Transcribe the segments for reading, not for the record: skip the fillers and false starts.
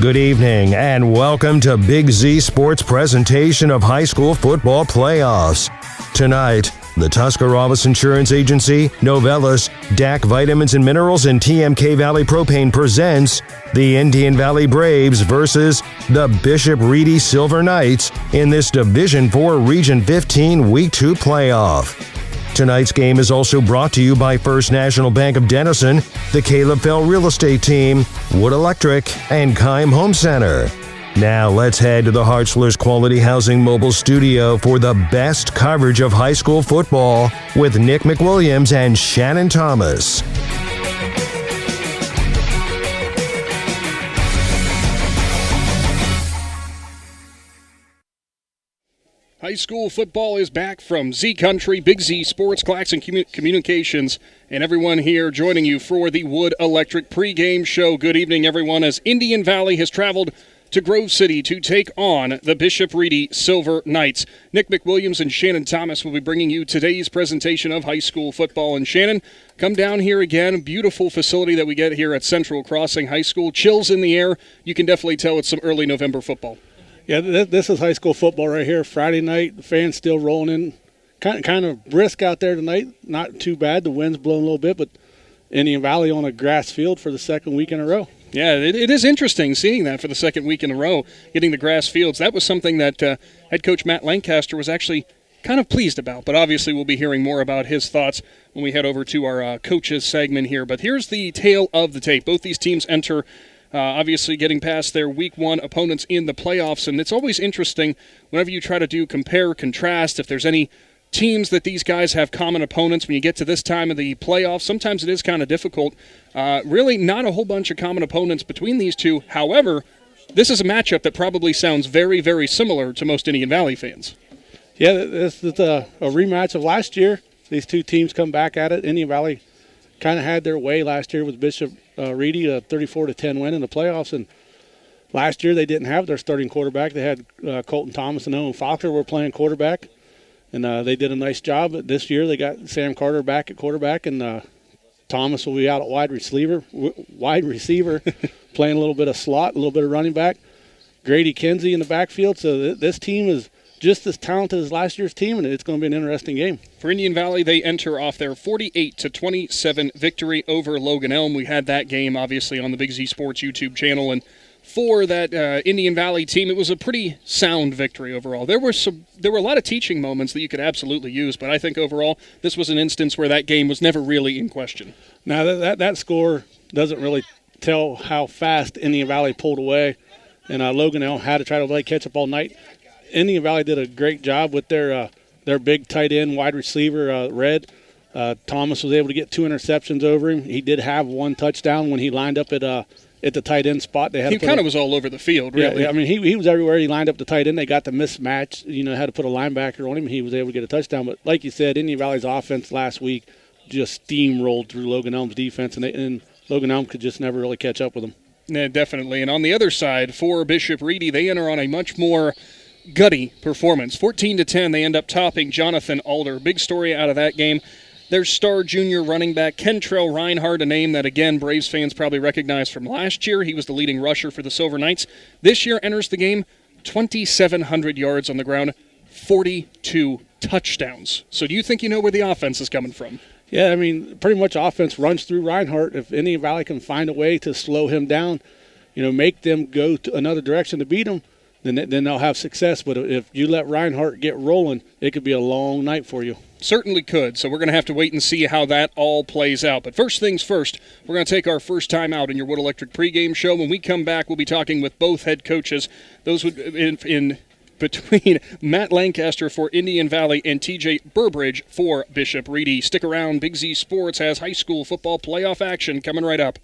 Good evening and welcome to Big Z Sports presentation of high school football playoffs. Tonight, the Tuscarawas Insurance Agency, Novellus, DAC Vitamins and Minerals, and TMK Valley Propane presents the Indian Valley Braves versus the Bishop Ready Silver Knights in this Division IV Region 15 Week 2 playoff. Tonight's game is also brought to you by First National Bank of Denison, the Caleb Fell Real Estate Team, Wood Electric, and Keim Home Center. Now let's head to the Hartzler's Quality Housing Mobile Studio for the best coverage of high school football with Nick McWilliams and Shannon Thomas. High school football is back from Z Country, Big Z Sports, Claxon Communications, and everyone here joining you for the Wood Electric pregame show. Good evening, everyone, as Indian Valley has traveled to Grove City to take on the Bishop Ready Silver Knights. Nick McWilliams and Shannon Thomas will be bringing you today's presentation of high school football. And Shannon, come down here again. Beautiful facility that we get here at Central Crossing High School. Chills in the air. You can definitely tell it's some early November football. Yeah, this is high school football right here. Friday night, the fans still rolling in. Kind of brisk out there tonight. Not too bad. The wind's blowing a little bit, but Indian Valley on a grass field for the second week in a row. Yeah, it is interesting seeing that for the second week in a row, getting the grass fields. That was something that head coach Matt Lancaster was actually kind of pleased about, but obviously we'll be hearing more about his thoughts when we head over to our coaches segment here. But here's the tale of the tape. Both these teams enter obviously getting past their week one opponents in the playoffs, and it's always interesting whenever you try to do compare, contrast, if there's any teams that these guys have common opponents when you get to this time of the playoffs. Sometimes it is kind of difficult. Really not a whole bunch of common opponents between these two. However, this is a matchup that probably sounds very, very similar to most Indian Valley fans. Yeah, this is a rematch of last year. These two teams come back at it. Indian Valley kind of had their way last year with Bishop Ready, a 34-10 win in the playoffs, and last year they didn't have their starting quarterback. They had Colton Thomas and Owen Faulkner were playing quarterback, and they did a nice job. But this year they got Sam Carter back at quarterback, and Thomas will be out at wide receiver, playing a little bit of slot, a little bit of running back. Grady Kinsey in the backfield. So this team is just as talented as last year's team, and it's going to be an interesting game. For Indian Valley, they enter off their 48-27 victory over Logan Elm. We had that game, obviously, on the Big Z Sports YouTube channel, and for that Indian Valley team, it was a pretty sound victory overall. There were a lot of teaching moments that you could absolutely use, but I think overall this was an instance where that game was never really in question. Now, that score doesn't really tell how fast Indian Valley pulled away, and Logan Elm had to try to play catch-up all night. Indian Valley did a great job with their big tight end, wide receiver, Red. Thomas was able to get 2 interceptions over him. He did have 1 touchdown when he lined up at the tight end spot. He kind of was all over the field, really. Yeah, I mean, he was everywhere. He lined up the tight end. They got the mismatch, had to put a linebacker on him. He was able to get a touchdown. But like you said, Indian Valley's offense last week just steamrolled through Logan Elm's defense, and Logan Elm could just never really catch up with them. Yeah, definitely. And on the other side, for Bishop Ready, they enter on a much more gutty performance. 14-10, they end up topping Jonathan Alder. Big story out of that game. Their star junior running back, Kentrell Reinhardt, a name that, again, Braves fans probably recognize from last year. He was the leading rusher for the Silver Knights. This year enters the game 2,700 yards on the ground, 42 touchdowns. So do you think you know where the offense is coming from? Yeah, I mean, pretty much offense runs through Reinhardt. If Indian Valley can find a way to slow him down, make them go to another direction to beat him, then they'll have success. But if you let Reinhardt get rolling, it could be a long night for you. Certainly could. So we're going to have to wait and see how that all plays out. But first things first, we're going to take our first time out in your Wood Electric pregame show. When we come back, we'll be talking with both head coaches. Those would in between Matt Lancaster for Indian Valley and TJ Burbridge for Bishop Ready. Stick around. Big Z Sports has high school football playoff action coming right up.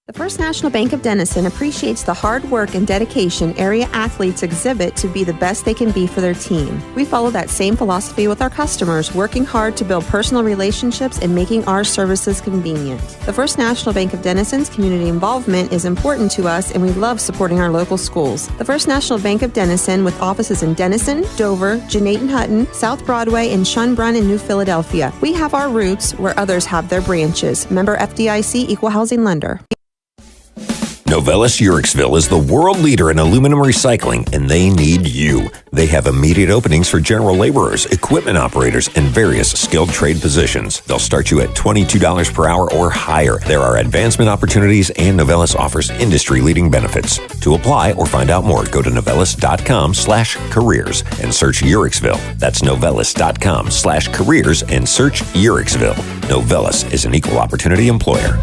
The First National Bank of Denison appreciates the hard work and dedication area athletes exhibit to be the best they can be for their team. We follow that same philosophy with our customers, working hard to build personal relationships and making our services convenient. The First National Bank of Denison's community involvement is important to us, and we love supporting our local schools. The First National Bank of Denison, with offices in Denison, Dover, Jeanette and Hutton, South Broadway, and Schunbrunn and New Philadelphia. We have our roots where others have their branches. Member FDIC, Equal Housing Lender. Novelis Uriksville is the world leader in aluminum recycling, and they need you. They have immediate openings for general laborers, equipment operators, and various skilled trade positions. They'll start you at $22 per hour or higher. There are advancement opportunities, and Novelis offers industry-leading benefits. To apply or find out more, go to novelis.com/careers and search Uriksville. That's novelis.com/careers and search Uriksville. Novelis is an equal opportunity employer.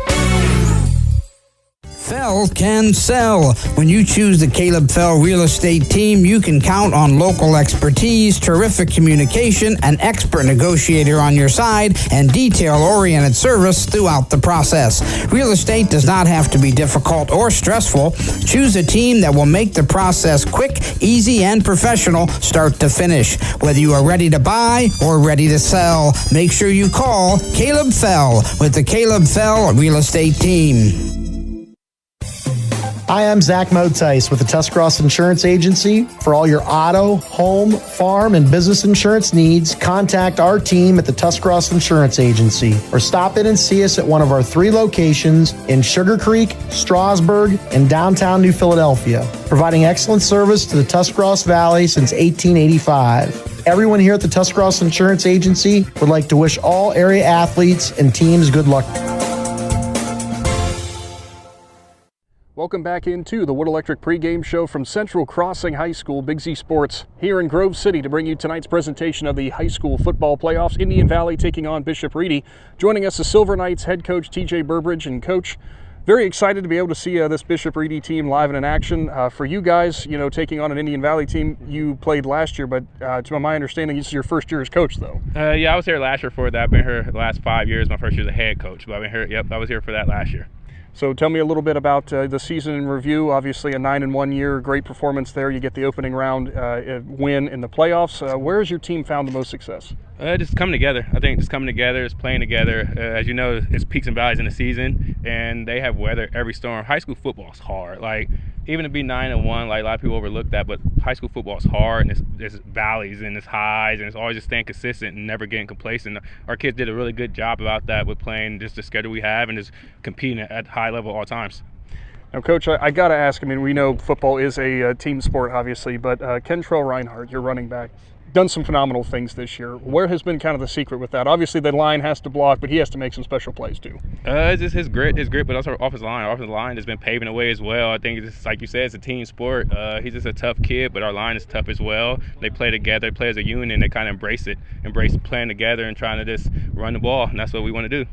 Fell can sell. When you choose the Caleb Fell Real Estate Team, you can count on local expertise, terrific communication, an expert negotiator on your side, and detail-oriented service throughout the process. Real estate does not have to be difficult or stressful. Choose a team that will make the process quick, easy, and professional start to finish. Whether you are ready to buy or ready to sell, make sure you call Caleb Fell with the Caleb Fell Real Estate Team. Hi, I'm Zach Motice with the Tuscarawas Insurance Agency. For all your auto, home, farm, and business insurance needs, contact our team at the Tuscarawas Insurance Agency or stop in and see us at one of our 3 locations in Sugar Creek, Strasburg, and downtown New Philadelphia, providing excellent service to the Tuscarawas Valley since 1885. Everyone here at the Tuscarawas Insurance Agency would like to wish all area athletes and teams good luck. Welcome back into the Wood Electric pregame show from Central Crossing High School, Big Z Sports, here in Grove City to bring you tonight's presentation of the high school football playoffs. Indian Valley taking on Bishop Ready. Joining us, the Silver Knights head coach TJ Burbridge. And Coach, very excited to be able to see this Bishop Ready team live and in action. For you guys, taking on an Indian Valley team you played last year, but to my understanding, this is your first year as coach, though. Yeah, I was here last year for that. I've been here the last 5 years. My first year as a head coach, but I've been here. Yep, I was here for that last year. So tell me a little bit about the season in review. Obviously a 9-1 year, great performance there. You get the opening round win in the playoffs. Where has your team found the most success? Just coming together. I think just coming together, just playing together. As you know, it's peaks and valleys in the season, and they have weathered every storm. High school football is hard. Even to be 9-1, a lot of people overlook that, but high school football is hard, and there's valleys and there's highs, and it's always just staying consistent and never getting complacent. Our kids did a really good job about that with playing just the schedule we have and just competing at high level all times. Now, Coach, I got to ask, we know football is a team sport, obviously, but Kentrell Reinhardt, your running back, done some phenomenal things this year. Where has been kind of the secret with that? Obviously, the line has to block, but he has to make some special plays too. It's just his grit, but also our offensive line. Our offensive line has been paving the way as well. I think it's just, like you said, it's a team sport. He's just a tough kid, but our line is tough as well. They play together, they play as a unit, and they kind of embrace playing together and trying to just run the ball, and that's what we want to do.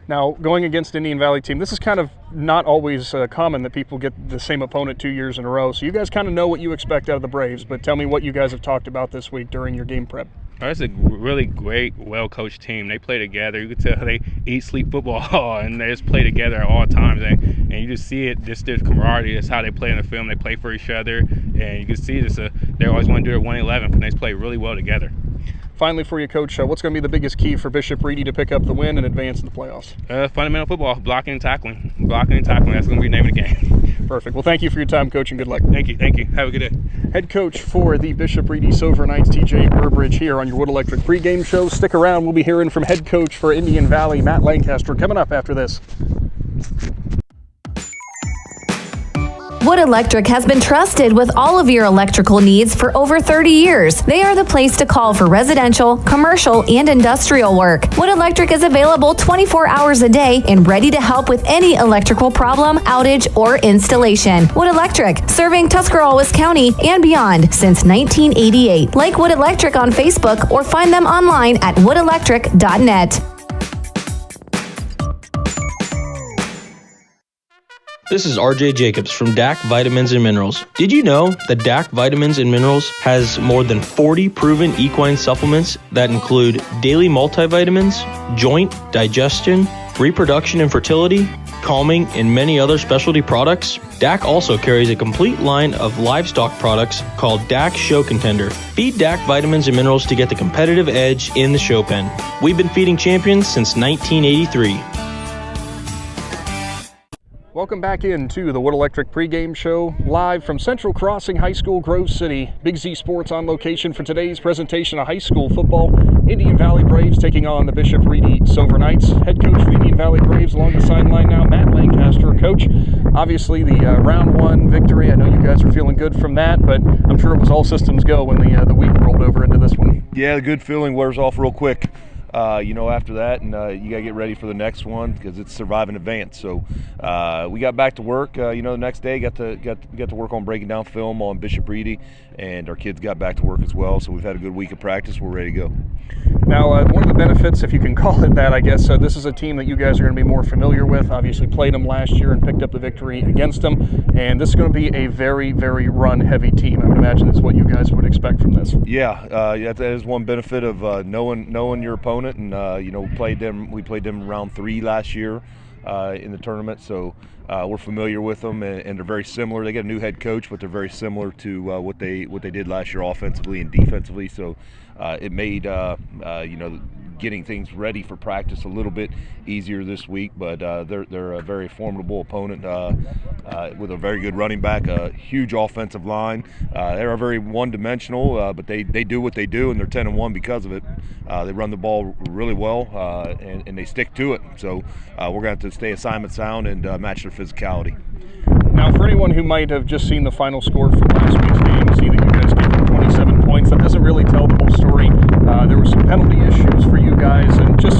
Now, going against Indian Valley team, this is kind of not always common that people get the same opponent 2 years in a row. So you guys kind of know what you expect out of the Braves, but tell me what you guys have talked about this week during your game prep. It's a really great, well-coached team. They play together. You can tell they eat, sleep football, and they just play together at all times. And you just see it, just their camaraderie. That's how they play in the film. They play for each other, and you can see this. They always want to do it 1-11, and they just play really well together. Finally for you, Coach, what's going to be the biggest key for Bishop Ready to pick up the win and advance in the playoffs? Fundamental football, blocking and tackling. Blocking and tackling, that's going to be the name of the game. Perfect. Well, thank you for your time, Coach, and good luck. Thank you. Have a good day. Head coach for the Bishop Ready Silver Knights, TJ Burbridge, here on your Wood Electric pregame show. Stick around. We'll be hearing from head coach for Indian Valley, Matt Lancaster, coming up after this. Wood Electric has been trusted with all of your electrical needs for over 30 years. They are the place to call for residential, commercial, and industrial work. Wood Electric is available 24 hours a day and ready to help with any electrical problem, outage, or installation. Wood Electric, serving Tuscarawas County and beyond since 1988. Like Wood Electric on Facebook or find them online at woodelectric.net. This is RJ Jacobs from DAC Vitamins and Minerals. Did you know that DAC Vitamins and Minerals has more than 40 proven equine supplements that include daily multivitamins, joint, digestion, reproduction and fertility, calming, and many other specialty products? DAC also carries a complete line of livestock products called DAC Show Contender. Feed DAC Vitamins and Minerals to get the competitive edge in the show pen. We've been feeding champions since 1983. Welcome back into the Wood Electric pregame show, live from Central Crossing High School, Grove City. Big Z Sports on location for today's presentation of high school football. Indian Valley Braves taking on the Bishop Reedy Silver Knights. Head coach for the Indian Valley Braves along the sideline now, Matt Lancaster. Coach, obviously the round one victory, I know you guys are feeling good from that, but I'm sure it was all systems go when the week rolled over into this one. Yeah, the good feeling wears off real quick. After that, and you got to get ready for the next one because it's survive in advance. So we got back to work. The next day got to work on breaking down film on Bishop Reedy, and our kids got back to work as well. So we've had a good week of practice. We're ready to go. Now, one of the benefits, if you can call it that, I guess, this is a team that you guys are going to be more familiar with. Obviously, played them last year and picked up the victory against them, and this is going to be a very, very run-heavy team. I would imagine is what you guys would expect from this. Yeah, that is one benefit of knowing your opponent. And we played them round 3 last year in the tournament, so we're familiar with them, and they're very similar. They got a new head coach, but they're very similar to what they did last year offensively and defensively. So it made getting things ready for practice a little bit easier this week. But they're a very formidable opponent with a very good running back, a huge offensive line. They're very one-dimensional, but they do what they do, and they're 10-1 because of it. They run the ball really well, and they stick to it. So we're going to have to stay assignment sound and match their physicality. Now, for anyone who might have just seen the final score from last week's game, see that you guys gave them 27 points. That doesn't really tell the whole story. There were some penalty issues for you guys, and just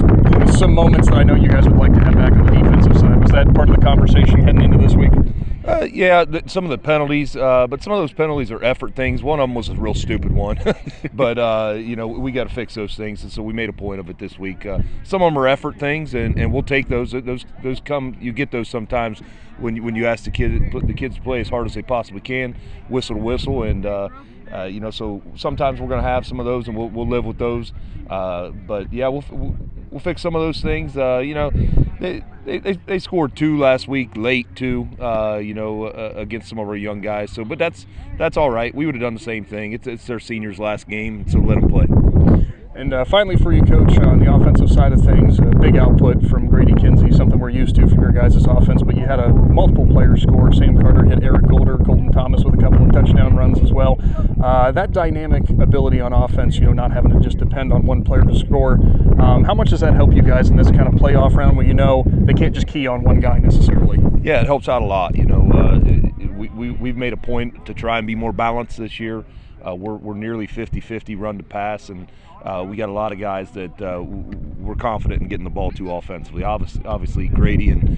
some moments that I know you guys would like to have back on the defensive side. Was that part of the conversation heading into this week? Some of the penalties, but some of those penalties are effort things. One of them was a real stupid one, but we got to fix those things, and so we made a point of it this week. Some of them are effort things, and we'll take those. Those come. You get those sometimes when you ask the kids to play as hard as they possibly can, whistle to whistle, and so sometimes we're going to have some of those, and we'll live with those. But yeah, we'll fix some of those things. They scored 2 last week, late too, against some of our young guys. So, but that's all right. We would have done the same thing. It's their seniors' last game, so let them play. And finally for you, Coach, on the offensive side of things, a big output from Grady Kinsey, something we're used to from your guys' offense, but you had a multiple player score. Sam Carter hit Eric Golder, Colton Thomas with a couple of touchdown runs as well. That dynamic ability on offense, not having to just depend on one player to score, how much does that help you guys in this kind of playoff round where they can't just key on one guy necessarily? Yeah, it helps out a lot. We've made a point to try and be more balanced this year. We're nearly 50-50 run to pass, and we got a lot of guys that we're confident in getting the ball to offensively. Obviously Grady and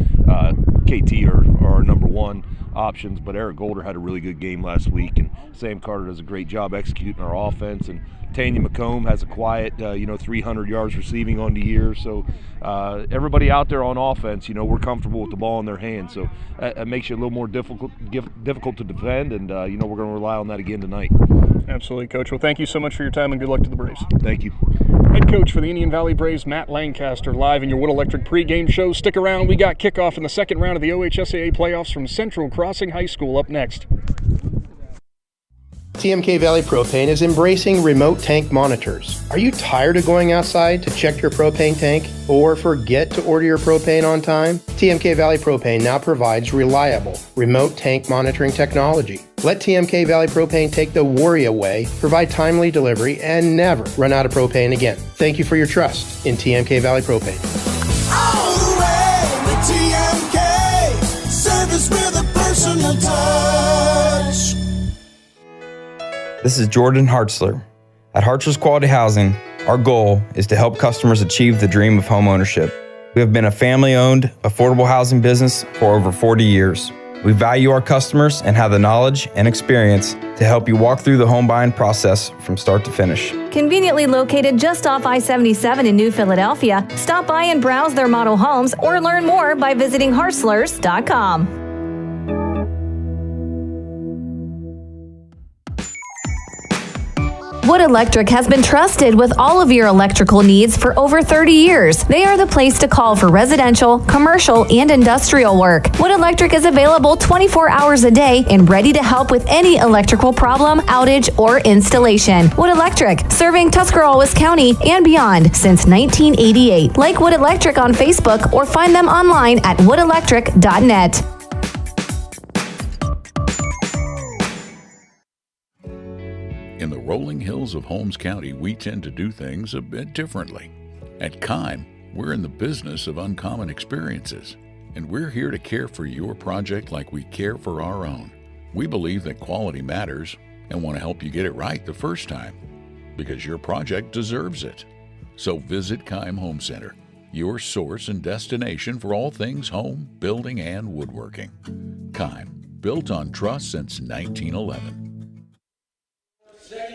KT are our number one options, but Eric Golder had a really good game last week, and Sam Carter does a great job executing our offense, and Tanya McComb has a quiet 300 yards receiving on the year. So everybody out there on offense, we're comfortable with the ball in their hands, so it makes you a little more difficult to defend, and we're going to rely on that again tonight. Absolutely, Coach. Well, thank you so much for your time, and good luck to the Braves. Thank you. Head coach for the Indian Valley Braves, Matt Lancaster, live in your Wood Electric pregame show. Stick around. We got kickoff in the second round of the OHSAA playoffs from Central Crossing High School up next. TMK Valley Propane is embracing remote tank monitors. Are you tired of going outside to check your propane tank or forget to order your propane on time? TMK Valley Propane now provides reliable remote tank monitoring technology. Let TMK Valley Propane take the worry away, provide timely delivery, and never run out of propane again. Thank you for your trust in TMK Valley Propane. All the way with TMK, service with a personal touch. This is Jordan Hartzler. At Hartzler's Quality Housing, our goal is to help customers achieve the dream of home ownership. We have been a family-owned, affordable housing business for over 40 years. We value our customers and have the knowledge and experience to help you walk through the home buying process from start to finish. Conveniently located just off I-77 in New Philadelphia, stop by and browse their model homes or learn more by visiting Hartzlers.com. Wood Electric has been trusted with all of your electrical needs for over 30 years. They are the place to call for residential, commercial, and industrial work. Wood Electric is available 24 hours a day and ready to help with any electrical problem, outage, or installation. Wood Electric, serving Tuscarawas County and beyond since 1988. Like Wood Electric on Facebook or find them online at woodelectric.net. In the rolling hills of Holmes County, we tend to do things a bit differently. At Kime, we're in the business of uncommon experiences, and we're here to care for your project like we care for our own. We believe that quality matters and want to help you get it right the first time, because your project deserves it. So visit Kime Home Center, your source and destination for all things home, building, and woodworking. Kime, built on trust since 1911.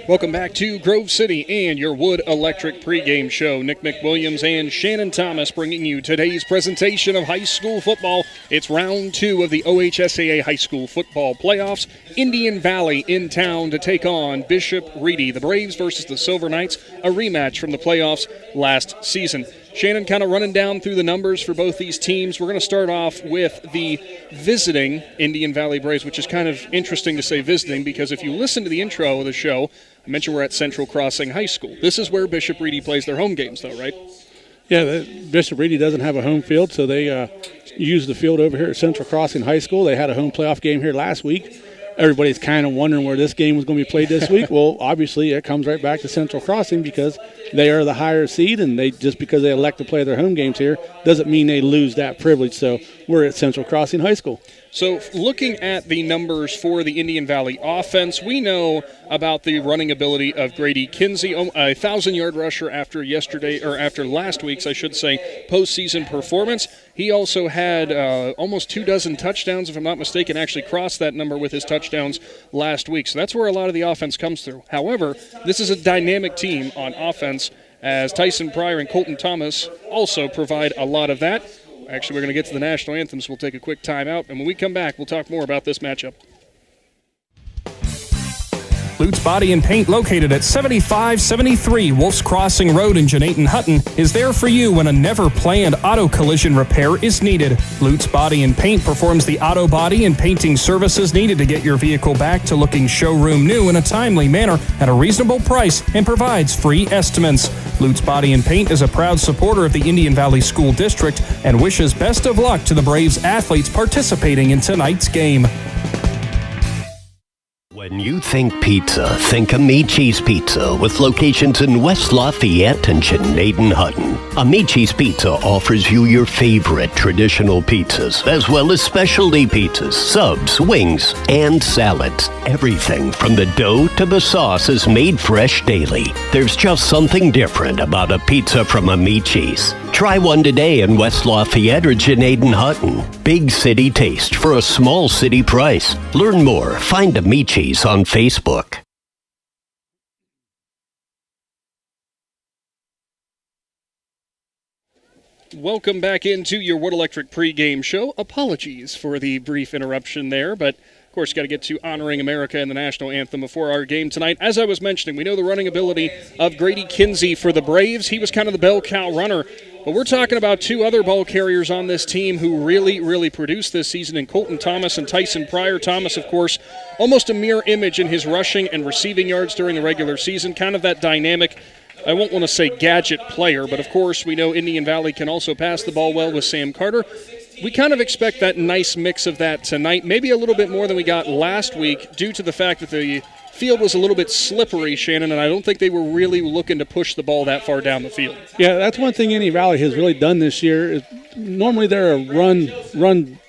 Welcome back to Grove City and your Wood Electric pregame show. Nick McWilliams and Shannon Thomas bringing you today's presentation of high school football. It's round 2 of the OHSAA high school football playoffs. Indian Valley in town to take on Bishop Ready. The Braves versus the Silver Knights, a rematch from the playoffs last season. Shannon, kind of running down through the numbers for both these teams. We're going to start off with the visiting Indian Valley Braves, which is kind of interesting to say visiting because if you listen to the intro of the show, I mentioned we're at Central Crossing High School. This is where Bishop Ready plays their home games, though, right? Yeah, Bishop Ready doesn't have a home field, so they use the field over here at Central Crossing High School. They had a home playoff game here last week. Everybody's kind of wondering where this game was going to be played this week. Well, obviously, it comes right back to Central Crossing because they are the higher seed, and they just because they elect to play their home games here doesn't mean they lose that privilege. So we're at Central Crossing High School. So looking at the numbers for the Indian Valley offense, we know about the running ability of Grady Kinsey, a 1,000-yard rusher after last week's, I should say, postseason performance. He also had almost 24 touchdowns, if I'm not mistaken, actually crossed that number with his touchdowns last week. So that's where a lot of the offense comes through. However, this is a dynamic team on offense as Tyson Pryor and Colton Thomas also provide a lot of that. Actually, we're going to get to the national anthem, so we'll take a quick timeout. And when we come back, we'll talk more about this matchup. Lutz Body and Paint, located at 7573 Wolf's Crossing Road in Jenaton Hutton, is there for you when a never-planned auto collision repair is needed. Lutz Body and Paint performs the auto body and painting services needed to get your vehicle back to looking showroom new in a timely manner at a reasonable price and provides free estimates. Lutz Body and Paint is a proud supporter of the Indian Valley School District and wishes best of luck to the Braves athletes participating in tonight's game. When you think pizza, think Amici's Pizza with locations in West Lafayette and Jenaton Hutton. Amici's Pizza offers you your favorite traditional pizzas, as well as specialty pizzas, subs, wings, and salads. Everything from the dough to the sauce is made fresh daily. There's just something different about a pizza from Amici's. Try one today in West Lafayette or Jenaton Hutton. Big city taste for a small city price. Learn more. Find Amici's on Facebook. Welcome back into your Wood Electric pregame show. Apologies for the brief interruption there, but of course, got to get to honoring America and the national anthem before our game tonight. As I was mentioning, we know the running ability of Grady Kinsey for the Braves. He was kind of the bell cow runner. But we're talking about two other ball carriers on this team who really produced this season in Colton Thomas and Tyson Pryor. Thomas, of course, almost a mirror image in his rushing and receiving yards during the regular season. Kind of that dynamic, I won't want to say gadget player, but of course we know Indian Valley can also pass the ball well with Sam Carter. We kind of expect that nice mix of that tonight, maybe a little bit more than we got last week due to the fact that the field was a little bit slippery, Shannon, and I don't think they were really looking to push the ball that far down the field. Yeah, that's one thing Indian Valley has really done this year. Normally they're a run,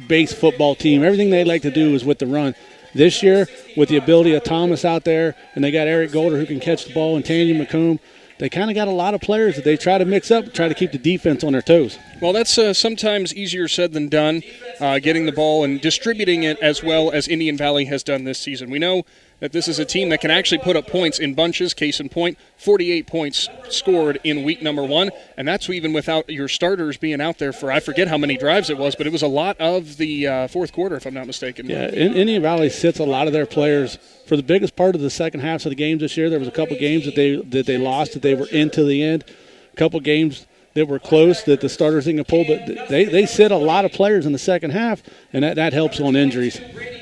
base football team. Everything they like to do is with the run. This year, with the ability of Thomas out there, and they got Eric Golder who can catch the ball, and Tanya McComb, they kind of got a lot of players that they try to mix up, try to keep the defense on their toes. Well, that's sometimes easier said than done, getting the ball and distributing it as well as Indian Valley has done this season. We know that this is a team that can actually put up points in bunches. Case in point, 48 points scored in week number 1, and that's even without your starters being out there for, I forget how many drives it was, but it was a lot of the fourth quarter, if I'm not mistaken. Yeah, Indian Valley sits a lot of their players for the biggest part of the second half of the games this year. There was a couple games that they lost, that they were into the end. A couple games that were close that the starters didn't pull, but they sit a lot of players in the second half, and that helps on injuries.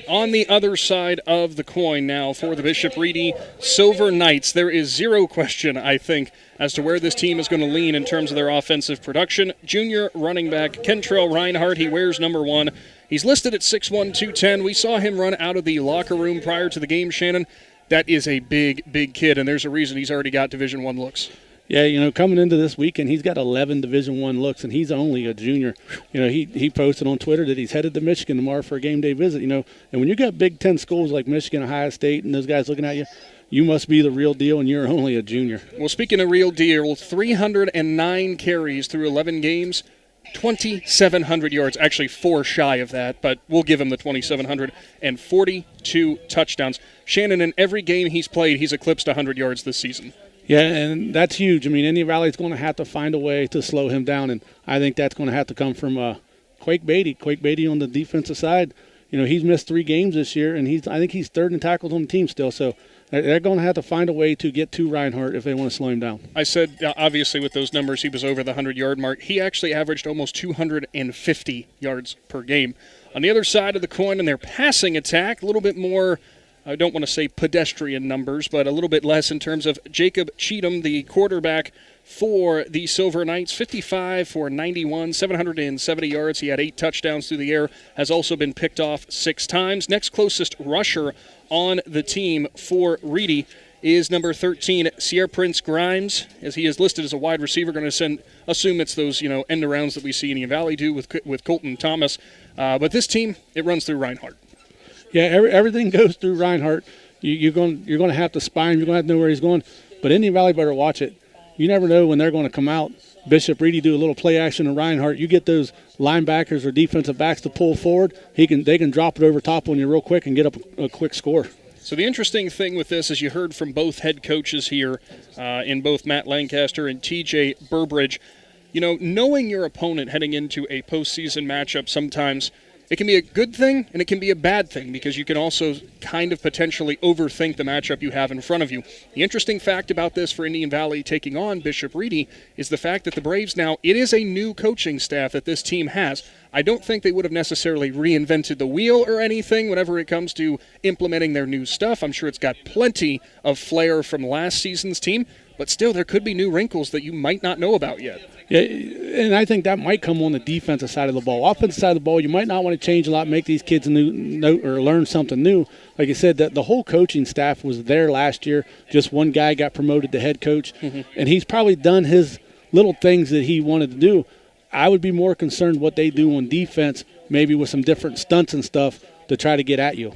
On the other side of the coin now for the Bishop Ready Silver Knights, there is zero question, I think, as to where this team is going to lean in terms of their offensive production. Junior running back Kentrell Reinhardt, he wears number 1. He's listed at 6'1", 210. We saw him run out of the locker room prior to the game, Shannon. that is a big, big kid, and there's a reason he's already got Division I looks. Yeah, coming into this weekend, he's got 11 Division I looks, and he's only a junior. He posted on Twitter that he's headed to Michigan tomorrow for a game day visit, and when you got Big Ten schools like Michigan, Ohio State, and those guys looking at you, you must be the real deal, and you're only a junior. Well, speaking of real deal, 309 carries through 11 games, 2,700 yards, actually 4 shy of that, but we'll give him the 2,700, and 42 touchdowns. Shannon, in every game he's played, he's eclipsed 100 yards this season. Yeah, and that's huge. I mean, Indian Valley's going to have to find a way to slow him down, and I think that's going to have to come from Quake Beatty. Quake Beatty on the defensive side, he's missed 3 games this year, and I think he's third in tackles on the team still. So they're going to have to find a way to get to Reinhardt if they want to slow him down. I said, obviously, with those numbers, he was over the 100-yard mark. He actually averaged almost 250 yards per game. On the other side of the coin in their passing attack, a little bit more, I don't want to say pedestrian numbers, but a little bit less in terms of Jacob Cheatham, the quarterback for the Silver Knights. 55 for 91, 770 yards. He had 8 touchdowns through the air, has also been picked off 6 times. Next closest rusher on the team for Reedy is number 13, Sierra Prince Grimes, as he is listed as a wide receiver. Going to assume it's those end arounds that we see Indian Valley do with Colton Thomas. But this team, it runs through Reinhardt. Yeah, everything goes through Reinhardt. You're going to have to spy him. You're going to have to know where he's going. But Indian Valley better watch it. You never know when they're going to come out. Bishop Reedy do a little play action to Reinhardt. You get those linebackers or defensive backs to pull forward. They can drop it over top on you real quick and get up a quick score. So the interesting thing with this, as you heard from both head coaches here, in both Matt Lancaster and TJ Burbridge, knowing your opponent heading into a postseason matchup sometimes, it can be a good thing and it can be a bad thing because you can also kind of potentially overthink the matchup you have in front of you. The interesting fact about this for Indian Valley taking on Bishop Reedy is the fact that the Braves now, it is a new coaching staff that this team has. I don't think they would have necessarily reinvented the wheel or anything whenever it comes to implementing their new stuff. I'm sure it's got plenty of flair from last season's team, but still there could be new wrinkles that you might not know about yet. Yeah, and I think that might come on the defensive side of the ball. Offensive side of the ball, you might not want to change a lot, make these kids learn something new. Like I said, that the whole coaching staff was there last year. Just one guy got promoted to head coach, and he's probably done his little things that he wanted to do. I would be more concerned what they do on defense, maybe with some different stunts and stuff to try to get at you.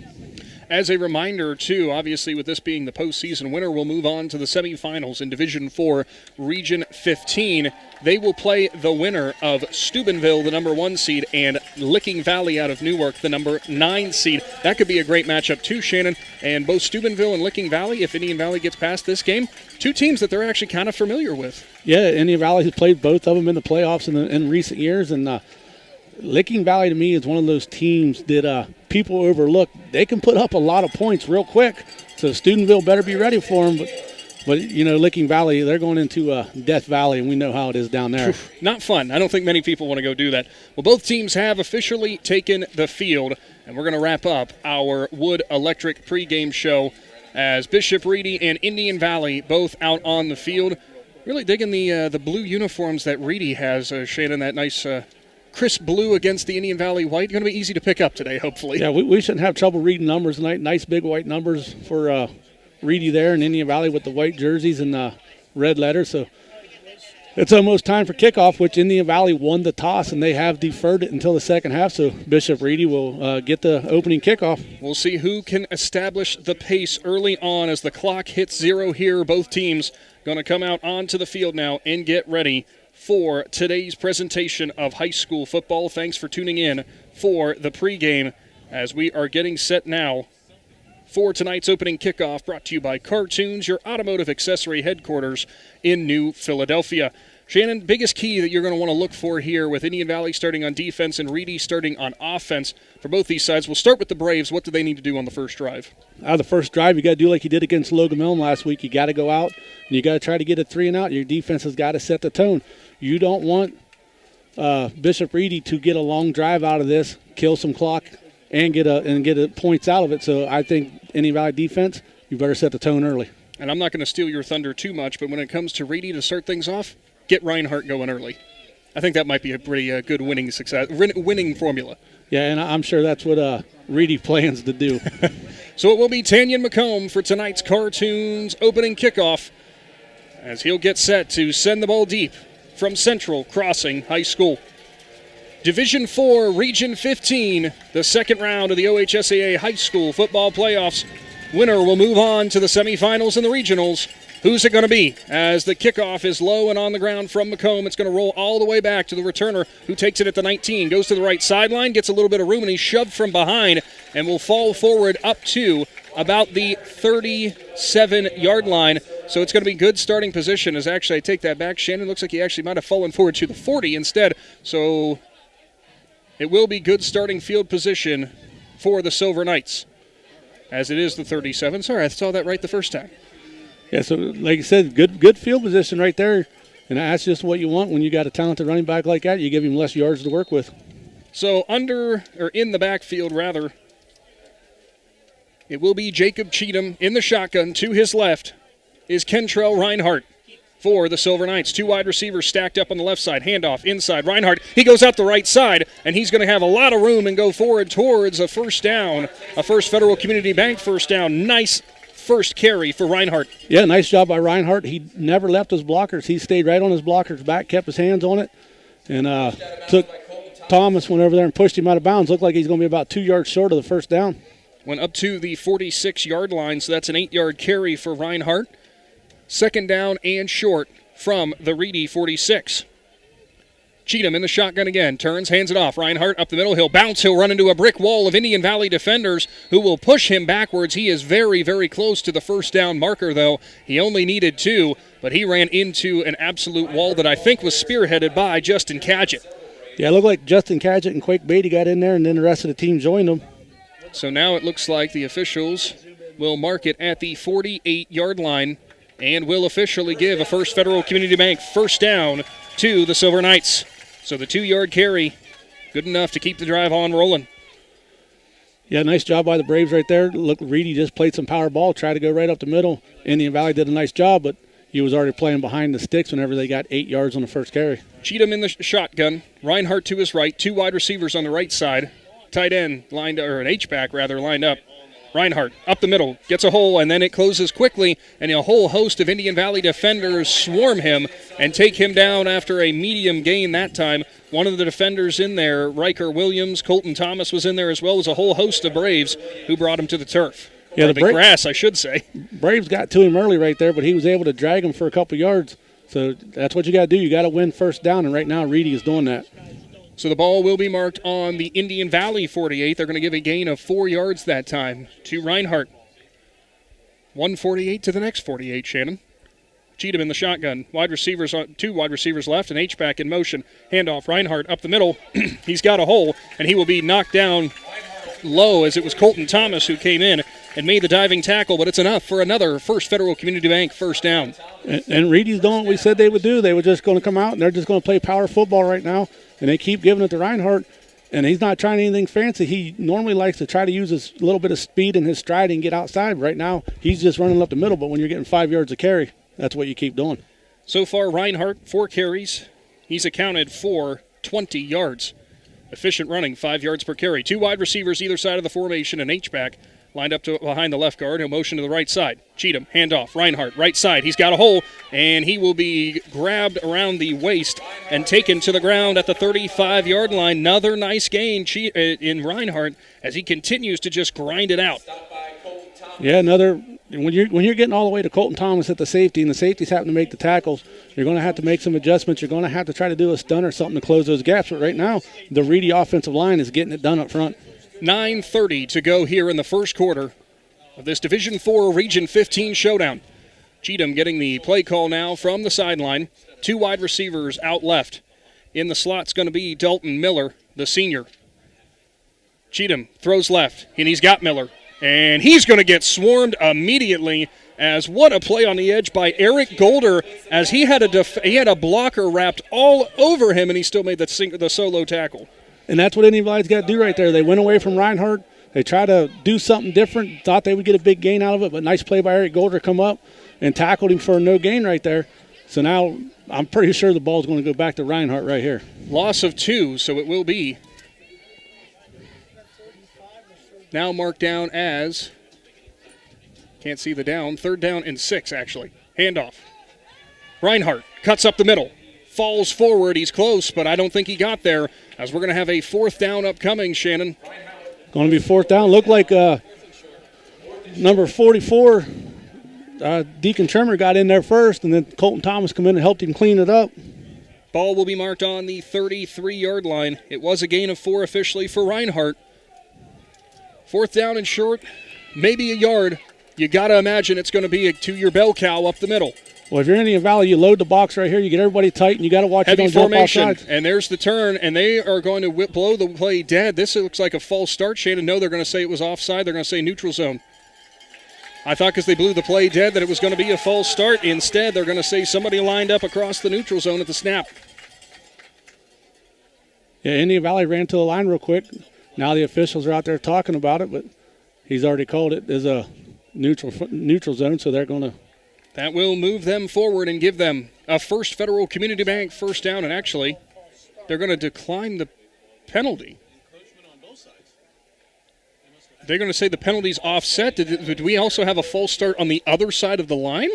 As a reminder, too, obviously with this being the postseason winner, we'll move on to the semifinals in Division 4, Region 15. They will play the winner of Steubenville, the number 1 seed, and Licking Valley out of Newark, the number 9 seed. That could be a great matchup, too, Shannon. And both Steubenville and Licking Valley, if Indian Valley gets past this game, 2 teams that they're actually kind of familiar with. Yeah, Indian Valley has played both of them in the playoffs in recent years, and Licking Valley to me is one of those teams that people overlook. They can put up a lot of points real quick, so Steubenville better be ready for them. But Licking Valley, they're going into Death Valley, and we know how it is down there. Not fun. I don't think many people want to go do that. Well, both teams have officially taken the field, and we're going to wrap up our Wood Electric pregame show as Bishop Reedy and Indian Valley both out on the field. Really digging the blue uniforms that Reedy has, Shannon, that nice crisp blue against the Indian Valley white. Going to be easy to pick up today, hopefully. Yeah, we shouldn't have trouble reading numbers tonight. Nice big white numbers for Reedy there in Indian Valley with the white jerseys and red letters. So it's almost time for kickoff, which Indian Valley won the toss, and they have deferred it until the second half. So Bishop Reedy will get the opening kickoff. We'll see who can establish the pace early on as the clock hits 0 here. Both teams going to come out onto the field now and get ready for today's presentation of high school football. Thanks for tuning in for the pregame as we are getting set now for tonight's opening kickoff, brought to you by Cartoons, your automotive accessory headquarters in New Philadelphia. Shannon, biggest key that you're going to want to look for here with Indian Valley starting on defense and Reedy starting on offense for both these sides. We'll start with the Braves. What do they need to do on the first drive? The first drive, you got to do like you did against Logan Milne last week. You got to go out and you got to try to get a 3 and out. Your defense has got to set the tone. You don't want Bishop Reedy to get a long drive out of this, kill some clock, and get points out of it. So I think Indian Valley defense, you better set the tone early. And I'm not going to steal your thunder too much, but when it comes to Reedy to start things off, get Reinhardt going early. I think that might be a pretty good winning formula. Yeah, and I'm sure that's what Reedy plans to do. So it will be Tanyan McComb for tonight's Cartoons opening kickoff as he'll get set to send the ball deep from Central Crossing High School. Division 4, Region 15, the second round of the OHSAA High School Football Playoffs. Winner will move on to the semifinals and the regionals. Who's it going to be? As the kickoff is low and on the ground from McComb, it's going to roll all the way back to the returner who takes it at the 19, goes to the right sideline, gets a little bit of room, and he's shoved from behind and will fall forward up to about the 37-yard line. So it's going to be good starting position. As actually I take that back, Shannon looks like he actually might have fallen forward to the 40 instead. So it will be good starting field position for the Silver Knights, as it is the 37. Sorry, I saw that right the first time. Yeah, so like you said, good field position right there. And that's just what you want when you got a talented running back like that. You give him less yards to work with. So in the backfield, rather, it will be Jacob Cheatham in the shotgun. To his left is Kentrell Reinhardt for the Silver Knights. Two wide receivers stacked up on the left side. Handoff inside. Reinhardt, he goes out the right side, and he's going to have a lot of room and go forward towards a first down, a First Federal Community Bank first down. Nice first carry for Reinhardt. Yeah, nice job by Reinhardt. He never left his blockers. He stayed right on his blockers' back, kept his hands on it, and took Thomas, went over there and pushed him out of bounds. Looked like he's going to be about 2 yards short of the first down. Went up to the 46-yard line, so that's an 8-yard carry for Reinhardt. Second down and short from the Reedy 46. Cheatham in the shotgun again, turns, hands it off. Reinhardt up the middle, he'll bounce, he'll run into a brick wall of Indian Valley defenders who will push him backwards. He is very, very close to the first down marker, though. He only needed 2, but he ran into an absolute wall that I think was spearheaded by Justin Cadgett. Yeah, it looked like Justin Cadgett and Quake Beatty got in there, and then the rest of the team joined them. So now it looks like the officials will mark it at the 48-yard line and will officially give a First Federal Community Bank first down to the Silver Knights. So the 2-yard carry, good enough to keep the drive on rolling. Yeah, nice job by the Braves right there. Look, Reedy just played some power ball, tried to go right up the middle. Indian Valley did a nice job, but he was already playing behind the sticks whenever they got 8 yards on the first carry. Cheatham in the shotgun, Reinhardt to his right, 2 wide receivers on the right side. Tight end lined, or an H-back rather, lined up. Reinhardt up the middle, gets a hole, and then it closes quickly, and a whole host of Indian Valley defenders swarm him and take him down after a medium gain that time. One of the defenders in there, Riker Williams, Colton Thomas was in there, as well as a whole host of Braves who brought him to the turf. Yeah, the grass, I should say. Braves got to him early right there, but he was able to drag him for a couple yards. So that's what you got to do. You got to win first down, and right now Reedy is doing that. So the ball will be marked on the Indian Valley 48. They're going to give a gain of 4 yards that time to Reinhardt. 148 to the next 48, Shannon. Cheatham in the shotgun. Two wide receivers left, and H-back in motion. Handoff, Reinhardt up the middle. He's got a hole, and he will be knocked down low as it was Colton Thomas who came in and made the diving tackle, but it's enough for another First Federal Community Bank first down. And Reedy's doing what we said they would do. They were just going to come out, and they're just going to play power football right now. And they keep giving it to Reinhardt, and he's not trying anything fancy. He normally likes to try to use his little bit of speed in his stride and get outside. Right now, he's just running up the middle, but when you're getting 5 yards of carry, that's what you keep doing. So far, Reinhardt, 4 carries. He's accounted for 20 yards. Efficient running, 5 yards per carry. 2 wide receivers either side of the formation, and H-back lined up to behind the left guard. He'll motion to the right side. Cheatham, handoff. Reinhardt, right side. He's got a hole, and he will be grabbed around the waist and taken to the ground at the 35-yard line. Another nice gain in Reinhardt as he continues to just grind it out. Yeah, another. When you're getting all the way to Colton Thomas at the safety, and the safeties happen to make the tackles, you're going to have to make some adjustments. You're going to have to try to do a stun or something to close those gaps. But right now, the Reedy offensive line is getting it done up front. 9:30 to go here in the first quarter of this Division 4 Region 15 showdown. Cheatham getting the play call now from the sideline. 2 wide receivers out left. In the slot's going to be Dalton Miller, the senior. Cheatham throws left, and he's got Miller. And he's going to get swarmed immediately as what a play on the edge by Eric Golder as he had a blocker wrapped all over him, and he still made the solo tackle. And that's what Indian Valley's got to do right there. They went away from Reinhardt. They tried to do something different, thought they would get a big gain out of it, but nice play by Eric Golder, come up and tackled him for a no gain right there. So now I'm pretty sure the ball's going to go back to Reinhardt right here. Loss of 2, so it will be now marked down as Can't see the down. 3rd down and 6, actually. Handoff. Reinhardt cuts up the middle. Falls forward. He's close, but I don't think he got there, as we're going to have a 4th down upcoming, Shannon. Going to be 4th down. Looked like number 44, Deacon Trimmer, got in there first, and then Colton Thomas come in and helped him clean it up. Ball will be marked on the 33-yard line. It was a gain of 4 officially for Reinhardt. 4th down and short, maybe a yard. You got to imagine it's going to be to your bell cow up the middle. Well, if you're in Indian Valley, you load the box right here. You get everybody tight, and you got to watch heavy you don't formation, jump off sides. and there's the turn, and they are going to blow the play dead. This looks like a false start, Shannon. No, they're going to say it was offside. They're going to say neutral zone. I thought because they blew the play dead that it was going to be a false start. Instead, they're going to say somebody lined up across the neutral zone at the snap. Yeah, Indian Valley ran to the line real quick. Now the officials are out there talking about it, but he's already called it as a neutral zone, so they're going to. That will move them forward and give them a First Federal Community Bank 1st down, and actually, they're going to decline the penalty. They're going to say the penalty's offset. Did we also have a false start on the other side of the line?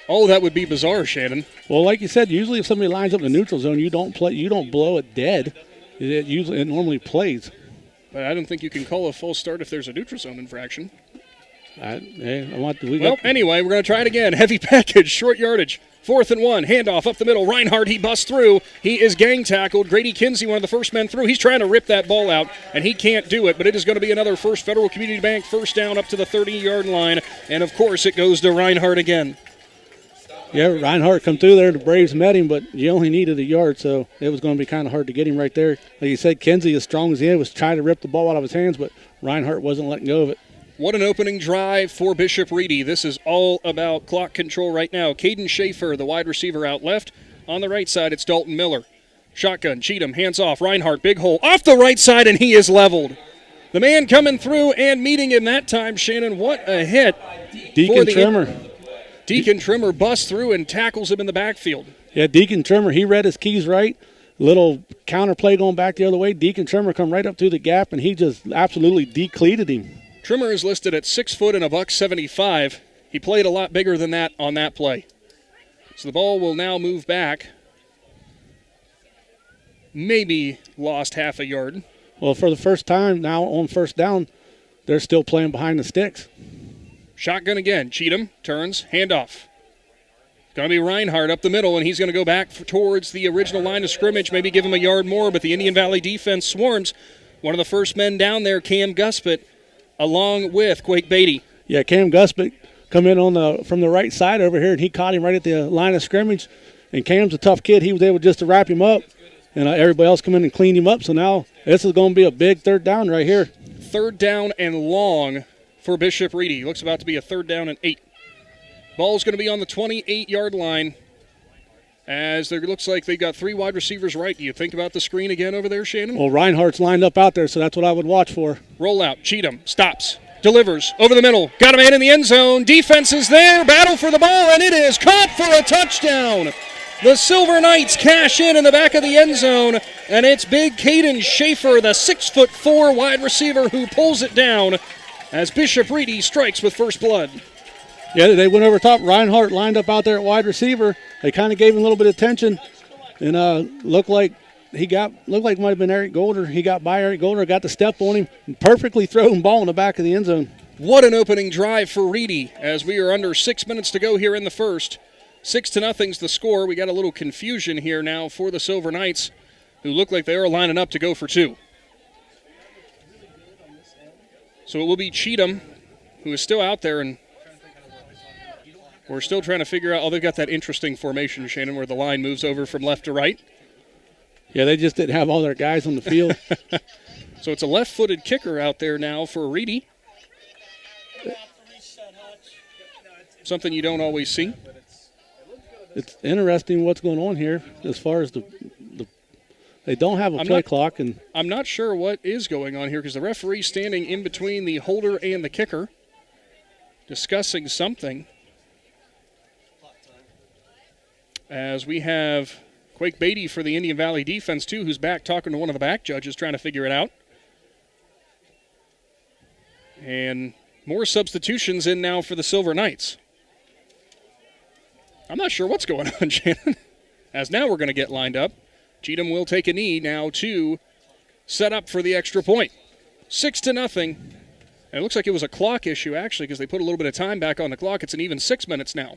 Oh, that would be bizarre, Shannon. Well, like you said, usually if somebody lines up in the neutral zone, you don't blow it dead. It normally plays. But I don't think you can call a false start if there's a neutral zone infraction. Anyway, we're going to try it again. Heavy package, short yardage. 4th and 1, handoff up the middle. Reinhardt, he busts through. He is gang tackled. Grady Kinsey, one of the first men through. He's trying to rip that ball out, and he can't do it. But it is going to be another First Federal Community Bank 1st down up to the 30-yard line. And, of course, it goes to Reinhardt again. Yeah, Reinhardt come through there. The Braves met him, but you only needed a yard, so it was going to be kind of hard to get him right there. Like you said, Kinsey, as strong as he was trying to rip the ball out of his hands, but Reinhardt wasn't letting go of it. What an opening drive for Bishop Reedy. This is all about clock control right now. Caden Schaefer, the wide receiver, out left. On the right side, it's Dalton Miller. Shotgun, Cheatham, hands off. Reinhardt, big hole. Off the right side, and he is leveled. The man coming through and meeting him that time, Shannon. What a hit. Deacon Trimmer. Deacon Trimmer busts through and tackles him in the backfield. Yeah, Deacon Trimmer, he read his keys right. Little counter play going back the other way. Deacon Trimmer come right up through the gap, and he just absolutely decleated him. Trimmer is listed at 6 foot and $175. He played a lot bigger than that on that play. So the ball will now move back. Maybe lost half a yard. Well, for the first time now on 1st down, they're still playing behind the sticks. Shotgun again. Cheatham turns, handoff. Going to be Reinhardt up the middle, and he's going to go back towards the original line of scrimmage, maybe give him a yard more, but the Indian Valley defense swarms. One of the first men down there, Cam Guspett, along with Quake Beatty. Yeah, Cam Guspett come in from the right side over here, and he caught him right at the line of scrimmage. And Cam's a tough kid. He was able just to wrap him up, and everybody else come in and cleaned him up. So now this is going to be a big 3rd down right here. 3rd down and long for Bishop Reedy. Looks about to be a 3rd down and 8. Ball's going to be on the 28-yard line. As there looks like they got 3 wide receivers right. Do you think about the screen again over there, Shannon? Well, Reinhardt's lined up out there, so that's what I would watch for. Rollout. Cheatham stops. Delivers. Over the middle. Got a man in the end zone. Defense is there. Battle for the ball, and it is caught for a touchdown. The Silver Knights cash in the back of the end zone, and it's big Caden Schaefer, the 6'4" wide receiver, who pulls it down as Bishop Reedy strikes with first blood. Yeah, they went over top. Reinhardt lined up out there at wide receiver. They kind of gave him a little bit of attention, and looked like it might have been Eric Golder. He got by Eric Golder, got the step on him, and perfectly thrown ball in the back of the end zone. What an opening drive for Reedy as we are under 6 minutes to go here in the first. 6-0's the score. We got a little confusion here now for the Silver Knights, who look like they are lining up to go for 2. So it will be Cheatham, who is still out there, and we're still trying to figure out. Oh, they've got that interesting formation, Shannon, where the line moves over from left to right. Yeah, they just didn't have all their guys on the field. So it's a left-footed kicker out there now for Reedy. Something you don't always see. It's interesting what's going on here as far as they don't have a play clock. And I'm not sure what is going on here because the referee's standing in between the holder and the kicker discussing something. As we have Quake Beatty for the Indian Valley defense, too, who's back talking to one of the back judges trying to figure it out. And More substitutions in now for the Silver Knights. I'm not sure what's going on, Shannon. As now we're going to get lined up. Cheatham will take a knee now to set up for the extra point. 6-0. And it looks like it was a clock issue, actually, because they put a little bit of time back on the clock. It's an even 6 minutes now.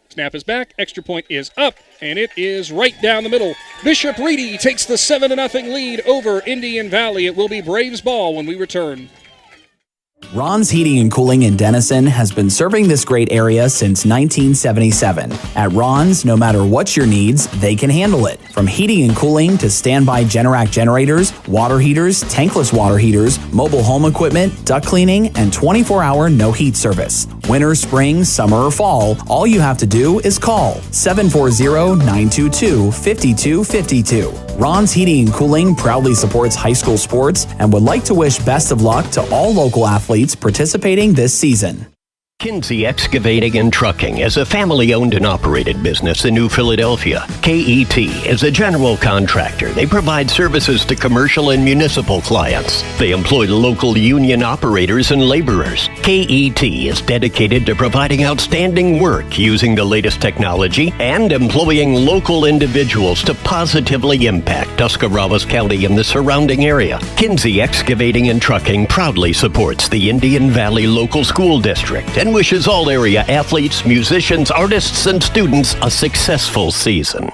Snap is back. Extra point is up, and it is right down the middle. Bishop Reedy takes the 7-0 lead over Indian Valley. It will be Braves ball when we return. Ron's Heating and Cooling in Denison has been serving this great area since 1977. At Ron's, no matter what your needs, they can handle it. From heating and cooling to standby Generac generators, water heaters, tankless water heaters, mobile home equipment, duct cleaning, and 24-hour no heat service. Winter, spring, summer, or fall, all you have to do is call 740-922-5252. Ron's Heating and Cooling proudly supports high school sports and would like to wish best of luck to all local athletes participating this season. Kinsey Excavating and Trucking is a family-owned and operated business in New Philadelphia. KET is a general contractor. They provide services to commercial and municipal clients. They employ local union operators and laborers. KET is dedicated to providing outstanding work using the latest technology and employing local individuals to positively impact Tuscarawas County and the surrounding area. Kinsey Excavating and Trucking proudly supports the Indian Valley Local School District and wishes all area athletes, musicians, artists, and students a successful season.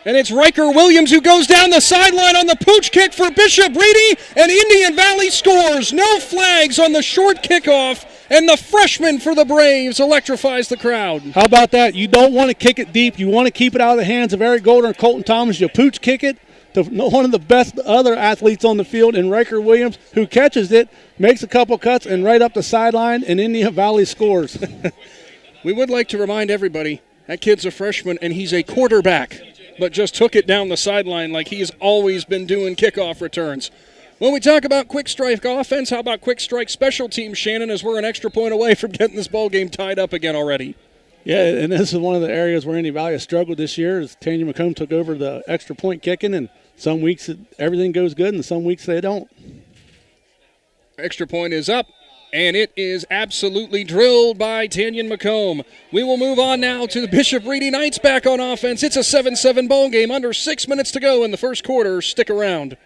And it's Riker Williams who goes down the sideline on the pooch kick for Bishop Reedy, and Indian Valley scores. No flags on the short kickoff, and the freshman for the Braves electrifies the crowd. How about that? You don't want to kick it deep. You want to keep it out of the hands of Eric Golder and Colton Thomas. You pooch kick it to one of the best other athletes on the field, and Riker Williams, who catches it, makes a couple cuts, and right up the sideline, and Indian Valley scores. We would like to remind everybody, that kid's a freshman, and he's a quarterback, but just took it down the sideline like he's always been doing kickoff returns. When we talk about quick strike offense, how about quick strike special teams, Shannon, as we're an extra point away from getting this ball game tied up again already? Yeah, and this is one of the areas where Indian Valley has struggled this year, as Tanya McComb took over the extra point kicking, and some weeks everything goes good, and some weeks they don't. Extra point is up, and it is absolutely drilled by Tanyan McComb. We will move on now to the Bishop Reedy Knights back on offense. It's a 7-7 ball game, under 6 minutes to go in the first quarter. Stick around.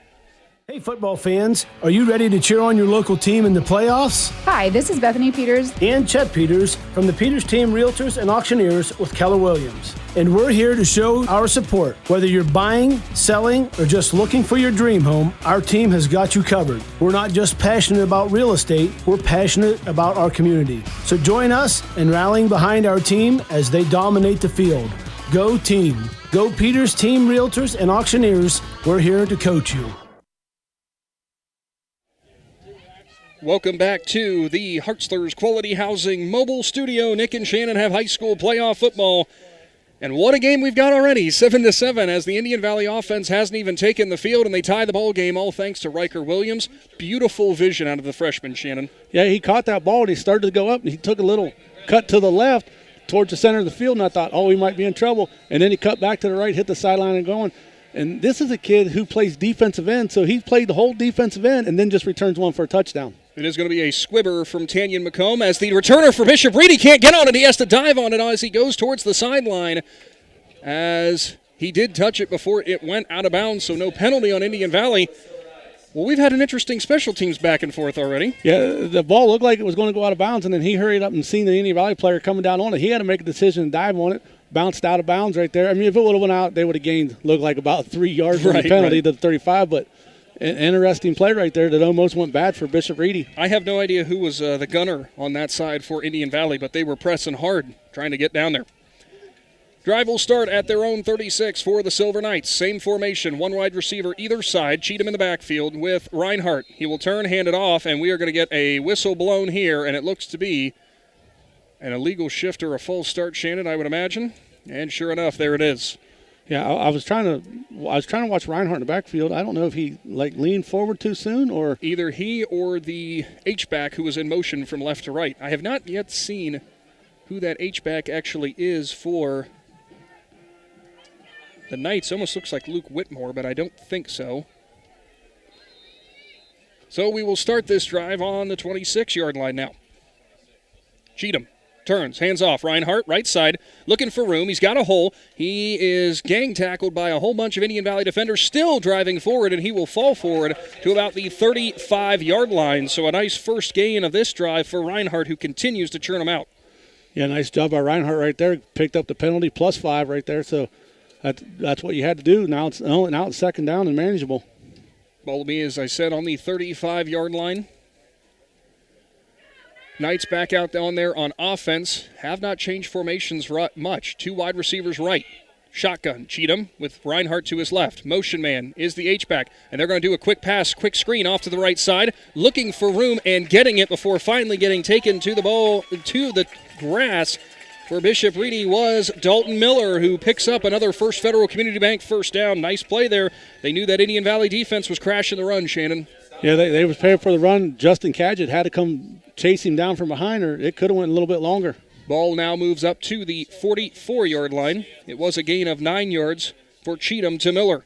Hey, football fans, are you ready to cheer on your local team in the playoffs? Hi, this is Bethany Peters and Chet Peters from the Peters Team Realtors and Auctioneers with Keller Williams. And we're here to show our support. Whether you're buying, selling, or just looking for your dream home, our team has got you covered. We're not just passionate about real estate, we're passionate about our community. So join us in rallying behind our team as they dominate the field. Go team. Go Peters Team Realtors and Auctioneers. We're here to coach you. Welcome back to the Hartzler's Quality Housing Mobile Studio. Nick and Shannon have high school playoff football. And what a game we've got already, 7-7, as the Indian Valley offense hasn't even taken the field, and they tie the ball game, all thanks to Riker Williams. Beautiful vision out of the freshman, Shannon. Yeah, he caught that ball, and he started to go up, and he took a little cut to the left towards the center of the field, and I thought, oh, he might be in trouble. And then he cut back to the right, hit the sideline and going. And this is a kid who plays defensive end, so he played the whole defensive end and then just returns one for a touchdown. It is going to be a squibber from Tanyan McComb as the returner for Bishop Reedy can't get on it. He has to dive on it as he goes towards the sideline, as he did touch it before it went out of bounds, so no penalty on Indian Valley. Well, we've had an interesting special teams back and forth already. Yeah, the ball looked like it was going to go out of bounds, and then he hurried up and seen the Indian Valley player coming down on it. He had to make a decision and dive on it. Bounced out of bounds right there. I mean, if it would have went out, they would have gained, looked like about 3 yards from the penalty to the 35, but an interesting play right there that almost went bad for Bishop Reedy. I have no idea who was the gunner on that side for Indian Valley, but they were pressing hard, trying to get down there. Drive will start at their own 36 for the Silver Knights. Same formation, one wide receiver either side. Cheatham in the backfield with Reinhardt. He will turn, hand it off, and we are going to get a whistle blown here, and it looks to be an illegal shift or a false start, Shannon, I would imagine. And sure enough, there it is. Yeah, I was trying to watch Reinhardt in the backfield. I don't know if he leaned forward too soon or either he or the H-back who was in motion from left to right. I have not yet seen who that H-back actually is for the Knights. Almost looks like Luke Whitmore, but I don't think so. So we will start this drive on the 26-yard line now. Cheatham turns, hands off. Reinhardt, right side, looking for room. He's got a hole. He is gang tackled by a whole bunch of Indian Valley defenders, still driving forward, and he will fall forward to about the 35-yard line. So a nice first gain of this drive for Reinhardt, who continues to churn them out. Yeah, nice job by Reinhardt right there. Picked up the penalty, +5 right there. So that's what you had to do. Now it's second down and manageable. Ball will be, as I said, on the 35-yard line. Knights back out down there on offense. Have not changed formations much. 2 wide receivers right. Shotgun, Cheatham with Reinhardt to his left. Motion man is the H-back, and they're going to do a quick pass, quick screen off to the right side, looking for room and getting it before finally getting taken to the grass. For Bishop Reedy was Dalton Miller, who picks up another First Federal Community Bank first down. Nice play there. They knew that Indian Valley defense was crashing the run, Shannon. Yeah, they was paying for the run. Justin Cadgett had to come chase him down from behind, or it could have went a little bit longer. Ball now moves up to the 44-yard line. It was a gain of 9 yards for Cheatham to Miller.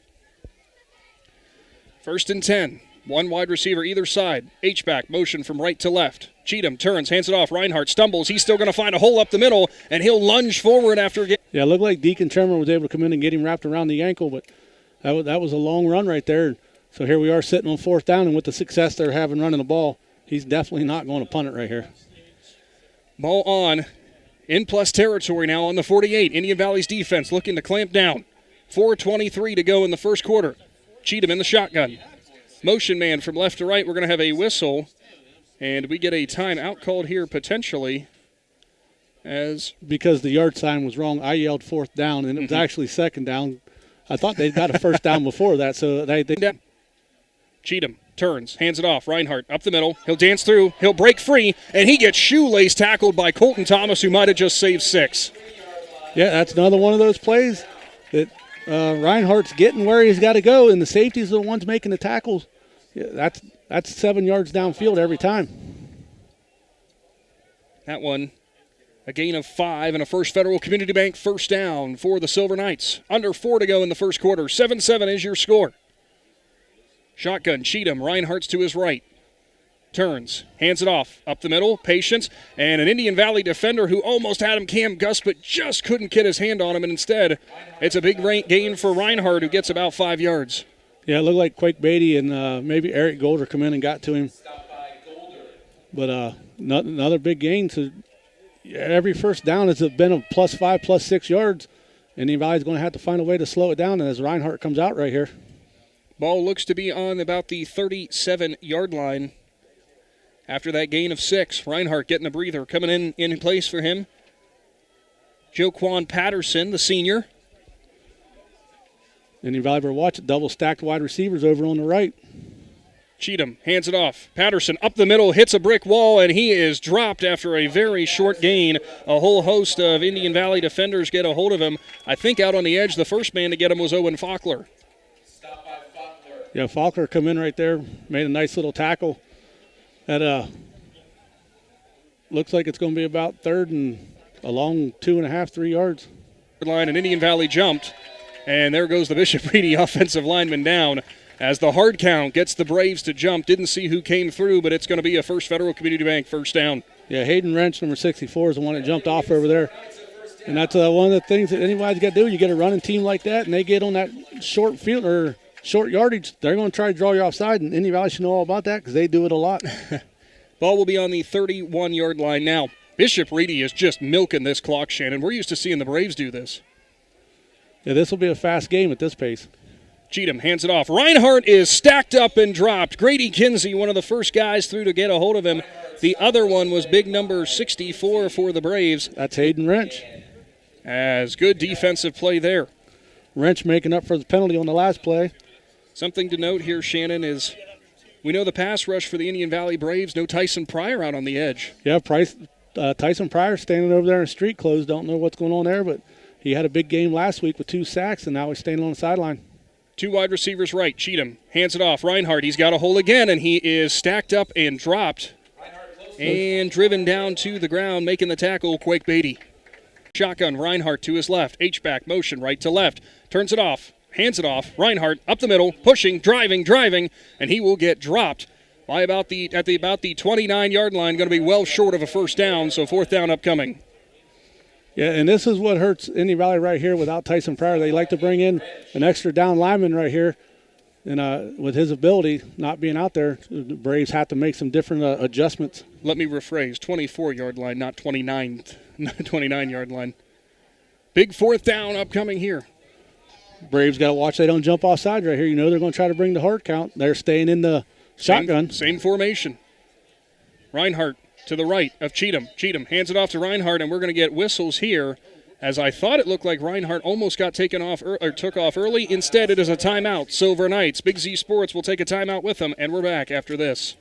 1st and 10. 1 wide receiver either side. H-back, motion from right to left. Cheatham turns, hands it off. Reinhardt stumbles. He's still going to find a hole up the middle, and he'll lunge forward after getting. Yeah, it looked like Deacon Tremor was able to come in and get him wrapped around the ankle, but that was a long run right there. So here we are sitting on 4th down, and with the success they're having running the ball, he's definitely not going to punt it right here. Ball on. In plus territory now on the 48. Indian Valley's defense looking to clamp down. 4:23 to go in the first quarter. Cheatham in the shotgun. Motion man from left to right. We're going to have a whistle, and we get a timeout called here potentially. Because the yard sign was wrong, I yelled 4th down, and it was actually 2nd down. I thought they'd got a 1st down before that, so they Cheatham turns, hands it off. Reinhardt up the middle. He'll dance through. He'll break free, and he gets shoelace tackled by Colton Thomas, who might have just saved 6. Yeah, that's another one of those plays that Reinhardt's getting where he's got to go, and the safeties are the ones making the tackles. Yeah, that's 7 yards downfield every time. That one, a gain of 5 and a First Federal Community Bank first down for the Silver Knights. Under 4 to go in the first quarter. 7-7 is your score. Shotgun, Cheatham, Reinhardt's to his right. Turns, hands it off, up the middle, patience, and an Indian Valley defender who almost had him Cam Gus, but just couldn't get his hand on him, and instead it's a big gain for Reinhardt, who gets about 5 yards. Yeah, it looked like Quake Beatty and maybe Eric Golder come in and got to him. But another big gain. So every first down has been a +5, +6 yards. Indian Valley's going to have to find a way to slow it down, and as Reinhardt comes out right here. Ball looks to be on about the 37-yard line. After that gain of 6, Reinhardt getting a breather. Coming in place for him, Joquan Patterson, the senior. Indian Valley, watch it, double-stacked wide receivers over on the right. Cheatham hands it off. Patterson up the middle, hits a brick wall, and he is dropped after a very short gain. A whole host of Indian Valley defenders get a hold of him. I think out on the edge, the first man to get him was Owen Faulkner. Yeah, Faulkner come in right there, made a nice little tackle. That looks like it's going to be about 3rd and a long 2.5, 3 yards. Line, and Indian Valley jumped, and there goes the Bishop Reedy offensive lineman down as the hard count gets the Braves to jump. Didn't see who came through, but it's going to be a First Federal Community Bank first down. Yeah, Hayden Wrench, number 64, is the one that jumped off over there. And that's one of the things that anybody's got to do. You get a running team like that, and they get on that short field or short yardage, they're going to try to draw you offside, and Indian Valley should know all about that because they do it a lot. Ball will be on the 31-yard line now. Bishop Reedy is just milking this clock, Shannon. We're used to seeing the Braves do this. Yeah, this will be a fast game at this pace. Cheatham hands it off. Reinhardt is stacked up and dropped. Grady Kinsey, one of the first guys through to get a hold of him. The other one was big number 64 for the Braves. That's Hayden Wrench. As good defensive play there. Wrench making up for the penalty on the last play. Something to note here, Shannon, is we know the pass rush for the Indian Valley Braves. No Tyson Pryor out on the edge. Yeah, Tyson Pryor standing over there in street clothes. Don't know what's going on there, but he had a big game last week with 2 sacks, and now he's standing on the sideline. 2 wide receivers right. Cheatham hands it off. Reinhardt, he's got a hole again, and he is stacked up and dropped and driven down to the ground, making the tackle, Quake Beatty. Shotgun, Reinhardt to his left. H-back motion right to left. Turns it off. Hands it off. Reinhardt up the middle, pushing, driving, and he will get dropped by about the 29-yard line, going to be well short of a first down, so fourth down upcoming. Yeah, and this is what hurts Indian Valley right here without Tyson Pryor. They like to bring in an extra down lineman right here, and with his ability not being out there, the Braves have to make some different adjustments. Let me rephrase, 24-yard line, not 29-yard line. Big fourth down upcoming here. Braves got to watch they don't jump offside right here. You know they're going to try to bring the hard count. They're staying in the shotgun. Same formation. Reinhardt to the right of Cheatham. Cheatham hands it off to Reinhardt, and we're going to get whistles here, as I thought it looked like Reinhardt almost got took off early. Instead, it is a timeout. Silver Knights. Big Z Sports will take a timeout with them, and we're back after this.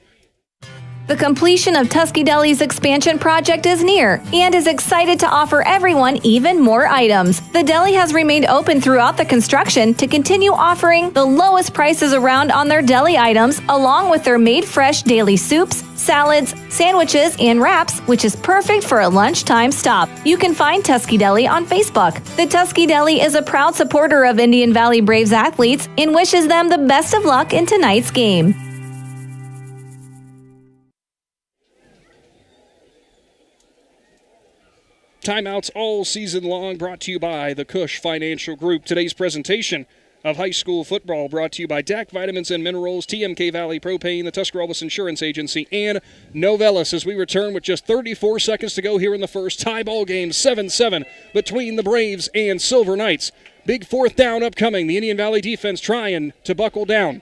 The completion of Tusky Deli's expansion project is near and is excited to offer everyone even more items. The deli has remained open throughout the construction to continue offering the lowest prices around on their deli items, along with their made fresh daily soups, salads, sandwiches, and wraps, which is perfect for a lunchtime stop. You can find Tusky Deli on Facebook. The Tusky Deli is a proud supporter of Indian Valley Braves athletes and wishes them the best of luck in tonight's game. Timeouts all season long, brought to you by the Cush Financial Group. Today's presentation of high school football brought to you by DAC Vitamins and Minerals, TMK Valley Propane, the Tuscarawas Insurance Agency, and Novellus. As we return with just 34 seconds to go here in the first, tie ball game 7-7 between the Braves and Silver Knights. Big fourth down upcoming. The Indian Valley defense trying to buckle down.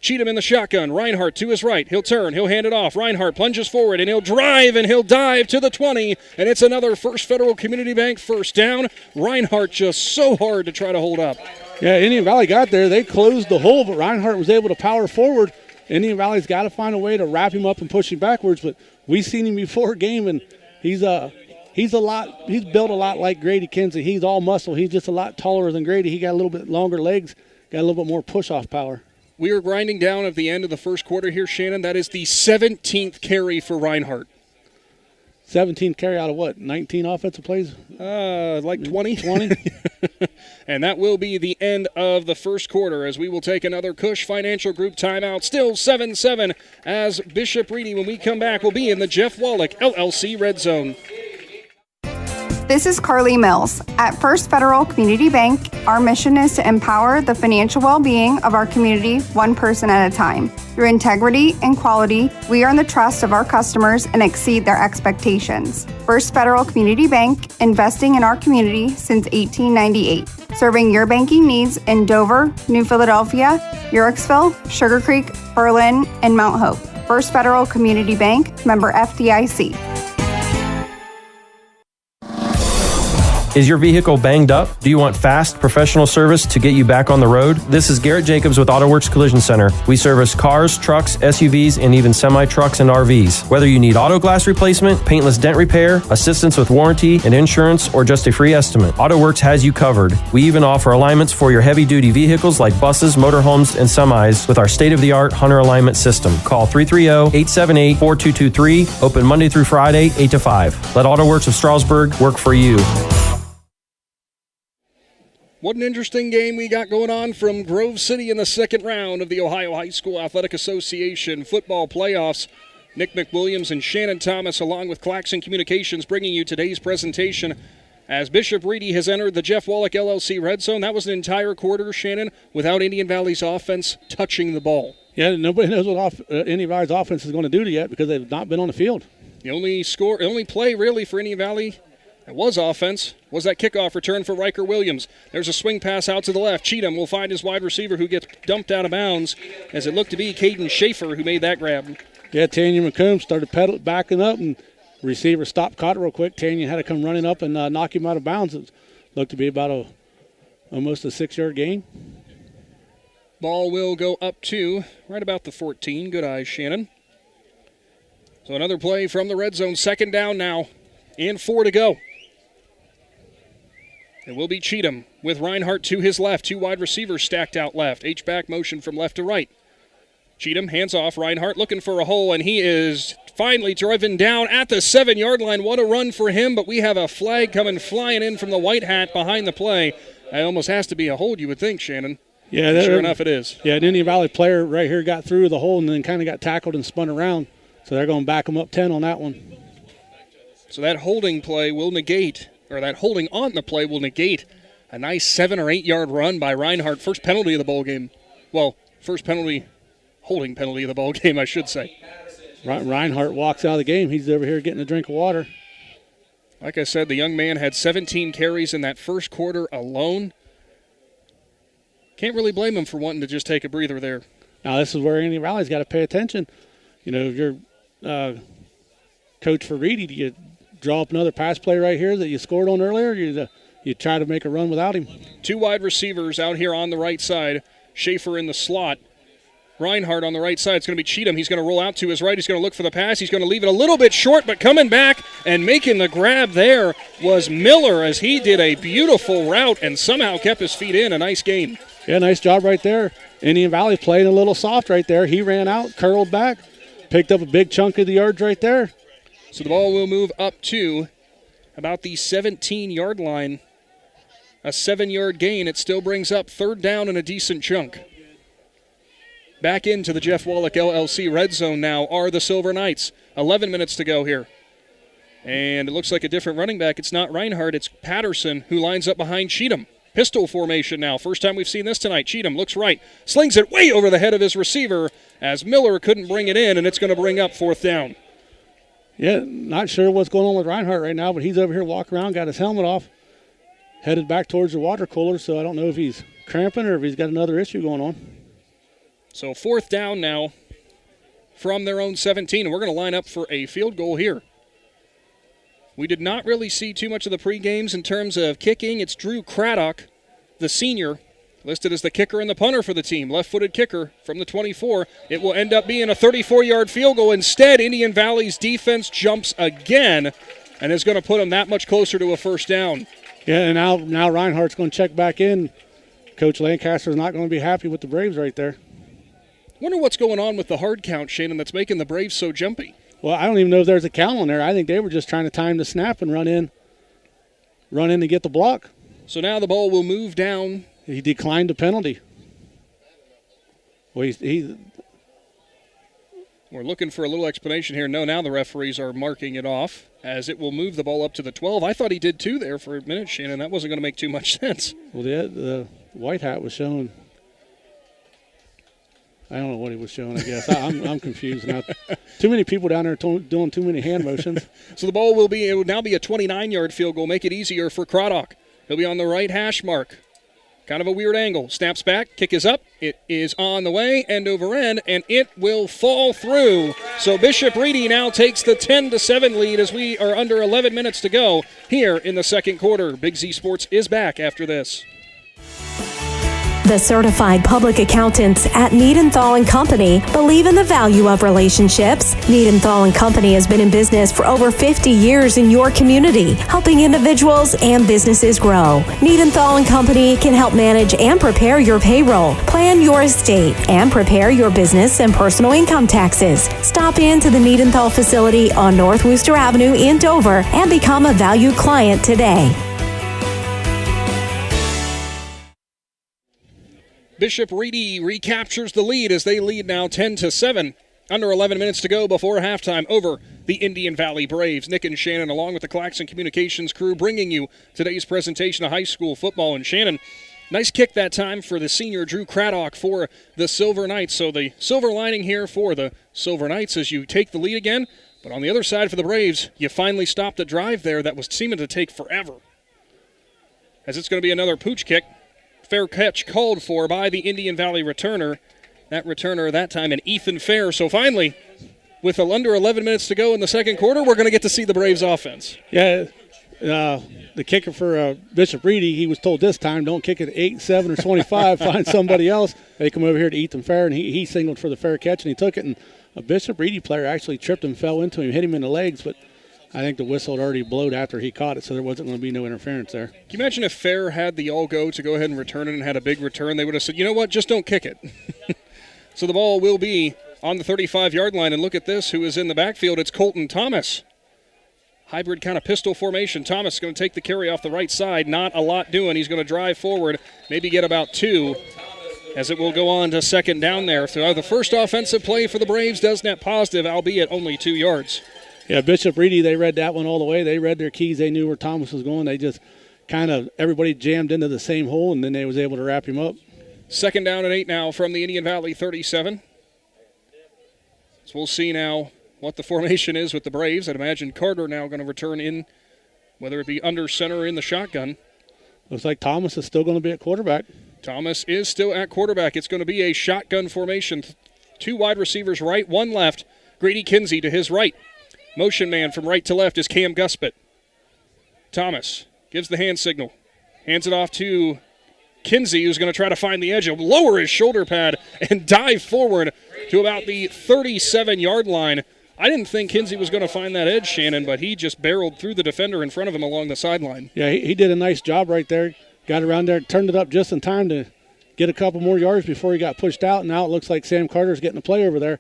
Cheatham in the shotgun. Reinhardt to his right. He'll turn. He'll hand it off. Reinhardt plunges forward, and he'll drive, and he'll dive to the 20. And it's another First Federal Community Bank first down. Reinhardt just so hard to try to hold up. Yeah, Indian Valley got there. They closed the hole, but Reinhardt was able to power forward. Indian Valley's got to find a way to wrap him up and push him backwards. But we've seen him before game, and he's built a lot like Grady Kinsey. He's all muscle. He's just a lot taller than Grady. He got a little bit longer legs, got a little bit more push-off power. We are grinding down at the end of the first quarter here, Shannon. That is the 17th carry for Reinhardt. 17th carry out of what, 19 offensive plays? Like 20. 20. And that will be the end of the first quarter, as we will take another Cush Financial Group timeout. Still 7-7 as Bishop Reedy, when we come back, will be in the Jeff Wallach LLC Red Zone. This is Carly Mills. At First Federal Community Bank, our mission is to empower the financial well-being of our community one person at a time. Through integrity and quality, we earn the trust of our customers and exceed their expectations. First Federal Community Bank, investing in our community since 1898. Serving your banking needs in Dover, New Philadelphia, Yorksville, Sugar Creek, Berlin, and Mount Hope. First Federal Community Bank, member FDIC. Is your vehicle banged up? Do you want fast, professional service to get you back on the road? This is Garrett Jacobs with AutoWorks Collision Center. We service cars, trucks, SUVs, and even semi-trucks and RVs. Whether you need auto glass replacement, paintless dent repair, assistance with warranty and insurance, or just a free estimate, AutoWorks has you covered. We even offer alignments for your heavy-duty vehicles like buses, motorhomes, and semis with our state-of-the-art Hunter alignment system. Call 330-878-4223. Open Monday through Friday, 8 to 5. Let AutoWorks of Strasburg work for you. What an interesting game we got going on from Grove City in the second round of the Ohio High School Athletic Association football playoffs. Nick McWilliams and Shannon Thomas, along with Claxon Communications, bringing you today's presentation as Bishop Reedy has entered the Jeff Wallach LLC Red Zone. That was an entire quarter, Shannon, without Indian Valley's offense touching the ball. Yeah, nobody knows what Indian Valley's offense is going to do yet because they've not been on the field. The only play really for Indian Valley that was offense was that kickoff return for Riker Williams. There's a swing pass out to the left. Cheatham will find his wide receiver, who gets dumped out of bounds, as it looked to be Caden Schaefer who made that grab. Yeah, Tanya McComb started backing up, and receiver stopped, caught it real quick. Tanya had to come running up and knock him out of bounds. It looked to be about almost a 6-yard gain. Ball will go up to right about the 14. Good eyes, Shannon. So another play from the red zone. Second down now, and 4 to go. It will be Cheatham with Reinhardt to his left. Two wide receivers stacked out left. H-back motion from left to right. Cheatham hands off. Reinhardt looking for a hole, and he is finally driven down at the 7-yard line. What a run for him, but we have a flag coming flying in from the white hat behind the play. That almost has to be a hold, you would think, Shannon. Yeah, sure enough, it is. Yeah, an Indian Valley player right here got through the hole and then kind of got tackled and spun around. So they're going to back him up 10 on that one. So that holding play will negate, or that holding on the play will negate a nice 7 or 8 yard run by Reinhardt. First penalty of the ball game. Well, first holding penalty of the ball game, I should say. Reinhardt walks out of the game. He's over here getting a drink of water. Like I said, the young man had 17 carries in that first quarter alone. Can't really blame him for wanting to just take a breather there. Now, this is where Indian Valley's got to pay attention. You know, if you're coach for Reedy, do you draw up another pass play right here that you scored on earlier? You try to make a run without him? 2 wide receivers out here on the right side. Schaefer in the slot. Reinhardt on the right side. It's going to be Cheatham. He's going to roll out to his right. He's going to look for the pass. He's going to leave it a little bit short, but coming back and making the grab there was Miller as he did a beautiful route and somehow kept his feet in. A nice gain. Yeah, nice job right there. Indian Valley playing a little soft right there. He ran out, curled back, picked up a big chunk of the yards right there. So the ball will move up to about the 17-yard line. A 7-yard gain. It still brings up 3rd down and a decent chunk. Back into the Jeff Wallach LLC red zone now are the Silver Knights. 11 minutes to go here. And it looks like a different running back. It's not Reinhardt, it's Patterson who lines up behind Cheatham. Pistol formation now. First time we've seen this tonight. Cheatham looks right. Slings it way over the head of his receiver as Miller couldn't bring it in, and it's going to bring up 4th down. Yeah, not sure what's going on with Reinhardt right now, but he's over here walking around, got his helmet off, headed back towards the water cooler, so I don't know if he's cramping or if he's got another issue going on. So 4th down now from their own 17, and we're going to line up for a field goal here. We did not really see too much of the pre-games in terms of kicking. It's Drew Craddock, the senior, listed as the kicker and the punter for the team. Left-footed kicker from the 24. It will end up being a 34-yard field goal. Instead, Indian Valley's defense jumps again and is going to put them that much closer to a 1st down. Yeah, and now Reinhardt's going to check back in. Coach Lancaster's not going to be happy with the Braves right there. Wonder what's going on with the hard count, Shannon, that's making the Braves so jumpy. Well, I don't even know if there's a count on there. I think they were just trying to time the snap and run in to get the block. So now the ball will move down. He declined the penalty. Well, we're looking for a little explanation here. No, now the referees are marking it off as it will move the ball up to the 12. I thought he did 2 there for a minute, Shannon. That wasn't going to make too much sense. Well, the white hat was showing. I don't know what he was showing, I guess. I'm confused now. Too many people down there doing too many hand motions. So the ball will now be a 29-yard field goal. Make it easier for Craddock. He'll be on the right hash mark. Kind of a weird angle. Snaps back. Kick is up. It is on the way, end over end, and it will fall through. So Bishop Reedy now takes the 10-7 lead as we are under 11 minutes to go here in the second quarter. Big Z Sports is back after this. The certified public accountants at Niedenthal & Company believe in the value of relationships. Niedenthal & Company has been in business for over 50 years in your community, helping individuals and businesses grow. Niedenthal & Company can help manage and prepare your payroll, plan your estate, and prepare your business and personal income taxes. Stop into the Niedenthal facility on North Worcester Avenue in Dover and become a valued client today. Bishop Reedy recaptures the lead as they lead now 10-7. Under 11 minutes to go before halftime over the Indian Valley Braves. Nick and Shannon along with the Claxon Communications crew bringing you today's presentation of high school football. And Shannon, nice kick that time for the senior Drew Craddock for the Silver Knights. So the silver lining here for the Silver Knights as you take the lead again. But on the other side for the Braves, you finally stopped a drive there that was seeming to take forever. As it's going to be another pooch kick. Fair catch called for by the Indian Valley returner. That returner that time, an Ethan Fair. So finally, with under 11 minutes to go in the second quarter, we're going to get to see the Braves offense. Yeah, the kicker for Bishop Reedy, he was told this time, don't kick it 8, 7, or 25, find somebody else. They come over here to Ethan Fair, and he signaled for the fair catch, and he took it. And a Bishop Reedy player actually tripped and fell into him, hit him in the legs, but I think the whistle had already blowed after he caught it, so there wasn't going to be no interference there. Can you imagine if Fair had the all-go to go ahead and return it and had a big return? They would have said, you know what, just don't kick it. So the ball will be on the 35-yard line, and look at this, who is in the backfield. It's Colton Thomas. Hybrid kind of pistol formation. Thomas is going to take the carry off the right side. Not a lot doing. He's going to drive forward, maybe get about 2. as it will go on to second down there. So the first offensive play for the Braves does net positive, albeit only 2 yards. Yeah, Bishop Reedy, they read that one all the way. They read their keys. They knew where Thomas was going. They just kind of, everybody jammed into the same hole, and then they was able to wrap him up. Second down and 8 now from the Indian Valley 37. So we'll see now what the formation is with the Braves. I'd imagine Carter now going to return in, whether it be under center or in the shotgun. Looks like Thomas is still going to be at quarterback. Thomas is still at quarterback. It's going to be a shotgun formation. 2 wide receivers right, 1 left. Grady Kinsey to his right. Motion man from right to left is Cam Guspett. Thomas gives the hand signal. Hands it off to Kinsey, who's going to try to find the edge. He'll lower his shoulder pad and dive forward to about the 37-yard line. I didn't think Kinsey was going to find that edge, Shannon, but he just barreled through the defender in front of him along the sideline. Yeah, he did a nice job right there. Got around there, turned it up just in time to get a couple more yards before he got pushed out. Now it looks like Sam Carter's getting a play over there.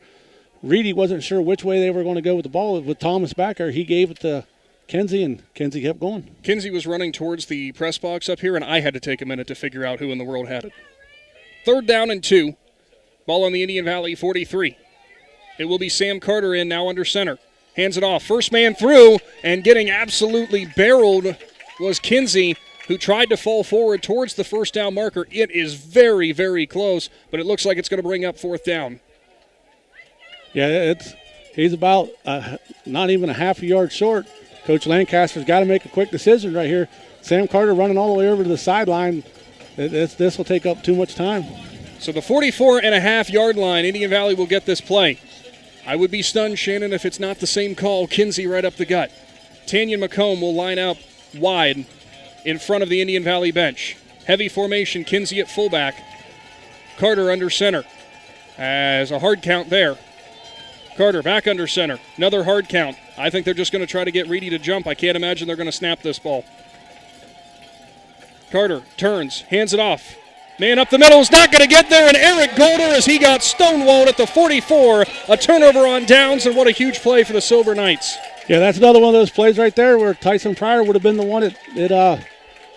Reedy wasn't sure which way they were going to go with the ball. With Thomas back there, he gave it to Kinsey, and Kinsey kept going. Kinsey was running towards the press box up here, and I had to take a minute to figure out who in the world had it. 3rd down and 2. Ball on the Indian Valley 43. It will be Sam Carter in now under center. Hands it off. First man through, and getting absolutely barreled was Kinsey, who tried to fall forward towards the first down marker. It is very, very close, but it looks like it's going to bring up 4th down. Yeah, he's about not even a half a yard short. Coach Lancaster's got to make a quick decision right here. Sam Carter running all the way over to the sideline. This will take up too much time. So the 44.5-yard line, Indian Valley will get this play. I would be stunned, Shannon, if it's not the same call. Kinsey right up the gut. Tanyan McComb will line up wide in front of the Indian Valley bench. Heavy formation, Kinsey at fullback. Carter under center. As a hard count there. Carter back under center. Another hard count. I think they're just going to try to get Reedy to jump. I can't imagine they're going to snap this ball. Carter turns, hands it off. Man up the middle is not going to get there, and Eric Golder, as he got stonewalled at the 44. A turnover on downs, and what a huge play for the Silver Knights. Yeah, that's another one of those plays right there where Tyson Pryor would have been the one at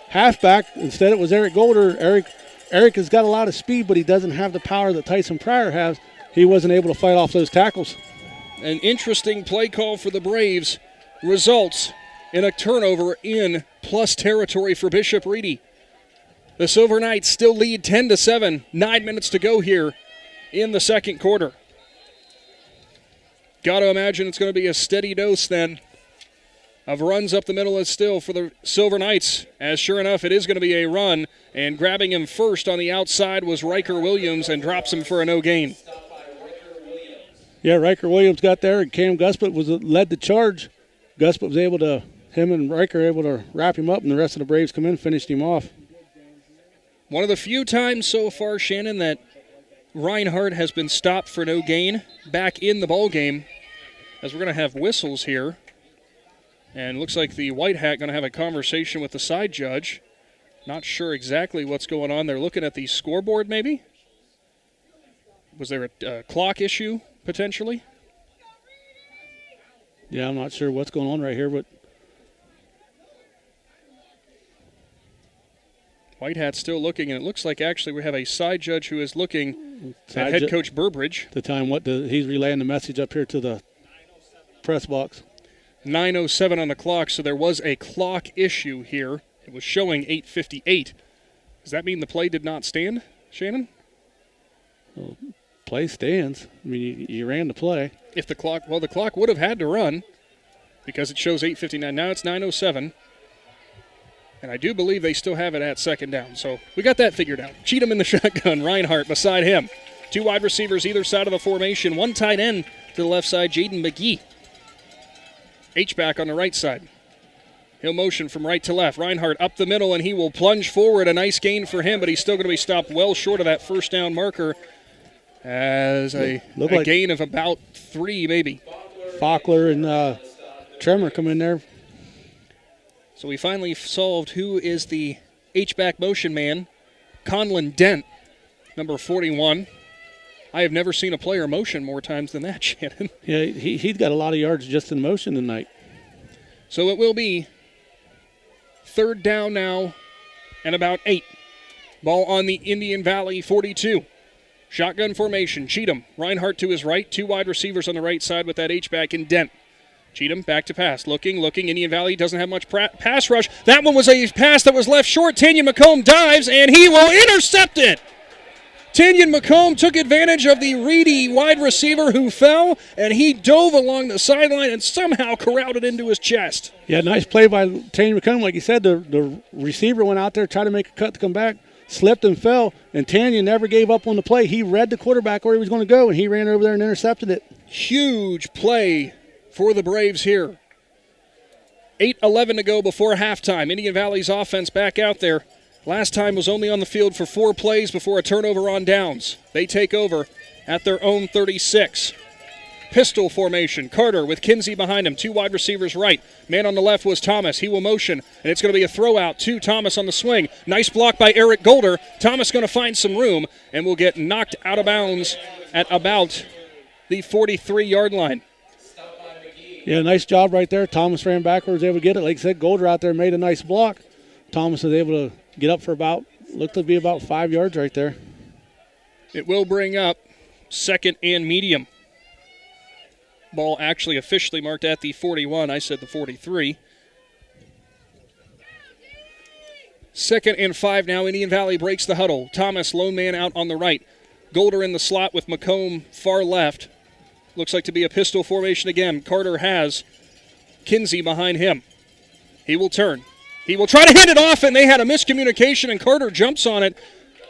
halfback. Instead, it was Eric Golder. Eric has got a lot of speed, but he doesn't have the power that Tyson Pryor has. He wasn't able to fight off those tackles. An interesting play call for the Braves results in a turnover in plus territory for Bishop Reedy. The Silver Knights still lead 10-7. 9 minutes to go here in the second quarter. Got to imagine it's going to be a steady dose then of runs up the middle as still for the Silver Knights, as sure enough it is going to be a run, and grabbing him first on the outside was Riker Williams and drops him for a no gain. Yeah, Riker Williams got there, and Cam Guspett led the charge. Guspett was able to, him and Riker able to wrap him up, and the rest of the Braves come in and finished him off. One of the few times so far, Shannon, that Reinhardt has been stopped for no gain back in the ball game, as we're going to have whistles here. And looks like the white hat going to have a conversation with the side judge. Not sure exactly what's going on. They're looking at the scoreboard maybe. Was there a clock issue potentially? Yeah, I'm not sure what's going on right here, but White hat's still looking, and it looks like actually we have a side judge who is looking at head coach Burbridge. The time he's relaying the message up here to the press box. 9:07 on the clock, so there was a clock issue here. It was showing 8:58. Does that mean the play did not stand, Shannon? Well, play stands. I mean, you ran the play. If the clock would have had to run because it shows 8:59. Now it's 9:07. And I do believe they still have it at second down. So we got that figured out. Cheatham in the shotgun, Reinhardt beside him. 2 wide receivers either side of the formation. 1 tight end to the left side, Jaden McGee. H-back on the right side. He'll motion from right to left. Reinhardt up the middle, and he will plunge forward. A nice gain for him, but he's still going to be stopped well short of that first down marker as a gain of about 3 maybe. Faulkner and Tremor come in there. So we finally solved who is the H-back motion man. Conlon Dent, number 41. I have never seen a player motion more times than that, Shannon. Yeah, he's got a lot of yards just in motion tonight. So it will be 3rd down now and about 8. Ball on the Indian Valley 42. Shotgun formation. Cheatham, Reinhardt to his right. 2 wide receivers on the right side with that H-back in Dent. Cheatham back to pass. Looking. Indian Valley doesn't have much pass rush. That one was a pass that was left short. Tanyan McComb dives, and he will intercept it. Tanyan McComb took advantage of the Reedy wide receiver who fell, and he dove along the sideline and somehow corralled it into his chest. Yeah, nice play by Tanyan McComb. Like you said, the receiver went out there, tried to make a cut to come back, slipped and fell, and Tanyan never gave up on the play. He read the quarterback where he was going to go, and he ran over there and intercepted it. Huge play for the Braves here. 8:11 to go before halftime. Indian Valley's offense back out there. Last time was only on the field for 4 plays before a turnover on downs. They take over at their own 36. Pistol formation. Carter with Kinsey behind him. 2 wide receivers right. Man on the left was Thomas. He will motion, and it's going to be a throw out to Thomas on the swing. Nice block by Eric Golder. Thomas going to find some room and will get knocked out of bounds at about the 43-yard line. Yeah, nice job right there. Thomas ran backwards, able to get it. Like I said, Golder out there made a nice block. Thomas was able to get up for looked to be about 5 yards right there. It will bring up 2nd and medium. Ball actually officially marked at the 41. I said the 43. 2nd and 5 now. Indian Valley breaks the huddle. Thomas, lone man out on the right. Golder in the slot with McComb far left. Looks like to be a pistol formation again. Carter has Kinsey behind him. He will turn. He will try to hand it off, and they had a miscommunication, and Carter jumps on it.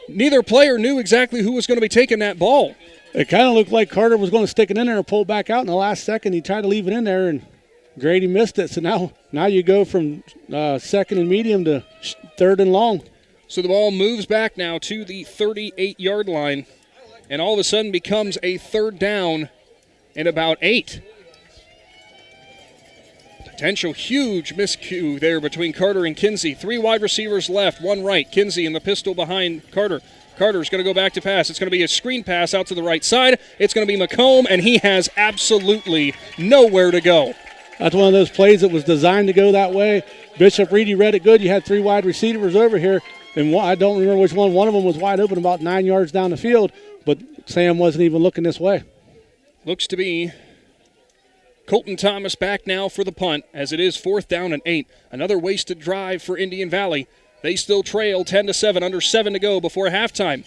Neither player knew exactly who was going to be taking that ball. It kind of looked like Carter was going to stick it in there and pull back out in the last second. He tried to leave it in there, and Grady missed it. So now you go from 2nd and medium to 3rd and long. So the ball moves back now to the 38-yard line, and all of a sudden becomes a 3rd down and about 8. Potential huge miscue there between Carter and Kinsey. 3 wide receivers left, 1 right. Kinsey in the pistol behind Carter. Carter's going to go back to pass. It's going to be a screen pass out to the right side. It's going to be McComb, and he has absolutely nowhere to go. That's one of those plays that was designed to go that way. Bishop Reedy read it good. You had 3 wide receivers over here, and I don't remember which one. One of them was wide open about 9 yards down the field, but Sam wasn't even looking this way. Looks to be Colton Thomas back now for the punt, as it is 4th down and 8. Another wasted drive for Indian Valley. They still trail 10-7, under 7 to go before halftime.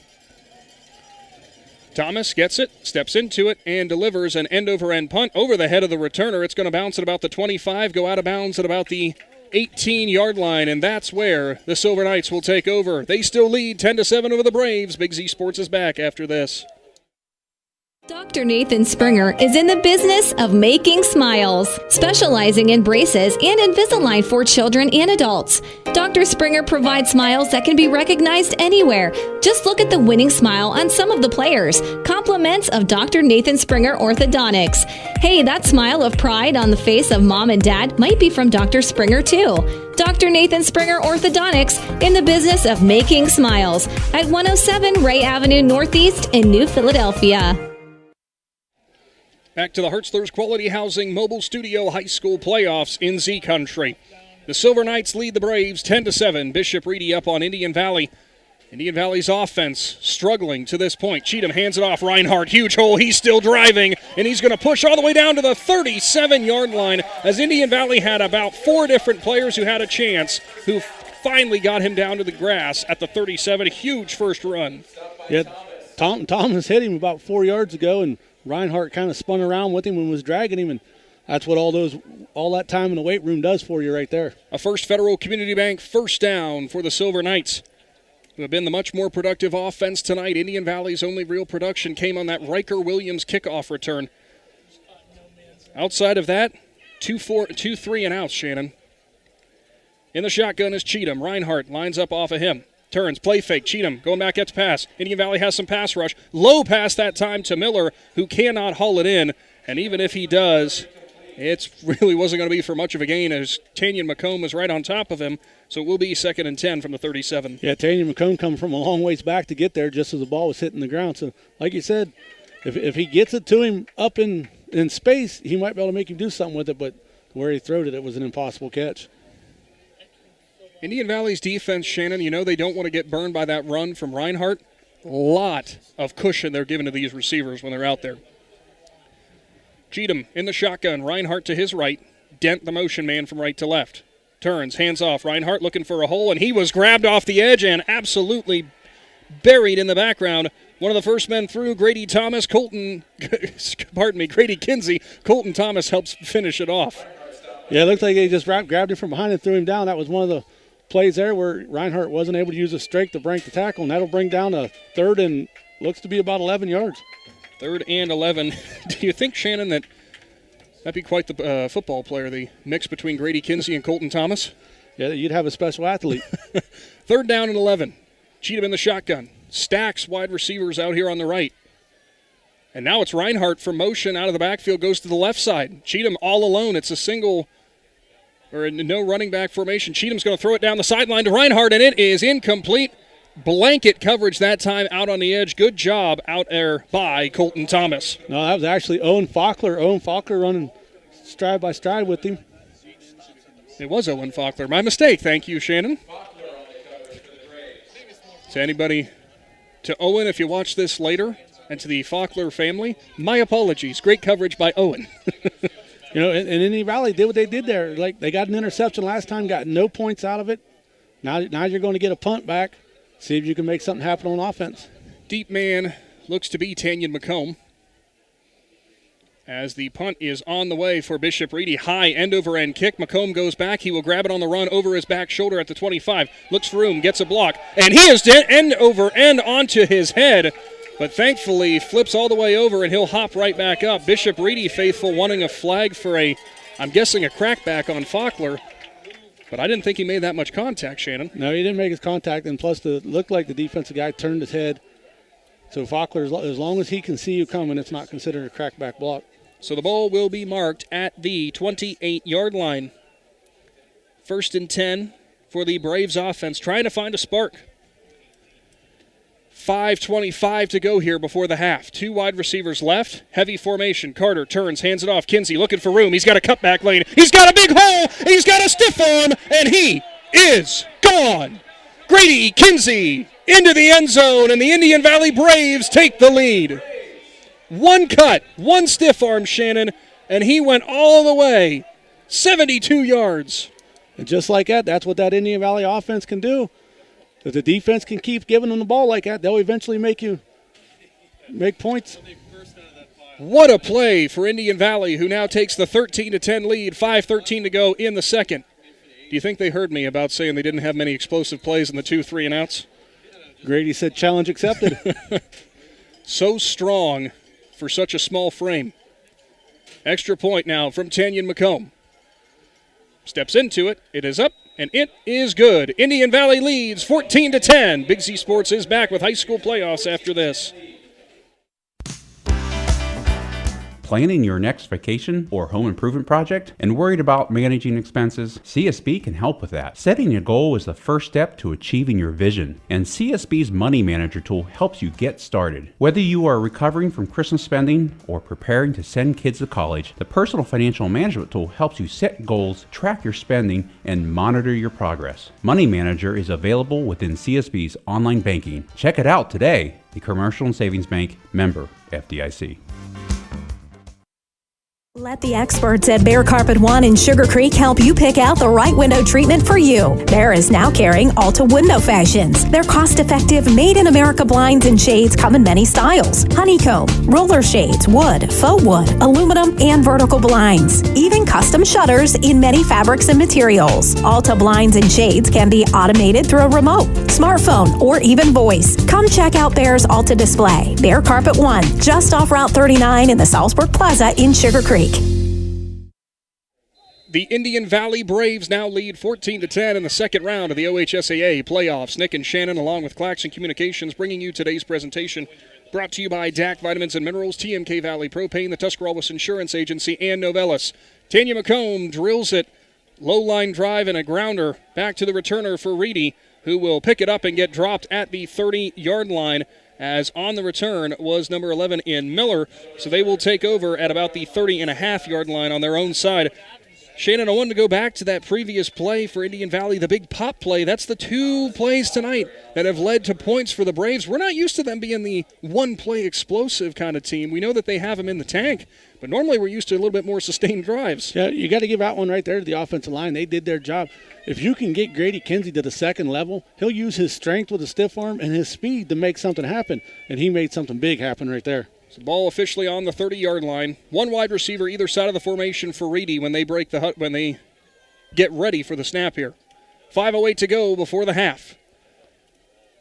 Thomas gets it, steps into it, and delivers an end-over-end punt over the head of the returner. It's going to bounce at about the 25, go out of bounds at about the 18-yard line, and that's where the Silver Knights will take over. They still lead 10-7 over the Braves. Big Z Sports is back after this. Dr. Nathan Springer is in the business of making smiles, specializing in braces and Invisalign for children and adults. Dr. Springer provides smiles that can be recognized anywhere. Just look at the winning smile on some of the players. Compliments of Dr. Nathan Springer Orthodontics. Hey, that smile of pride on the face of mom and dad might be from Dr. Springer too. Dr. Nathan Springer Orthodontics, in the business of making smiles, at 107 Ray Avenue Northeast in New Philadelphia. Back to the Hertzler's Quality Housing Mobile Studio High School playoffs in Z Country. The Silver Knights lead the Braves 10-7. Bishop Reedy up on Indian Valley. Indian Valley's offense struggling to this point. Cheatham hands it off. Reinhardt, huge hole. He's still driving, and he's going to push all the way down to the 37-yard line, as Indian Valley had about 4 different players who had a chance, who finally got him down to the grass at the 37. A huge first run. Yeah, Thomas hit him about 4 yards ago, and Reinhardt kind of spun around with him and was dragging him, and that's what all that time in the weight room does for you right there. A First Federal Community Bank first down for the Silver Knights, who have been the much more productive offense tonight. Indian Valley's only real production came on that Riker Williams kickoff return. Outside of that, 2-3 and outs, Shannon. In the shotgun is Cheatham. Reinhardt lines up off of him. Turns, play fake, Cheatham going back, gets pass. Indian Valley has some pass rush. Low pass that time to Miller, who cannot haul it in. And even if he does, it really wasn't going to be for much of a gain, as Tanyan McComb is right on top of him. So it will be 2nd and 10 from the 37. Yeah, Tanyan McComb come from a long ways back to get there just as the ball was hitting the ground. So like you said, if he gets it to him up in space, he might be able to make him do something with it. But where he throwed it, it was an impossible catch. Indian Valley's defense, Shannon, you know they don't want to get burned by that run from Reinhardt. Lot of cushion they're giving to these receivers when they're out there. Cheatham in the shotgun. Reinhardt to his right. Dent the motion man from right to left. Turns, hands off. Reinhardt looking for a hole, and he was grabbed off the edge and absolutely buried in the background. One of the first men through, Grady Kinsey. Colton Thomas helps finish it off. Yeah, it looked like they just grabbed him from behind and threw him down. That was one of the plays there where Reinhardt wasn't able to use his strength to break the tackle, and that'll bring down a third and looks to be about 11 yards. 3rd and 11. Do you think, Shannon, that'd be quite the football player, the mix between Grady Kinsey and Colton Thomas? Yeah, you'd have a special athlete. 3rd down and 11. Cheatham in the shotgun. Stacks wide receivers out here on the right. And now it's Reinhardt for motion out of the backfield, goes to the left side. Cheatham all alone. It's a single or no running back formation. Cheatham's going to throw it down the sideline to Reinhardt, and it is incomplete. Blanket coverage that time out on the edge. Good job out there by Colton Thomas. No, that was actually Owen Faulkner. Owen Faulkner running stride by stride with him. It was Owen Faulkner. My mistake. Thank you, Shannon. To anybody, to Owen, if you watch this later, and to the Faulkner family, my apologies. Great coverage by Owen. You know, and Indian Valley did what they did there. Like, they got an interception last time, got no points out of it. Now you're going to get a punt back. See if you can make something happen on offense. Deep man looks to be Tanyan McComb. As the punt is on the way for Bishop Reedy. High end-over-end kick. McComb goes back. He will grab it on the run over his back shoulder at the 25. Looks for room, gets a block. And he is end-over-end onto his head. But thankfully flips all the way over, and he'll hop right back up. Bishop Reedy faithful wanting a flag for I'm guessing a crackback on Faulkner. But I didn't think he made that much contact, Shannon. No, he didn't make his contact, and plus it looked like the defensive guy turned his head. So Faulkner, as long as he can see you coming, it's not considered a crackback block. So the ball will be marked at the 28-yard line. 1st and 10 for the Braves offense, trying to find a spark. 5:25 to go here before the half. 2 wide receivers left. Heavy formation. Carter turns, hands it off. Kinsey looking for room. He's got a cutback lane. He's got a big hole. He's got a stiff arm, and he is gone. Grady Kinsey into the end zone, and the Indian Valley Braves take the lead. 1 cut, 1 stiff arm, Shannon, and he went all the way, 72 yards. And just like that, that's what that Indian Valley offense can do. If the defense can keep giving them the ball like that, they'll eventually make points. What a play for Indian Valley, who now takes the 13-10 lead, 5:13 to go in the second. Do you think they heard me about saying they didn't have many explosive plays in the 2 3-and-outs? Grady said challenge accepted. So strong for such a small frame. Extra point now from Tanyan McComb. Steps into it. It is up, and it is good. Indian Valley leads 14-10. Big Z Sports is back with high school playoffs after this. Planning your next vacation or home improvement project and worried about managing expenses? CSB can help with that. Setting a goal is the first step to achieving your vision, and CSB's Money Manager tool helps you get started. Whether you are recovering from Christmas spending or preparing to send kids to college, the Personal Financial Management tool helps you set goals, track your spending, and monitor your progress. Money Manager is available within CSB's online banking. Check it out today. The Commercial and Savings Bank, member FDIC. Let the experts at Bear Carpet One in Sugar Creek help you pick out the right window treatment for you. Bear is now carrying Alta Window Fashions. Their cost-effective, made-in-America blinds and shades come in many styles. Honeycomb, roller shades, wood, faux wood, aluminum, and vertical blinds. Even custom shutters in many fabrics and materials. Alta blinds and shades can be automated through a remote, smartphone, or even voice. Come check out Bear's Alta display. Bear Carpet One, just off Route 39 in the Salzburg Plaza in Sugar Creek. The Indian Valley Braves now lead 14-10 in the second round of the OHSAA playoffs. Nick and Shannon, along with Claxon Communications, bringing you today's presentation. Brought to you by DAC Vitamins and Minerals, TMK Valley Propane, the Tuscarawas Insurance Agency, and Novellis. Tanya McComb drills it. Low line drive and a grounder back to the returner for Reedy, who will pick it up and get dropped at the 30-yard line, as on the return was number 11 in Miller. So they will take over at about the 30.5-yard line on their own side. Shannon, I wanted to go back to that previous play for Indian Valley, the big pop play. That's the 2 plays tonight that have led to points for the Braves. We're not used to them being the one-play explosive kind of team. We know that they have them in the tank, but normally we're used to a little bit more sustained drives. Yeah, you got to give out one right there to the offensive line. They did their job. If you can get Grady Kinsey to the second level, he'll use his strength with a stiff arm and his speed to make something happen, and he made something big happen right there. So ball officially on the 30-yard line. 1 wide receiver either side of the formation for Reedy when they break the when they get ready for the snap here. 5:08 to go before the half.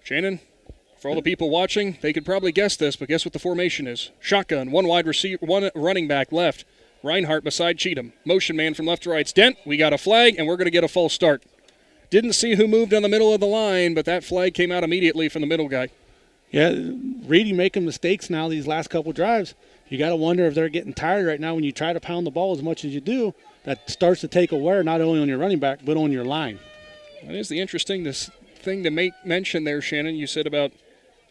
Shannon, for all the people watching, they could probably guess this, but guess what the formation is? Shotgun, 1 wide receiver, 1 running back left. Reinhardt beside Cheatham. Motion man from left to right. Dent, we got a flag, and we're going to get a false start. Didn't see who moved on the middle of the line, but that flag came out immediately from the middle guy. Yeah, Reedy making mistakes now these last couple drives. You got to wonder if they're getting tired right now when you try to pound the ball as much as you do. That starts to take a wear not only on your running back but on your line. That is the interesting thing to make mention there, Shannon. You said about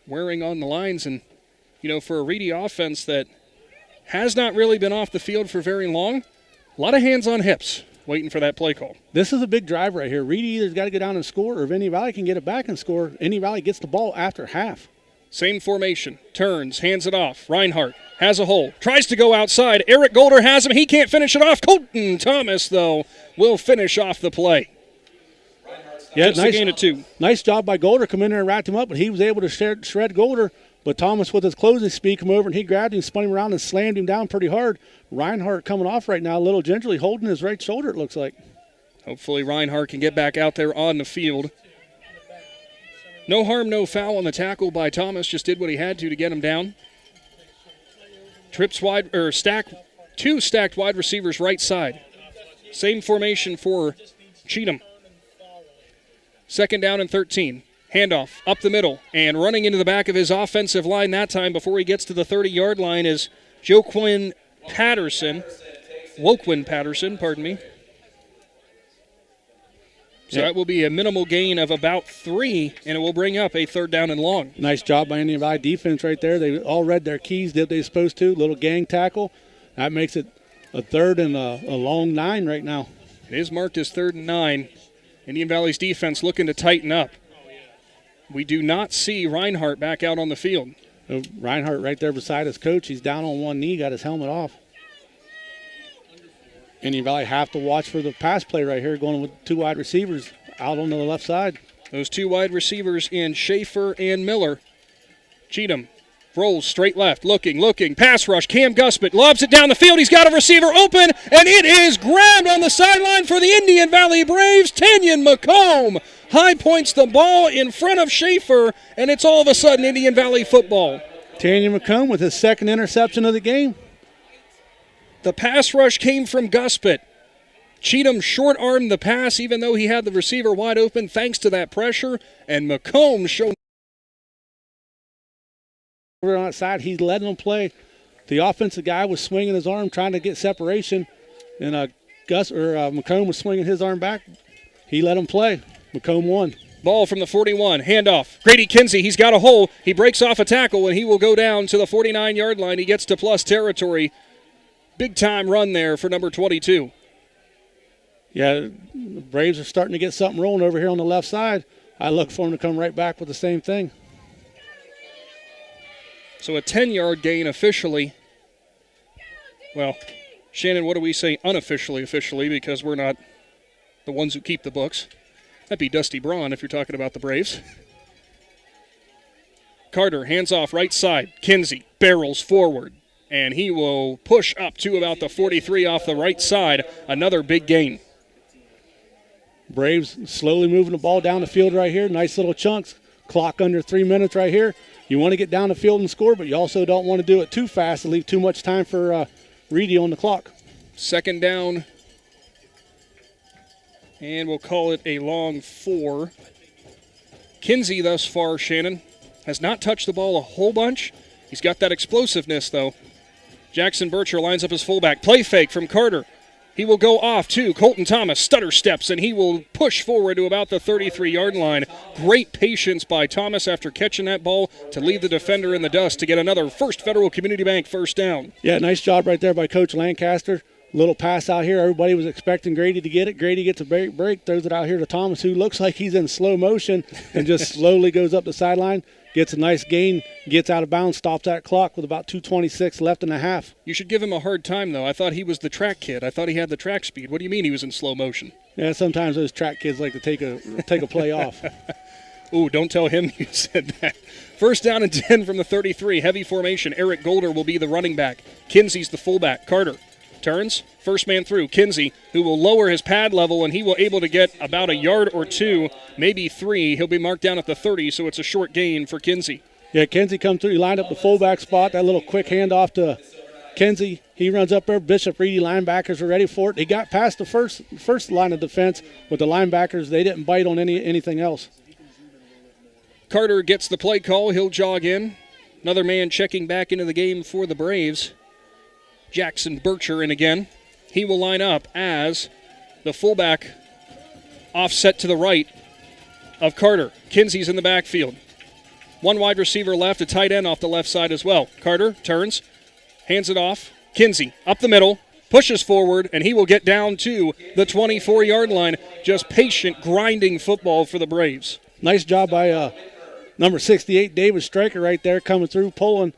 wearing on the lines, and for a Reedy offense that has not really been off the field for very long, a lot of hands on hips waiting for that play call. This is a big drive right here. Reedy either's got to get down and score, or if Indian Valley can get it back and score, Indian Valley gets the ball after half. Same formation, turns, hands it off. Reinhardt has a hole, tries to go outside. Eric Golder has him. He can't finish it off. Colton Thomas, though, will finish off the play. Yeah, Just a gain of 2. Nice job by Golder. Come in there and wrapped him up, but he was able to shred Golder. But Thomas, with his closing speed, come over and he grabbed him, spun him around, and slammed him down pretty hard. Reinhardt coming off right now, a little gingerly, holding his right shoulder, it looks like. Hopefully Reinhardt can get back out there on the field. No harm, no foul on the tackle by Thomas. Just did what he had to get him down. Trips wide, or 2 stacked wide receivers right side. Same formation for Cheatham. 2nd down and 13. Handoff up the middle, and running into the back of his offensive line that time before he gets to the 30-yard line is Woquin Patterson, pardon me. So that will be a minimal gain of about 3, and it will bring up a 3rd down and long. Nice job by Indian Valley defense right there. They all read their keys, did what they supposed to. Little gang tackle. That makes it a 3rd and a long 9 right now. It is marked as 3rd and 9. Indian Valley's defense looking to tighten up. We do not see Reinhardt back out on the field. Reinhardt right there beside his coach. He's down on one knee, got his helmet off. Indian Valley have to watch for the pass play right here, going with 2 wide receivers out on the left side. Those 2 wide receivers in Schaefer and Miller. Cheatham rolls straight left, looking, pass rush. Cam Guspett lobs it down the field. He's got a receiver open, and it is grabbed on the sideline for the Indian Valley Braves. Tanyan McComb high points the ball in front of Schaefer, and it's all of a sudden Indian Valley football. Tanyan McComb with his 2nd interception of the game. The pass rush came from Guspett. Cheatham short-armed the pass even though he had the receiver wide open thanks to that pressure, and McComb showed over on that side. He's letting them play. The offensive guy was swinging his arm trying to get separation, and McComb was swinging his arm back. He let him play. McComb won. Ball from the 41, handoff. Grady Kinsey, he's got a hole. He breaks off a tackle, and he will go down to the 49-yard line. He gets to plus territory. Big-time run there for number 22. Yeah, the Braves are starting to get something rolling over here on the left side. I look for them to come right back with the same thing. So a 10-yard gain officially. Well, Shannon, what do we say unofficially, officially, because we're not the ones who keep the books. That'd be Dusty Braun if you're talking about the Braves. Carter, hands off right side. Kinsey barrels forward, and he will push up to about the 43 off the right side. Another big gain. Braves slowly moving the ball down the field right here. Nice little chunks. Clock under 3 minutes right here. You want to get down the field and score, but you also don't want to do it too fast and leave too much time for Reedy on the clock. 2nd down, and we'll call it a long 4. Kinsey thus far, Shannon, has not touched the ball a whole bunch. He's got that explosiveness, though. Jackson Bircher lines up his fullback. Play fake from Carter. He will go off to Colton Thomas. Stutter steps, and he will push forward to about the 33-yard line. Great patience by Thomas after catching that ball to leave the defender in the dust to get another First Federal Community Bank first down. Yeah, nice job right there by Coach Lancaster. Little pass out here. Everybody was expecting Grady to get it. Grady gets a break, throws it out here to Thomas, who looks like he's in slow motion and just slowly goes up the sideline, gets a nice gain, gets out of bounds, stops that clock with about 2:26 left in the half. You should give him a hard time, though. I thought he was the track kid. I thought he had the track speed. What do you mean he was in slow motion? Yeah, sometimes those track kids like to take a play off. Ooh, don't tell him you said that. First down and 10 from the 33. Heavy formation. Eric Golder will be the running back. Kinsey's the fullback. Carter turns, first man through. Kinsey, who will lower his pad level, and he will able to get about a yard or two, maybe 3. He'll be marked down at the 30, so it's a short gain for Kinsey. Yeah, Kinsey come through. He lined up the fullback spot. That little quick handoff to Kinsey. He runs up there. Bishop Reedy linebackers are ready for it. He got past the first line of defense with the linebackers. They didn't bite on anything else. Carter gets the play call. He'll jog in. Another man checking back into the game for the Braves. Jackson Bircher in again. He will line up as the fullback offset to the right of Carter. Kinsey's in the backfield. One wide receiver left, a tight end off the left side as well. Carter turns, hands it off. Kinsey up the middle, pushes forward, and he will get down to the 24-yard line. Just patient, grinding football for the Braves. Nice job by number 68, David Stryker, right there coming through, pulling.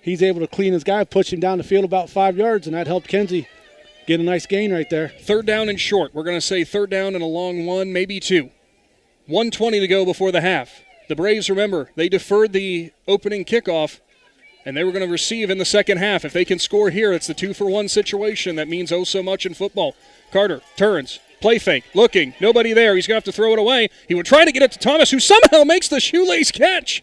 He's able to clean his guy, push him down the field about 5 yards, and that helped Kinsey get a nice gain right there. Third down and short. We're going to say third down and a long one, maybe 2. 1:20 to go before the half. The Braves, remember, they deferred the opening kickoff, and they were going to receive in the second half. If they can score here, it's the 2-for-1 situation. That means oh so much in football. Carter turns, play fake, looking, nobody there. He's going to have to throw it away. He would try to get it to Thomas, who somehow makes the shoelace catch.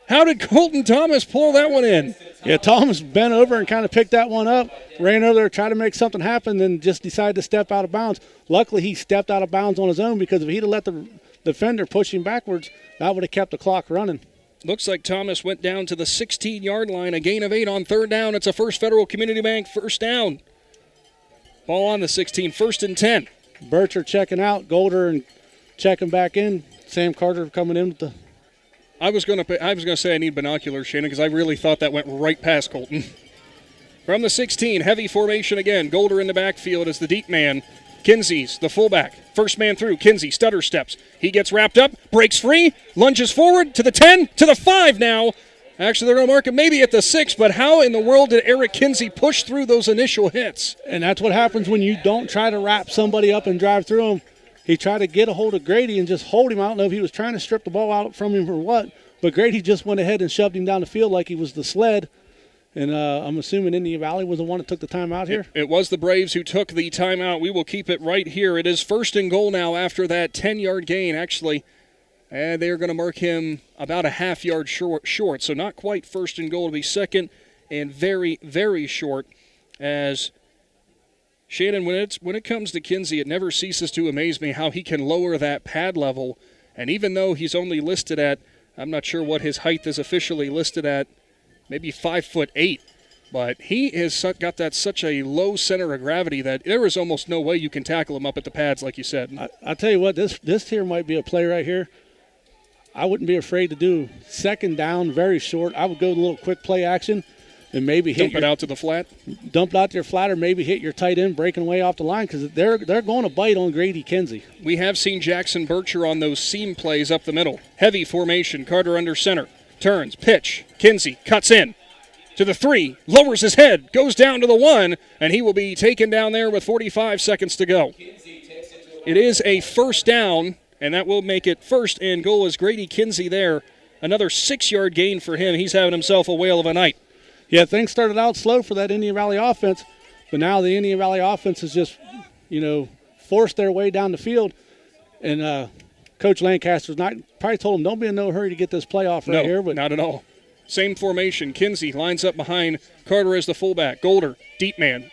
How did Colton Thomas pull that one in? Yeah, Thomas bent over and kind of picked that one up, ran over there, tried to make something happen, then just decided to step out of bounds. Luckily, he stepped out of bounds on his own, because if he'd have let the defender push him backwards, that would have kept the clock running. Looks like Thomas went down to the 16-yard line, a gain of 8 on third down. It's a First Federal Community Bank first down. Ball on the 16, 1st and 10. Bircher checking out, Golder and checking back in. Sam Carter coming in with the... I was going to say I need binoculars, Shannon, because I really thought that went right past Colton. From the 16, heavy formation again. Golder in the backfield as the deep man. Kinsey's the fullback. First man through. Kinsey stutter steps. He gets wrapped up, breaks free, lunges forward to the 10, to the 5 now. Actually, they're going to mark him maybe at the 6, but how in the world did Eric Kinsey push through those initial hits? And that's what happens when you don't try to wrap somebody up and drive through them. He tried to get a hold of Grady and just hold him. I don't know if he was trying to strip the ball out from him or what, but Grady just went ahead and shoved him down the field like he was the sled. And I'm assuming Indian Valley was the one that took the timeout here. It was the Braves who took the timeout. We will keep it right here. It is 1st and goal now after that 10-yard gain, actually. And they are going to mark him about a half-yard short. So not quite 1st and goal. It'll be 2nd and very, very short. As Shannon, when it comes to Kinsey, it never ceases to amaze me how he can lower that pad level. And even though he's only listed at, I'm not sure what his height is officially listed at, maybe 5'8", but he has got that such a low center of gravity that there is almost no way you can tackle him up at the pads, like you said. I tell you what, this here might be a play right here. I wouldn't be afraid to do 2nd down, very short. I would go a little quick play action and maybe dump it out to the flat. Dump it out to your flat, or maybe hit your tight end breaking away off the line, because they're going to bite on Grady Kinsey. We have seen Jackson Bircher on those seam plays up the middle. Heavy formation, Carter under center. Turns, pitch, Kinsey cuts in to the 3, lowers his head, goes down to the 1, and he will be taken down there with 45 seconds to go. It is a first down, and that will make it 1st and goal as Grady Kinsey there. Another 6-yard gain for him. He's having himself a whale of a night. Yeah, things started out slow for that Indian Valley offense, but now the Indian Valley offense has just, forced their way down the field, and Coach Lancaster's probably told him, don't be in no hurry to get this playoff right here. But not at all. Same formation. Kinsey lines up behind Carter as the fullback. Golder, deep man,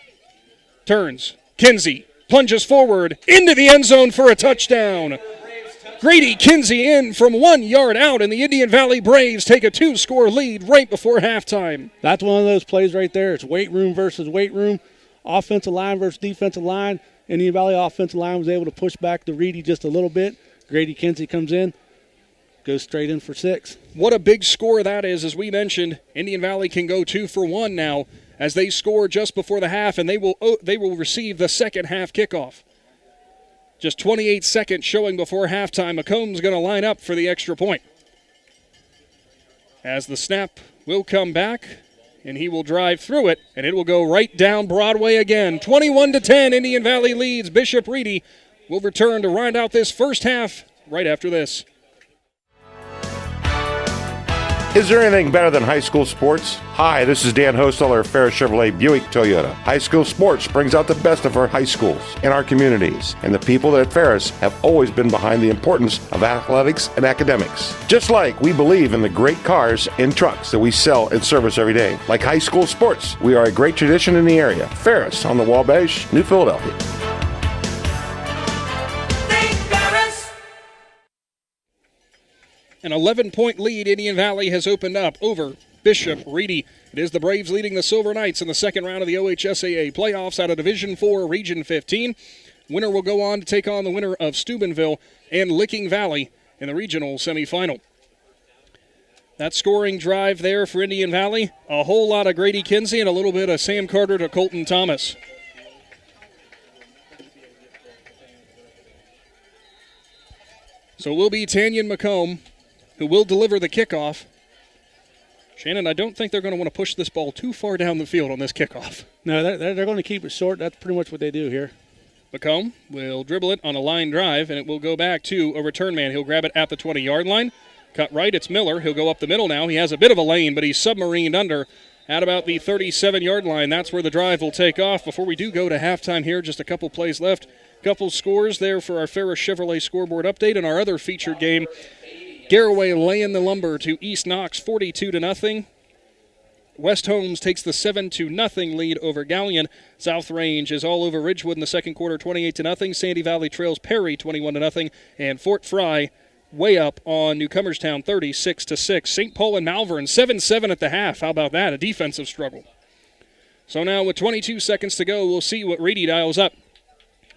turns. Kinsey plunges forward into the end zone for a touchdown. Grady Kinsey in from 1 yard out, and the Indian Valley Braves take a 2-score lead right before halftime. That's one of those plays right there. It's weight room versus weight room, offensive line versus defensive line. Indian Valley offensive line was able to push back the Reedy just a little bit. Grady Kinsey comes in, goes straight in for 6. What a big score that is. As we mentioned, Indian Valley can go 2 for 1 now as they score just before the half, and they will receive the second half kickoff. Just 28 seconds showing before halftime. McComb's going to line up for the extra point. As the snap will come back, and he will drive through it, and it will go right down Broadway again. 21-10, Indian Valley leads. Bishop Reedy will return to round out this first half right after this. Is there anything better than high school sports? Hi, this is Dan Hosteller of Ferris Chevrolet Buick Toyota. High school sports brings out the best of our high schools and our communities, and the people at Ferris have always been behind the importance of athletics and academics. Just like we believe in the great cars and trucks that we sell and service every day. Like high school sports, we are a great tradition in the area. Ferris on the Wabash, New Philadelphia. An 11-point lead Indian Valley has opened up over Bishop Reedy. It is the Braves leading the Silver Knights in the second round of the OHSAA playoffs out of Division 4, Region 15. Winner will go on to take on the winner of Steubenville and Licking Valley in the regional semifinal. That scoring drive there for Indian Valley, a whole lot of Grady Kinsey and a little bit of Sam Carter to Colton Thomas. So it will be Tanyan McComb who will deliver the kickoff. Shannon, I don't think they're going to want to push this ball too far down the field on this kickoff. No, they're going to keep it short. That's pretty much what they do here. McComb will dribble it on a line drive, and it will go back to a return man. He'll grab it at the 20-yard line. Cut right, it's Miller. He'll go up the middle now. He has a bit of a lane, but he's submarined under at about the 37-yard line. That's where the drive will take off. Before we do go to halftime here, just a couple plays left. Couple scores there for our Ferris Chevrolet scoreboard update. And our other featured game, Garraway laying the lumber to East Knox 42-0. West Holmes takes the 7-0 lead over Galleon. South Range is all over Ridgewood in the second quarter 28-0. Sandy Valley trails Perry 21-0. And Fort Fry way up on Newcomerstown 36-6. St. Paul and Malvern 7-7 at the half. How about that? A defensive struggle. So now with 22 seconds to go, we'll see what Reedy dials up.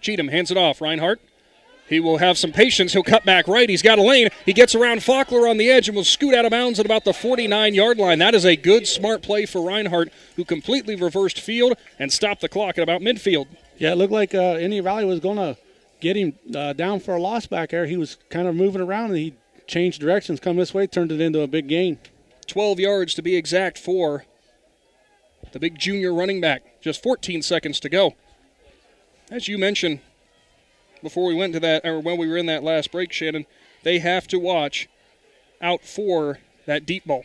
Cheatham hands it off. Reinhardt. He will have some patience. He'll cut back right. He's got a lane. He gets around Faulkner on the edge and will scoot out of bounds at about the 49-yard line. That is a good, smart play for Reinhardt, who completely reversed field and stopped the clock at about midfield. Yeah, it looked like Indian Valley was going to get him down for a loss back there. He was kind of moving around, and he changed directions, come this way, turned it into a big gain. 12 yards to be exact for the big junior running back. Just 14 seconds to go. As you mentioned before we went to that, or when we were in that last break, Shannon, they have to watch out for that deep ball.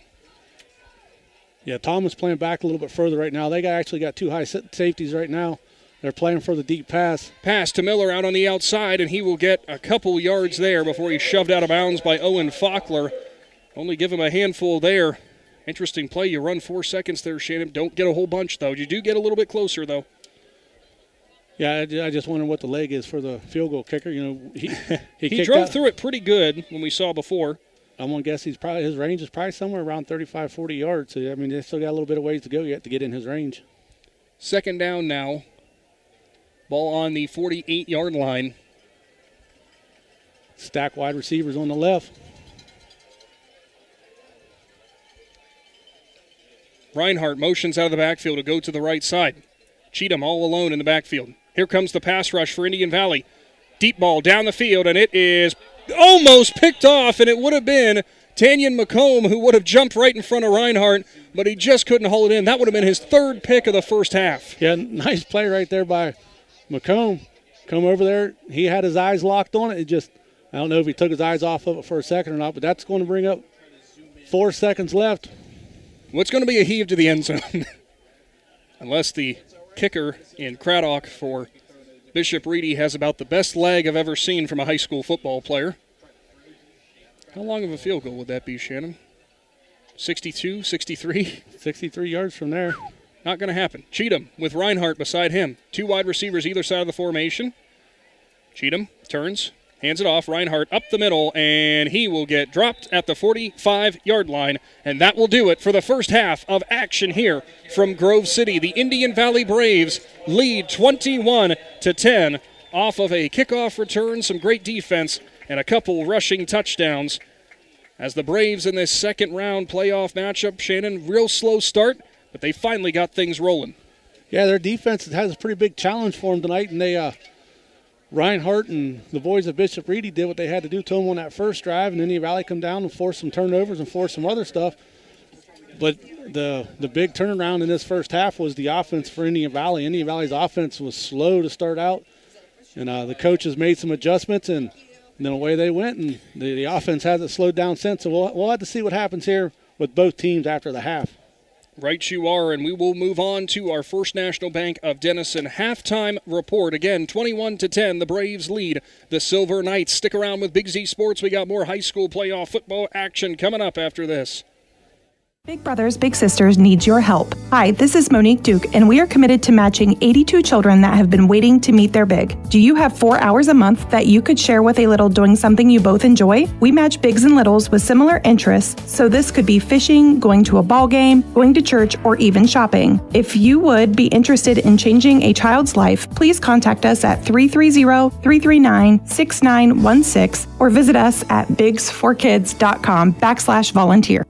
Yeah, Tom is playing back a little bit further right now. They actually got two high safeties right now. They're playing for the deep pass. Pass to Miller out on the outside, and he will get a couple yards there before he's shoved out of bounds by Owen Faulkner. Only give him a handful there. Interesting play. You run 4 seconds there, Shannon. Don't get a whole bunch, though. You do get a little bit closer, though. Yeah, I just wonder what the leg is for the field goal kicker. You know, he drove through it pretty good when we saw before. I'm going to guess his range is probably somewhere around 35, 40 yards. So, I mean, they still got a little bit of ways to go yet to get in his range. Second down now. Ball on the 48-yard line. Stack wide receivers on the left. Reinhardt motions out of the backfield to go to the right side. Cheatham all alone in the backfield. Here comes the pass rush for Indian Valley. Deep ball down the field, and it is almost picked off, and it would have been Tanyan McComb who would have jumped right in front of Reinhardt, but he just couldn't hold it in. That would have been his third pick of the first half. Yeah, nice play right there by McComb. Come over there. He had his eyes locked on it. It just, I don't know if he took his eyes off of it for a second or not, but that's going to bring up 4 seconds left. What's going to be a heave to the end zone? Unless the kicker in Craddock for Bishop Reedy has about the best leg I've ever seen from a high school football player. How long of a field goal would that be, Shannon? 62, 63? 63 yards from there. Not going to happen. Cheatham with Reinhardt beside him. 2 wide receivers either side of the formation. Cheatham turns, hands it off. Reinhardt up the middle, and he will get dropped at the 45-yard line. And that will do it for the first half of action here from Grove City. The Indian Valley Braves lead 21-10 off of a kickoff return, some great defense, and a couple rushing touchdowns. As the Braves in this second round playoff matchup, Shannon, real slow start, but they finally got things rolling. Yeah, their defense has a pretty big challenge for them tonight, and they Reinhardt and the boys of Bishop Reedy did what they had to do to them on that first drive, and Indian Valley come down and force some turnovers and force some other stuff. But the big turnaround in this first half was the offense for Indian Valley. Indian Valley's offense was slow to start out, and the coaches made some adjustments, and then away they went, and the offense hasn't slowed down since. So we'll have to see what happens here with both teams after the half. Right you are, and we will move on to our First National Bank of Denison halftime report. Again, 21-10, the Braves lead the Silver Knights. Stick around with Big Z Sports. We got more high school playoff football action coming up after this. Big Brothers Big Sisters needs your help. Hi, this is Monique Duke, and we are committed to matching 82 children that have been waiting to meet their big. Do you have 4 hours a month that you could share with a little doing something you both enjoy? We match bigs and littles with similar interests, so this could be fishing, going to a ball game, going to church, or even shopping. If you would be interested in changing a child's life, please contact us at 330-339-6916 or visit us at bigsforkids.com/volunteer.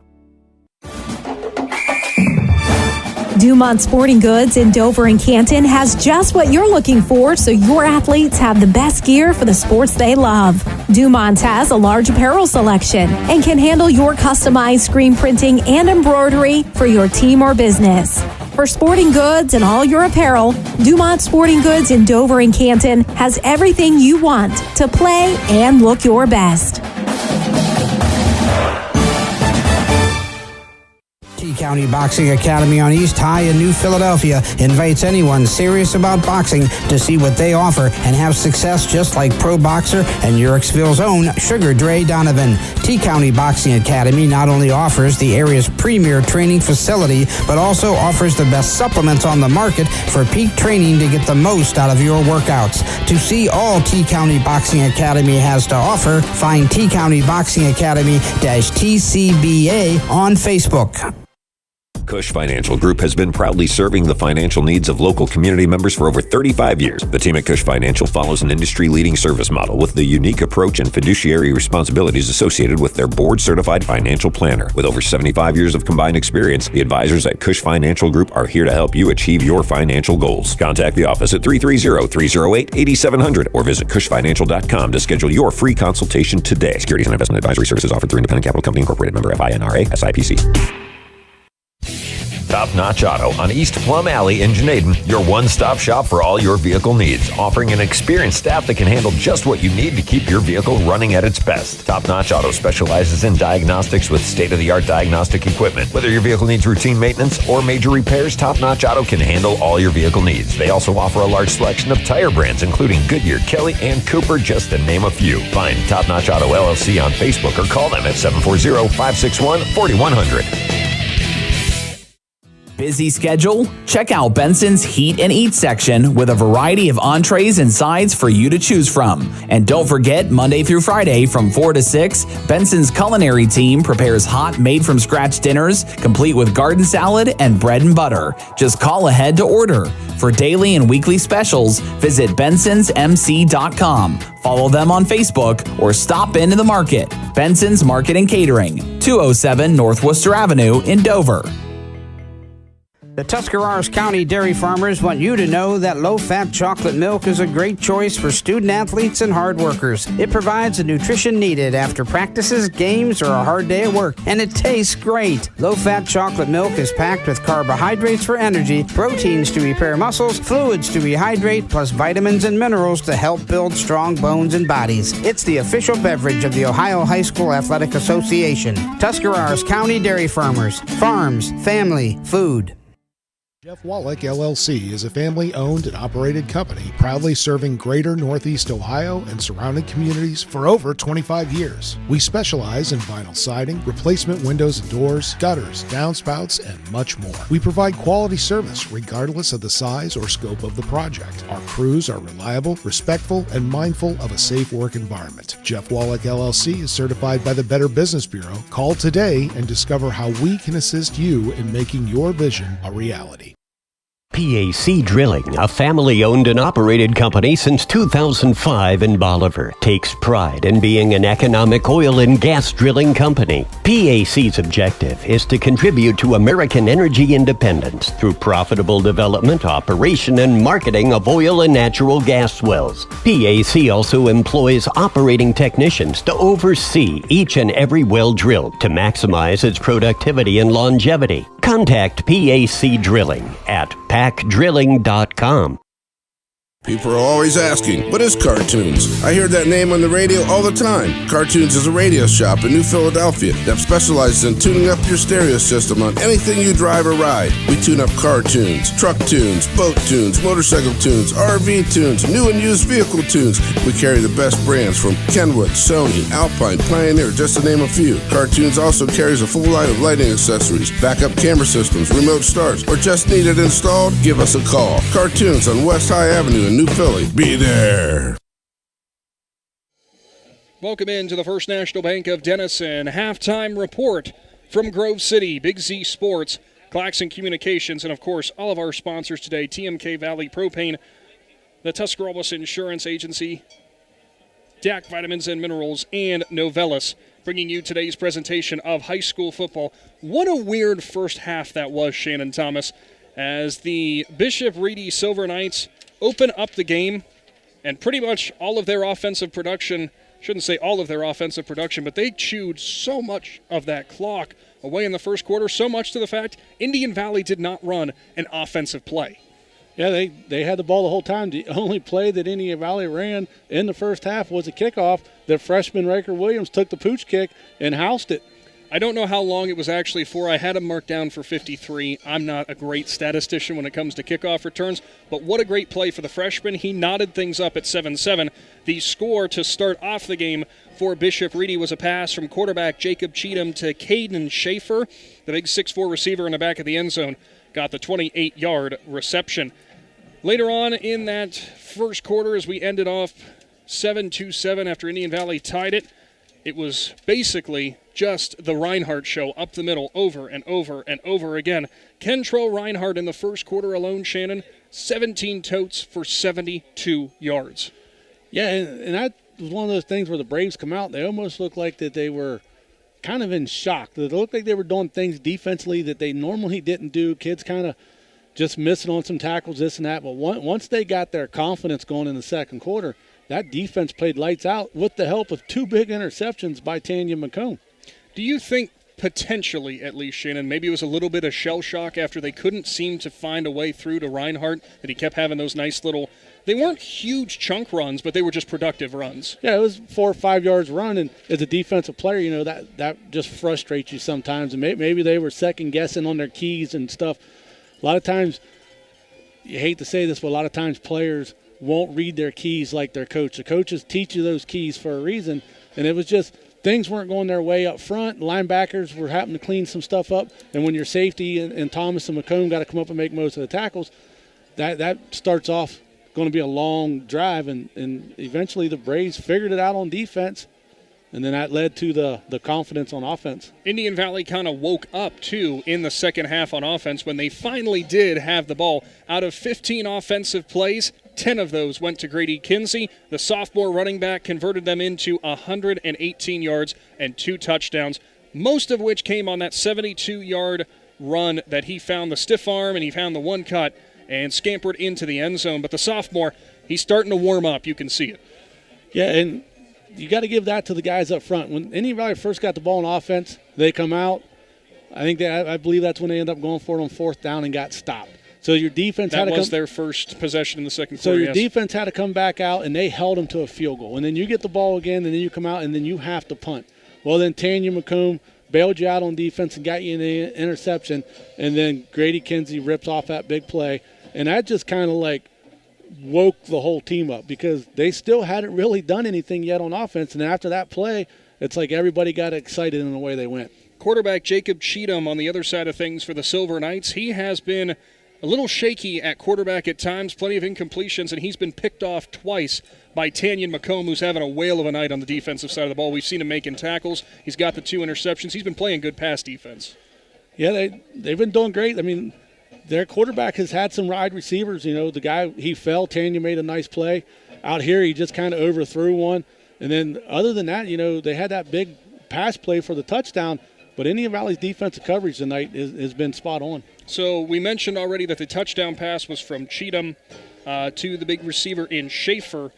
Dumont Sporting Goods in Dover and Canton has just what you're looking for, so your athletes have the best gear for the sports they love. Dumont has a large apparel selection and can handle your customized screen printing and embroidery for your team or business. For sporting goods and all your apparel, Dumont Sporting Goods in Dover and Canton has everything you want to play and look your best. County Boxing Academy on East High in New Philadelphia invites anyone serious about boxing to see what they offer and have success just like pro boxer and Urixville's own Sugar Dre Donovan. T-County Boxing Academy not only offers the area's premier training facility, but also offers the best supplements on the market for peak training to get the most out of your workouts. To see all T-County Boxing Academy has to offer, find T-County Boxing Academy-TCBA on Facebook. Cush Financial Group has been proudly serving the financial needs of local community members for over 35 years. The team at Cush Financial follows an industry-leading service model with the unique approach and fiduciary responsibilities associated with their board-certified financial planner. With over 75 years of combined experience, the advisors at Cush Financial Group are here to help you achieve your financial goals. Contact the office at 330-308-8700 or visit cushfinancial.com to schedule your free consultation today. Securities and investment advisory services offered through Independent Capital Company Incorporated, member FINRA, SIPC. Top Notch Auto on East Plum Alley in Janaden, your one-stop shop for all your vehicle needs, offering an experienced staff that can handle just what you need to keep your vehicle running at its best. Top Notch Auto specializes in diagnostics with state-of-the-art diagnostic equipment. Whether your vehicle needs routine maintenance or major repairs, Top Notch Auto can handle all your vehicle needs. They also offer a large selection of tire brands, including Goodyear, Kelly, and Cooper, just to name a few. Find Top Notch Auto LLC on Facebook or call them at 740-561-4100. Busy schedule? Check out Benson's Heat and Eat section with a variety of entrees and sides for you to choose from. And don't forget, Monday through Friday from 4 to 6, Benson's culinary team prepares hot, made-from-scratch dinners, complete with garden salad and bread and butter. Just call ahead to order. For daily and weekly specials, visit bensonsmc.com. Follow them on Facebook or stop into the market. Benson's Market and Catering, 207 North Worcester Avenue in Dover. The Tuscarawas County dairy farmers want you to know that low-fat chocolate milk is a great choice for student athletes and hard workers. It provides the nutrition needed after practices, games, or a hard day at work, and it tastes great. Low-fat chocolate milk is packed with carbohydrates for energy, proteins to repair muscles, fluids to rehydrate, plus vitamins and minerals to help build strong bones and bodies. It's the official beverage of the Ohio High School Athletic Association. Tuscarawas County Dairy Farmers. Farms, family, food. Jeff Wallach, LLC, is a family-owned and operated company proudly serving greater Northeast Ohio and surrounding communities for over 25 years. We specialize in vinyl siding, replacement windows and doors, gutters, downspouts, and much more. We provide quality service regardless of the size or scope of the project. Our crews are reliable, respectful, and mindful of a safe work environment. Jeff Wallach, LLC is certified by the Better Business Bureau. Call today and discover how we can assist you in making your vision a reality. PAC Drilling, a family-owned and operated company since 2005 in Bolivar, takes pride in being an economic oil and gas drilling company. PAC's objective is to contribute to American energy independence through profitable development, operation, and marketing of oil and natural gas wells. PAC also employs operating technicians to oversee each and every well drilled to maximize its productivity and longevity. Contact PAC Drilling at pacdrilling.com. People are always asking, what is Cartoons? I hear that name on the radio all the time. Cartoons is a radio shop in New Philadelphia that specializes in tuning up your stereo system on anything you drive or ride. We tune up car tunes, truck tunes, boat tunes, motorcycle tunes, RV tunes, new and used vehicle tunes. We carry the best brands from Kenwood, Sony, Alpine, Pioneer, just to name a few. Cartoons also carries a full line of lighting accessories, backup camera systems, remote starts, or just need it installed? Give us a call. Cartoons on West High Avenue in New Philly. Be there. Welcome into the First National Bank of Denison halftime report from Grove City, Big Z Sports, Claxon Communications, and of course all of our sponsors today, TMK Valley Propane, the Tuscarawas Insurance Agency, DAC Vitamins and Minerals, and Novellus, bringing you today's presentation of high school football. What a weird first half that was, Shannon Thomas, as the Bishop Reedy Silver Knights open up the game, and pretty much all of their offensive production, shouldn't say all of their offensive production, but they chewed so much of that clock away in the first quarter, so much to the fact Indian Valley did not run an offensive play. Yeah, they had the ball the whole time. The only play that Indian Valley ran in the first half was a kickoff. The freshman Raker Williams took the pooch kick and housed it. I don't know how long it was actually for. I had him marked down for 53. I'm not a great statistician when it comes to kickoff returns, but what a great play for the freshman. He knotted things up at 7-7. The score to start off the game for Bishop Reedy was a pass from quarterback Jacob Cheatham to Caden Schaefer. The big 6'4 receiver in the back of the end zone got the 28-yard reception. Later on in that first quarter, as we ended off 7-7 after Indian Valley tied it, it was basically just the Reinhardt show up the middle over and over and over again. Kentrell Reinhardt in the first quarter alone, Shannon, 17 totes for 72 yards. Yeah, and that was one of those things where the Braves come out, they almost looked like that they were kind of in shock. It looked like they were doing things defensively that they normally didn't do. Kids kind of just missing on some tackles, this and that. But once they got their confidence going in the second quarter, that defense played lights out with the help of two big interceptions by Tanya McComb. Do you think potentially, at least, Shannon, maybe it was a little bit of shell shock after they couldn't seem to find a way through to Reinhardt, that he kept having those nice little, they weren't huge chunk runs, but they were just productive runs. Yeah, it was 4 or 5 yards run, and as a defensive player, you know, that just frustrates you sometimes. And maybe they were second-guessing on their keys and stuff. A lot of times, you hate to say this, but a lot of times players won't read their keys like their coach. The coaches teach you those keys for a reason, and it was just things weren't going their way up front. Linebackers were having to clean some stuff up, and when your safety and Thomas and McComb got to come up and make most of the tackles, that starts off going to be a long drive, and eventually the Braves figured it out on defense, and then that led to the confidence on offense. Indian Valley kind of woke up, too, in the second half on offense when they finally did have the ball. Out of 15 offensive plays, 10 of those went to Grady Kinsey. The sophomore running back converted them into 118 yards and 2 touchdowns, most of which came on that 72-yard run that he found the stiff arm and he found the one cut and scampered into the end zone. But the sophomore, he's starting to warm up. You can see it. Yeah, and you got to give that to the guys up front. When Indian Valley first got the ball on offense, they come out. I believe that's when they end up going for it on fourth down and got stopped. So your defense had to come. That was their first possession in the second quarter. So your defense had to come back out, and they held them to a field goal. And then you get the ball again, and then you come out, and then you have to punt. Well, then Tanya McComb bailed you out on defense and got you in the interception, and then Grady Kinsey rips off that big play. And that just kind of like woke the whole team up because they still hadn't really done anything yet on offense. And after that play, it's like everybody got excited in the way they went. Quarterback Jacob Cheatham on the other side of things for the Silver Knights. He has been a little shaky at quarterback at times, plenty of incompletions, and he's been picked off twice by Tanyan McComb, who's having a whale of a night on the defensive side of the ball. We've seen him making tackles. He's got the 2 interceptions. He's been playing good pass defense. Yeah, they've been doing great. I mean, their quarterback has had some wide receivers. The guy, he fell. Tanya made a nice play. Out here, he just kind of overthrew one. And then other than that, they had that big pass play for the touchdown. But Indian Valley's defensive coverage tonight has been spot on. So we mentioned already that the touchdown pass was from Cheatham to the big receiver in Schaefer.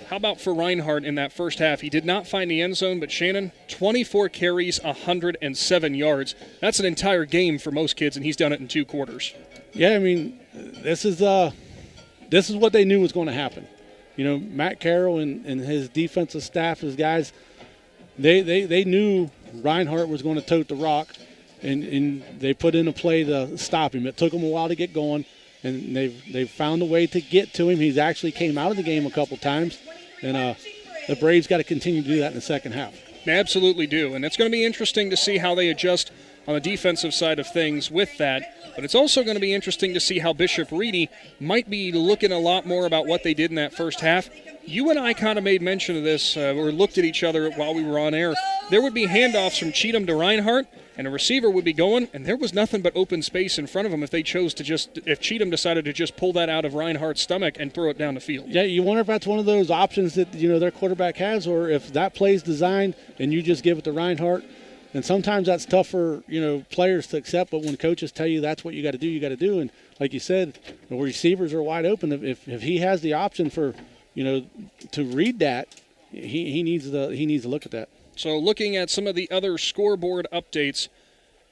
How about for Reinhardt in that first half? He did not find the end zone, but Shannon, 24 carries, 107 yards. That's an entire game for most kids, and he's done it in 2 quarters. Yeah, I mean, this is what they knew was going to happen. Matt Carroll and his defensive staff, his guys, they knew Reinhardt was going to tote the rock, and they put in a play to stop him. It took them a while to get going, and they've found a way to get to him. He's actually came out of the game a couple times, and the Braves got to continue to do that in the second half. They absolutely do, and it's going to be interesting to see how they adjust on the defensive side of things with that. But it's also going to be interesting to see how Bishop Reedy might be looking a lot more about what they did in that first half. You and I kind of made mention of this or looked at each other while we were on air. There would be handoffs from Cheatham to Reinhardt, and a receiver would be going, and there was nothing but open space in front of him if Cheatham decided to just pull that out of Reinhardt's stomach and throw it down the field. Yeah, you wonder if that's one of those options that their quarterback has, or if that play's designed and you just give it to Reinhardt. And sometimes that's tough for players to accept, but when coaches tell you that's what you got to do, you got to do. And like you said, the receivers are wide open. If he has the option for to read that, he needs to look at that. So looking at some of the other scoreboard updates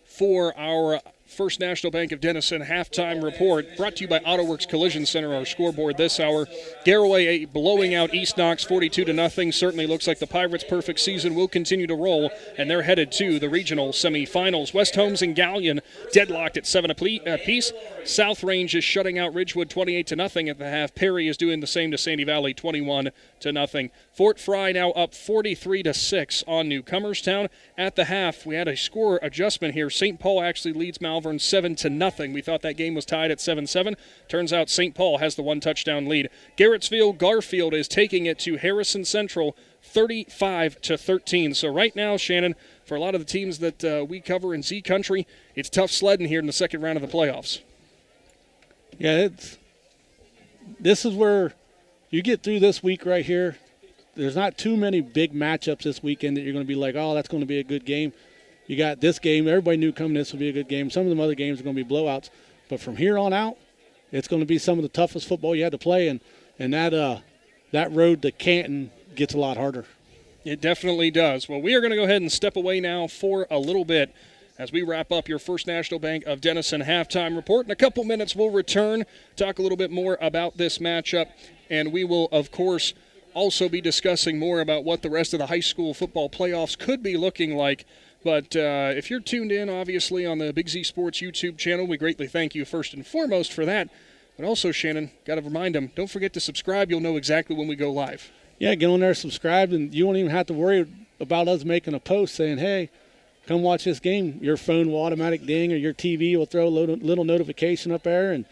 for our First National Bank of Denison halftime report, brought to you by AutoWorks Collision Center, our scoreboard this hour. Garaway blowing out East Knox 42-0. Certainly looks like the Pirates' perfect season will continue to roll, and they're headed to the regional semifinals. West Holmes and Gallion deadlocked at 7 apiece. South Range is shutting out Ridgewood 28-0 at the half. Perry is doing the same to Sandy Valley 21-0. Fort Fry now up 43-6 on Newcomerstown. At the half, we had a score adjustment here. St. Paul actually leads Malvern 7-0. We thought that game was tied at 7-7. Turns out St. Paul has the 1-touchdown lead. Garrettsville Garfield is taking it to Harrison Central 35-13. So right now, Shannon, for a lot of the teams that we cover in Z Country, it's tough sledding here in the second round of the playoffs. Yeah, this is where you get through this week right here. There's not too many big matchups this weekend that you're going to be like, oh, that's going to be a good game. You got this game. Everybody knew coming this would be a good game. Some of them other games are going to be blowouts. But from here on out, it's going to be some of the toughest football you had to play, and that road to Canton gets a lot harder. It definitely does. Well, we are going to go ahead and step away now for a little bit as we wrap up your First National Bank of Denison halftime report. In a couple minutes, we'll return, talk a little bit more about this matchup, and we will, of course, also be discussing more about what the rest of the high school football playoffs could be looking like. But if you're tuned in, obviously, on the Big Z Sports YouTube channel, we greatly thank you first and foremost for that. But also, Shannon, got to remind them, don't forget to subscribe. You'll know exactly when we go live. Yeah, get on there, subscribe, and you won't even have to worry about us making a post saying, hey, come watch this game. Your phone will automatic ding, or your TV will throw a little notification up there, and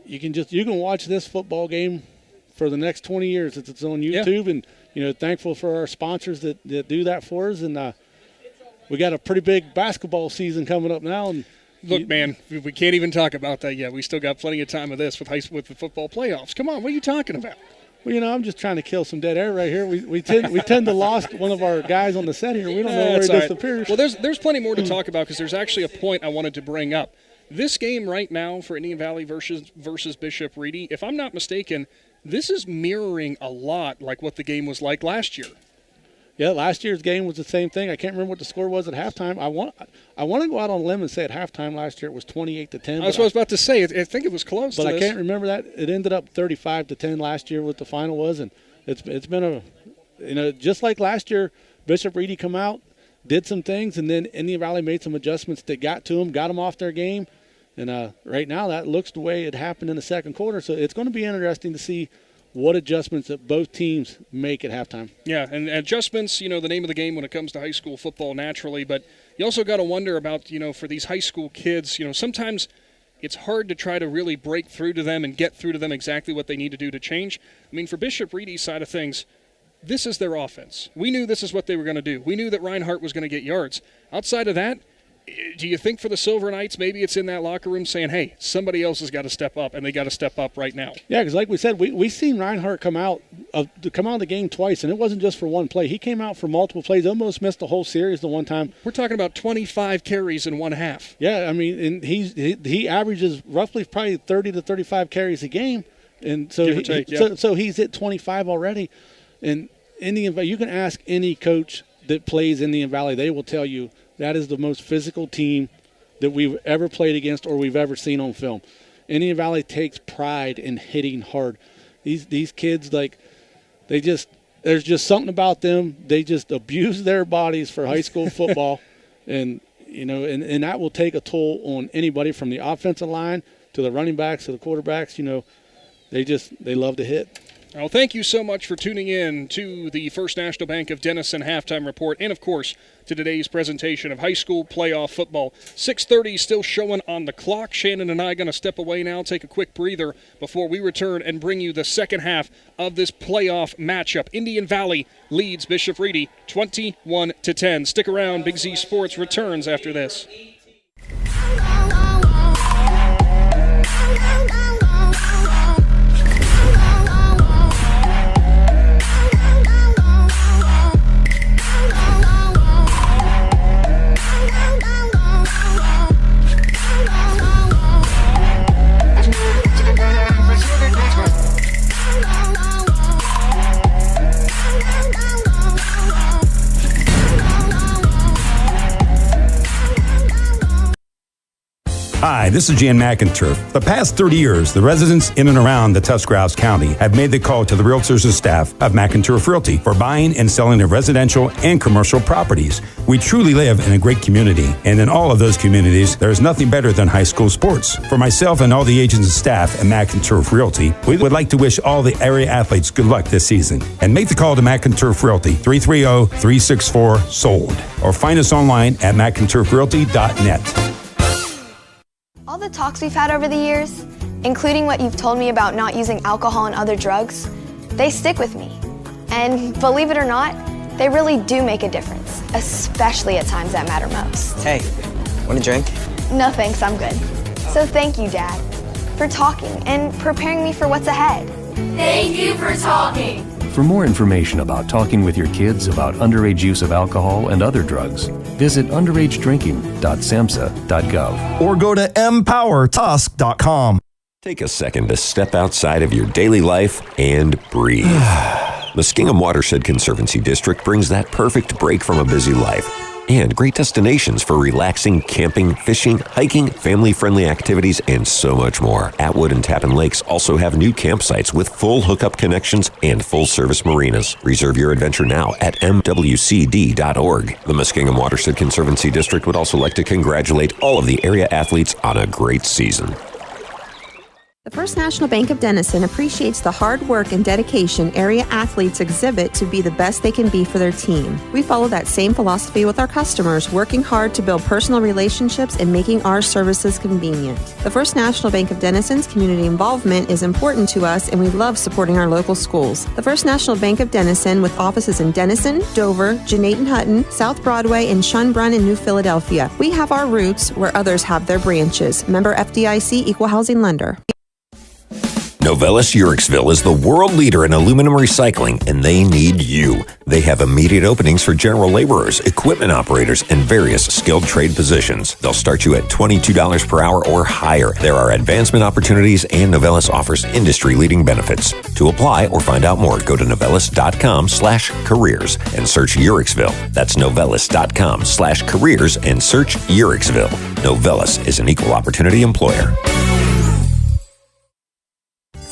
you can watch this football game for the next 20 years. It's on YouTube, and thankful for our sponsors that do that for us. And we got a pretty big basketball season coming up now. And look, man, we can't even talk about that yet. We still got plenty of time of this with the football playoffs. Come on, what are you talking about? Well, I'm just trying to kill some dead air right here. We tend to lost one of our guys on the set here. We don't know where he disappears. Well, there's plenty more to talk about because there's actually a point I wanted to bring up. This game right now for Indian Valley versus Bishop Reedy, if I'm not mistaken, this is mirroring a lot like what the game was like last year. Yeah, last year's game was the same thing. I can't remember what the score was at halftime. I want to go out on a limb and say at halftime last year it was 28-10. That's what I was about to say. I think it was close. But I can't remember that. It ended up 35-10 last year. What the final was, and it's been just like last year. Bishop Reedy come out, did some things, and then Indian Valley made some adjustments that got to them, got them off their game, and right now that looks the way it happened in the second quarter. So it's going to be interesting to see what adjustments that both teams make at halftime. Yeah, and adjustments, the name of the game when it comes to high school football naturally, but you also got to wonder about, for these high school kids, sometimes it's hard to try to really break through to them and get through to them exactly what they need to do to change. I mean, for Bishop Reedy's side of things, this is their offense. We knew this is what they were going to do. We knew that Reinhardt was going to get yards. Outside of that, do you think for the Silver Knights, maybe it's in that locker room saying, hey, somebody else has got to step up, and they got to step up right now? Yeah, because like we said, we seen Reinhardt come out of the game twice, and it wasn't just for one play. He came out for multiple plays, almost missed the whole series the one time. We're talking about 25 carries in one half. Yeah, I mean, and he averages roughly probably 30 to 35 carries a game, and so Give or take, so he's at 25 already. And you can ask any coach that plays Indian Valley, they will tell you that is the most physical team that we've ever played against or we've ever seen on film. Indian Valley takes pride in hitting hard. These kids, there's just something about them. They just abuse their bodies for high school football, and that will take a toll on anybody from the offensive line to the running backs to the quarterbacks. They love to hit. Well, thank you so much for tuning in to the First National Bank of Denison Halftime Report and, of course, to today's presentation of high school playoff football. 6:30 still showing on the clock. Shannon and I are going to step away now, take a quick breather before we return and bring you the second half of this playoff matchup. Indian Valley leads Bishop Ready 21-10. Stick around. Big Z Sports returns after this. Hi, this is Jan McInturf. The past 30 years, the residents in and around the Tuscarawas County have made the call to the realtors and staff of McInturf Realty for buying and selling of residential and commercial properties. We truly live in a great community, and in all of those communities, there is nothing better than high school sports. For myself and all the agents and staff at McInturf Realty, we would like to wish all the area athletes good luck this season. And make the call to McInturf Realty, 330-364-SOLD, or find us online at McInturfRealty.net. All the talks we've had over the years, including what you've told me about not using alcohol and other drugs, they stick with me. And believe it or not, they really do make a difference, especially at times that matter most. Hey, want a drink? No thanks, I'm good. So thank you, Dad, for talking and preparing me for what's ahead. Thank you for talking. For more information about talking with your kids about underage use of alcohol and other drugs, visit underagedrinking.samhsa.gov or go to empowertusk.com. Take a second to step outside of your daily life and breathe. Muskingum Watershed Conservancy District brings that perfect break from a busy life and great destinations for relaxing, camping, fishing, hiking, family-friendly activities, and so much more. Atwood and Tappan Lakes also have new campsites with full hookup connections and full-service marinas. Reserve your adventure now at mwcd.org. The Muskingum Watershed Conservancy District would also like to congratulate all of the area athletes on a great season. The First National Bank of Denison appreciates the hard work and dedication area athletes exhibit to be the best they can be for their team. We follow that same philosophy with our customers, working hard to build personal relationships and making our services convenient. The First National Bank of Denison's community involvement is important to us, and we love supporting our local schools. The First National Bank of Denison, with offices in Denison, Dover, Janayton Hutton, South Broadway, and Schunbrunn in New Philadelphia. We have our roots where others have their branches. Member FDIC, Equal Housing Lender. Novelis Uriksville is the world leader in aluminum recycling, and they need you. They have immediate openings for general laborers, equipment operators, and various skilled trade positions. They'll start you at $22 per hour or higher. There are advancement opportunities, and Novelis offers industry-leading benefits. To apply or find out more, go to novelis.com/careers and search Uriksville. That's novelis.com/careers and search Uriksville. Novelis is an equal opportunity employer.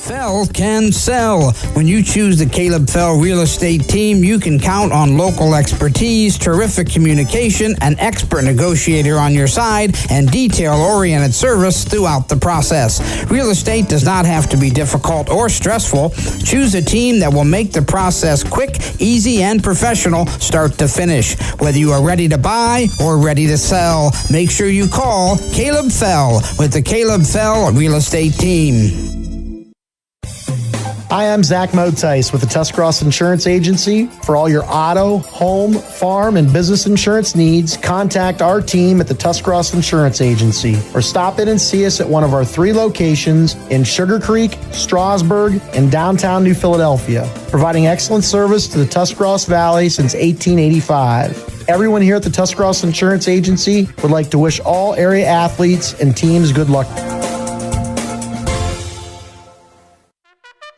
Fell can sell. When you choose the Caleb Fell Real Estate Team, you can count on local expertise, terrific communication, an expert negotiator on your side, and detail-oriented service throughout the process. Real estate does not have to be difficult or stressful. Choose a team that will make the process quick, easy, and professional start to finish. Whether you are ready to buy or ready to sell, make sure you call Caleb Fell with the Caleb Fell Real Estate Team. Hi, I'm Zach Motice with the Tuscarawas Insurance Agency. For all your auto, home, farm, and business insurance needs, contact our team at the Tuscarawas Insurance Agency or stop in and see us at one of our 3 locations in Sugar Creek, Strasburg, and downtown New Philadelphia, providing excellent service to the Tuscarawas Valley since 1885. Everyone here at the Tuscarawas Insurance Agency would like to wish all area athletes and teams good luck.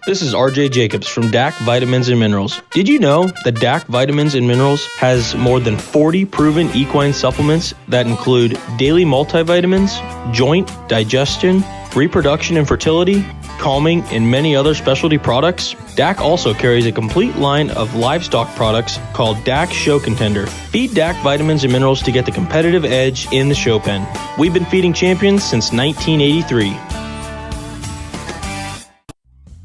This is RJ Jacobs from DAC Vitamins and Minerals. Did you know that DAC Vitamins and Minerals has more than 40 proven equine supplements that include daily multivitamins, joint, digestion, reproduction and fertility, calming, and many other specialty products? DAC also carries a complete line of livestock products called DAC Show Contender. Feed DAC Vitamins and Minerals to get the competitive edge in the show pen. We've been feeding champions since 1983.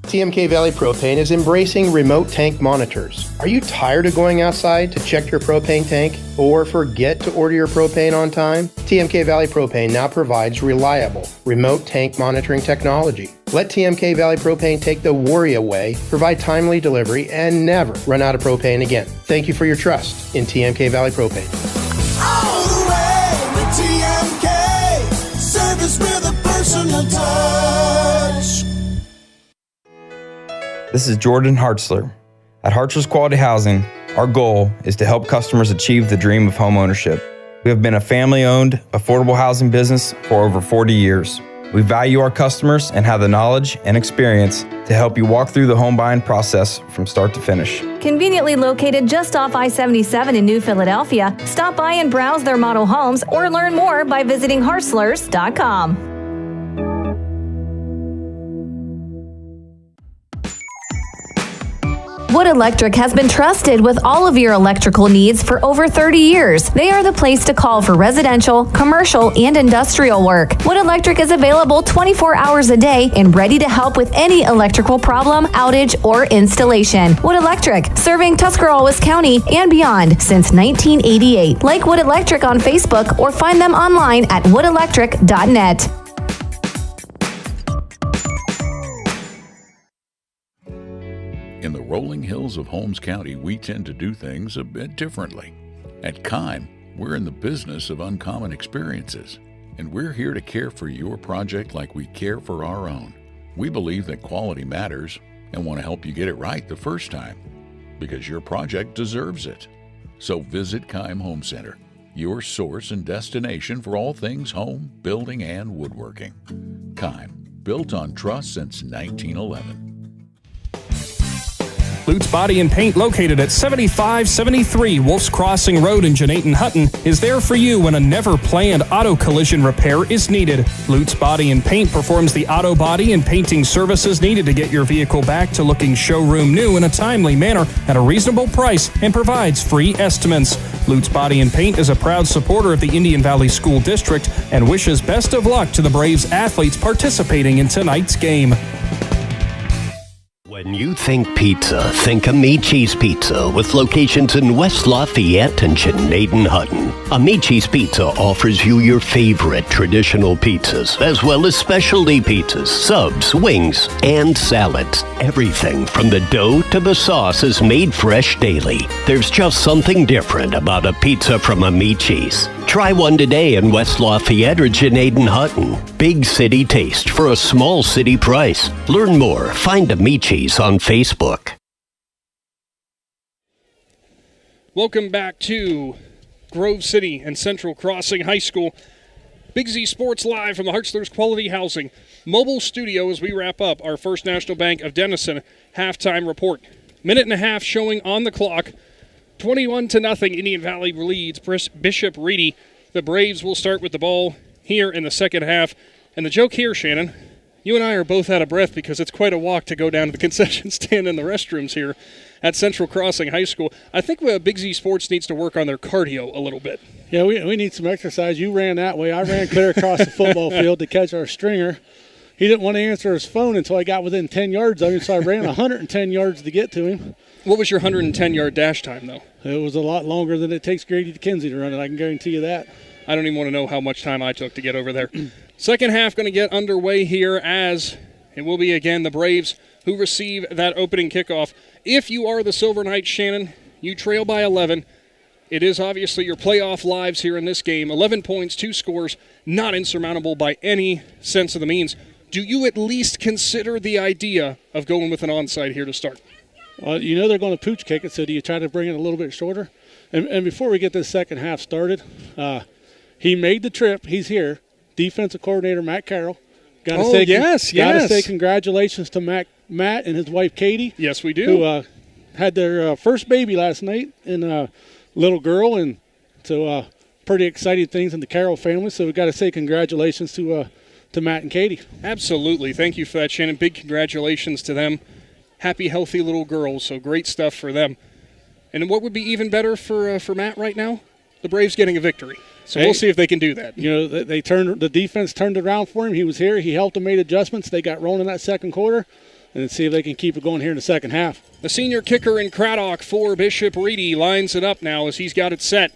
TMK Valley Propane is embracing remote tank monitors. Are you tired of going outside to check your propane tank or forget to order your propane on time? TMK Valley Propane now provides reliable remote tank monitoring technology. Let TMK Valley Propane take the worry away, provide timely delivery, and never run out of propane again. Thank you for your trust in TMK Valley Propane. All the way with TMK, service with a personal touch. This is Jordan Hartzler. At Hartzler's Quality Housing, our goal is to help customers achieve the dream of home ownership. We have been a family-owned, affordable housing business for over 40 years. We value our customers and have the knowledge and experience to help you walk through the home buying process from start to finish. Conveniently located just off I-77 in New Philadelphia, stop by and browse their model homes or learn more by visiting Hartzlers.com. Wood Electric has been trusted with all of your electrical needs for over 30 years. They are the place to call for residential, commercial, and industrial work. Wood Electric is available 24 hours a day and ready to help with any electrical problem, outage, or installation. Wood Electric, serving Tuscarawas County and beyond since 1988. Like Wood Electric on Facebook or find them online at woodelectric.net. In the rolling hills of Holmes County, we tend to do things a bit differently. At Kime, we're in the business of uncommon experiences, and we're here to care for your project like we care for our own. We believe that quality matters and want to help you get it right the first time, because your project deserves it. So visit Kime Home Center, your source and destination for all things home, building, and woodworking. Kime, built on trust since 1911. Lutz Body and Paint, located at 7573 Wolf's Crossing Road in Jenaton Hutton, is there for you when a never-planned auto collision repair is needed. Lutz Body and Paint performs the auto body and painting services needed to get your vehicle back to looking showroom new in a timely manner at a reasonable price and provides free estimates. Lutz Body and Paint is a proud supporter of the Indian Valley School District and wishes best of luck to the Braves athletes participating in tonight's game. When you think pizza, think Amici's Pizza, with locations in West Lafayette and Jenaton Hutton. Amici's Pizza offers you your favorite traditional pizzas, as well as specialty pizzas, subs, wings, and salads. Everything from the dough to the sauce is made fresh daily. There's just something different about a pizza from Amici's. Try one today in West Lafayette or Jenaton Hutton. Big city taste for a small city price. Learn more. Find Amici's on Facebook. Welcome back to Grove City and Central Crossing High School. Big Z Sports Live from the Hartzler's Quality Housing mobile studio as we wrap up our First National Bank of Denison halftime report. Minute and a half showing on the clock. 21-0, Indian Valley leads Bishop Reedy. The Braves will start with the ball here in the second half. And the joke here, Shannon, you and I are both out of breath because it's quite a walk to go down to the concession stand and the restrooms here at Central Crossing High School. I think Big Z Sports needs to work on their cardio a little bit. Yeah, we need some exercise. You ran that way. I ran clear across the football field to catch our stringer. He didn't want to answer his phone until I got within 10 yards of him, so I ran 110 yards to get to him. What was your 110-yard dash time, though? It was a lot longer than it takes Grady DeKenzie to run it, I can guarantee you that. I don't even want to know how much time I took to get over there. Second half going to get underway here as it will be again the Braves who receive that opening kickoff. If you are the Silver Knights, Shannon, you trail by 11. It is obviously your playoff lives here in this game. 11 points, 2 scores, not insurmountable by any sense of the means. Do you at least consider the idea of going with an onside here to start? Well, you know they're going to pooch kick it, so do you try to bring it a little bit shorter? And before we get this second half started, he made the trip. He's here. Defensive coordinator Matt Carroll. Yes. Got to say congratulations to Matt and his wife Katie. Yes, we do. Who had their first baby last night, and a little girl, and so pretty exciting things in the Carroll family. So we got to say congratulations to Matt and Katie. Absolutely. Thank you for that, Shannon. Big congratulations to them. Happy, healthy little girls, so great stuff for them. And what would be even better for Matt right now? The Braves getting a victory. So we'll see if they can do that. You know, the defense turned it around for him. He was here. He helped them, made adjustments. They got rolling in that second quarter. And see if they can keep it going here in the second half. The senior kicker in Craddock for Bishop Reedy lines it up now as he's got it set.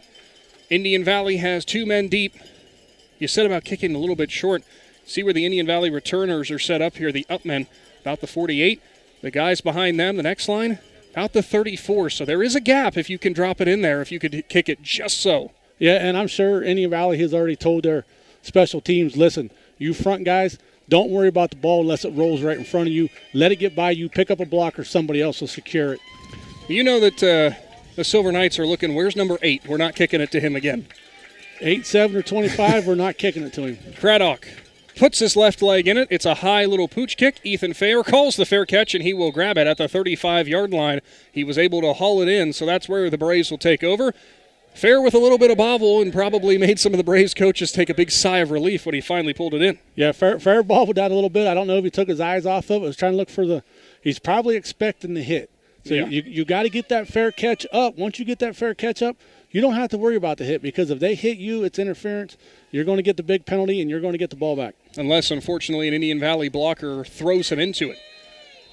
Indian Valley has 2 men deep. You said about kicking a little bit short. See where the Indian Valley returners are set up here. The up men about the 48. The guys behind them, the next line, about the 34. So there is a gap if you can drop it in there, if you could kick it just so. Yeah, and I'm sure Indian Valley has already told their special teams, listen, you front guys, don't worry about the ball unless it rolls right in front of you. Let it get by you, pick up a block, or somebody else will secure it. You know that the Silver Knights are looking, where's number 8? We're not kicking it to him again. 8, 7, or 25, we're not kicking it to him. Craddock puts his left leg in it. It's a high little pooch kick. Ethan Fair calls the fair catch, and he will grab it at the 35-yard line. He was able to haul it in, so that's where the Braves will take over. Fair with a little bit of bobble and probably made some of the Braves coaches take a big sigh of relief when he finally pulled it in. Yeah, Fair bobbled out a little bit. I don't know if he took his eyes off of it. Was trying to look for he's probably expecting the hit. So yeah. you got to get that fair catch up. Once you get that fair catch up, you don't have to worry about the hit because if they hit you, it's interference. You're going to get the big penalty and you're going to get the ball back. Unless, unfortunately, an Indian Valley blocker throws him into it.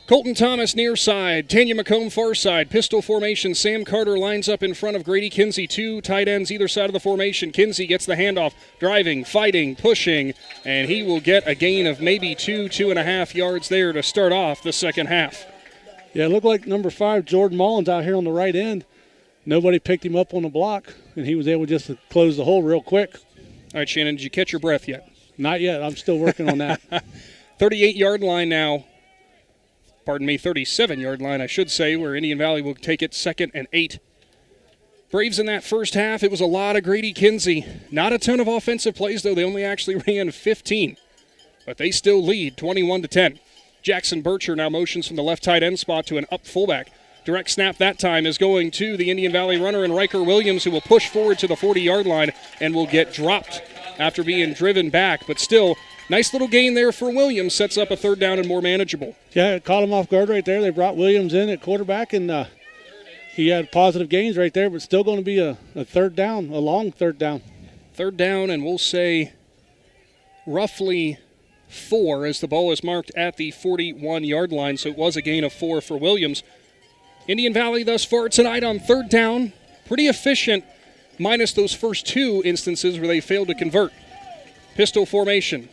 Colton Thomas near side, Tanya McComb far side, pistol formation. Sam Carter lines up in front of Grady Kinsey. 2 tight ends either side of the formation. Kinsey gets the handoff, driving, fighting, pushing, and he will get a gain of maybe 2.5 yards there to start off the second half. Yeah, it looked like number 5, Jordan Mullins out here on the right end. Nobody picked him up on the block, and he was able just to close the hole real quick. All right, Shannon, did you catch your breath yet? Not yet. I'm still working on that. 38-yard line now. 37-yard line, I should say, where Indian Valley will take it 2nd and 8. Braves in that first half, it was a lot of Grady Kinsey. Not a ton of offensive plays, though. They only actually ran 15. But they still lead 21-10. Jackson Bircher now motions from the left tight end spot to an up fullback. Direct snap that time is going to the Indian Valley runner and Riker Williams, who will push forward to the 40-yard line and will get dropped after being driven back. But still, nice little gain there for Williams. Sets up a 3rd down and more manageable. Yeah, it caught him off guard right there. They brought Williams in at quarterback, and he had positive gains right there, but still going to be a 3rd down, a long 3rd down. 3rd down, and we'll say roughly 4 as the ball is marked at the 41-yard line, so it was a gain of 4 for Williams. Indian Valley thus far tonight on 3rd down, pretty efficient, minus those first 2 instances where they failed to convert. Pistol formation.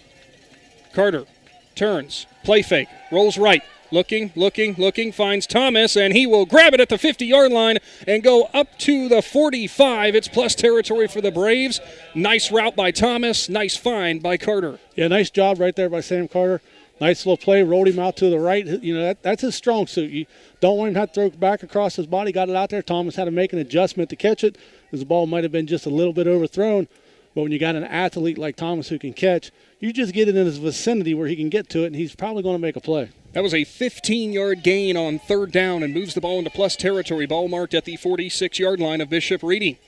Carter turns, play fake, rolls right, looking, finds Thomas, and he will grab it at the 50-yard line and go up to the 45. It's plus territory for the Braves. Nice route by Thomas, nice find by Carter. Yeah, nice job right there by Sam Carter. Nice little play, rolled him out to the right. You know, that's his strong suit. You don't want him to have to throw it back across his body. Got it out there. Thomas had to make an adjustment to catch it, as the ball might have been just a little bit overthrown. But when you got an athlete like Thomas who can catch, you just get it in his vicinity where he can get to it, and he's probably going to make a play. That was a 15-yard gain on 3rd down and moves the ball into plus territory. Ball marked at the 46-yard line of Bishop Reedy.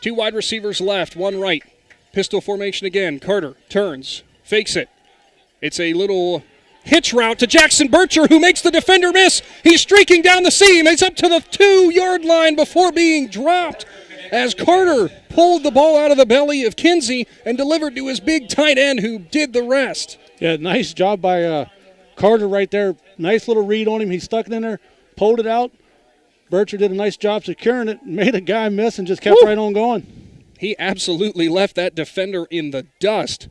2 wide receivers left, 1 right. Pistol formation again. Carter turns, fakes it. It's a little hitch route to Jackson Bircher, who makes the defender miss. He's streaking down the seam. He's up to the 2-yard line before being dropped as Carter pulled the ball out of the belly of Kinsey and delivered to his big tight end, who did the rest. Yeah, nice job by Carter right there. Nice little read on him. He stuck it in there, pulled it out. Bircher did a nice job securing it, made a guy miss, and just kept right on going. He absolutely left that defender in the dust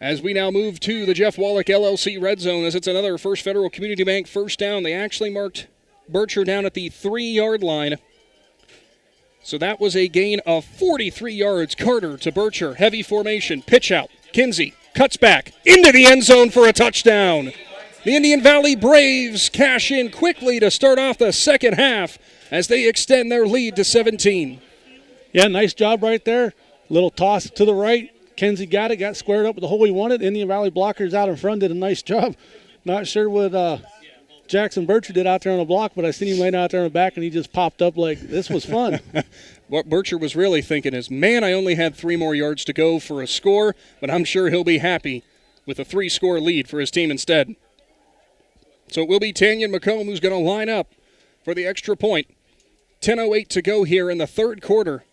As we now move to the Jeff Wallach LLC red zone, as it's another First Federal Community Bank first down. They actually marked Bircher down at the 3-yard line. So that was a gain of 43 yards. Carter to Bircher. Heavy formation. Pitch out. Kinsey cuts back into the end zone for a touchdown. The Indian Valley Braves cash in quickly to start off the second half as they extend their lead to 17. Yeah, nice job right there. Little toss to the right. Kinsey got it, got squared up with the hole he wanted. Indian Valley blockers out in front did a nice job. Not sure what Jackson Bircher did out there on the block, but I seen him laying out there on the back, and he just popped up like this was fun. What Bircher was really thinking is, man, I only had 3 more yards to go for a score, but I'm sure he'll be happy with a 3-score lead for his team instead. So it will be Tanyan McComb who's going to line up for the extra point. 10:08 to go here in the third quarter.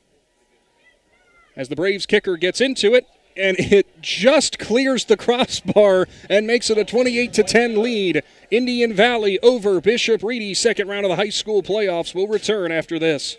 As the Braves kicker gets into it, and it just clears the crossbar and makes it a 28-10 lead. Indian Valley over Bishop Reedy. Second round of the high school playoffs will return after this.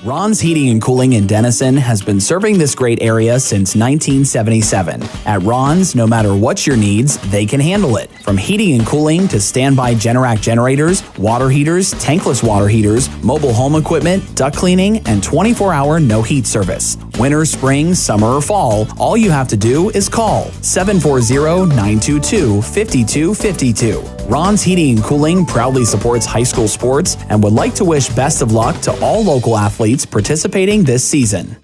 Ron's Heating and Cooling in Denison has been serving this great area since 1977. At Ron's, no matter what your needs, they can handle it. From heating and cooling to standby Generac generators, water heaters, tankless water heaters, mobile home equipment, duct cleaning, and 24-hour no-heat service. Winter, spring, summer, or fall, all you have to do is call 740-922-5252. Ron's Heating and Cooling proudly supports high school sports and would like to wish best of luck to all local athletes participating this season.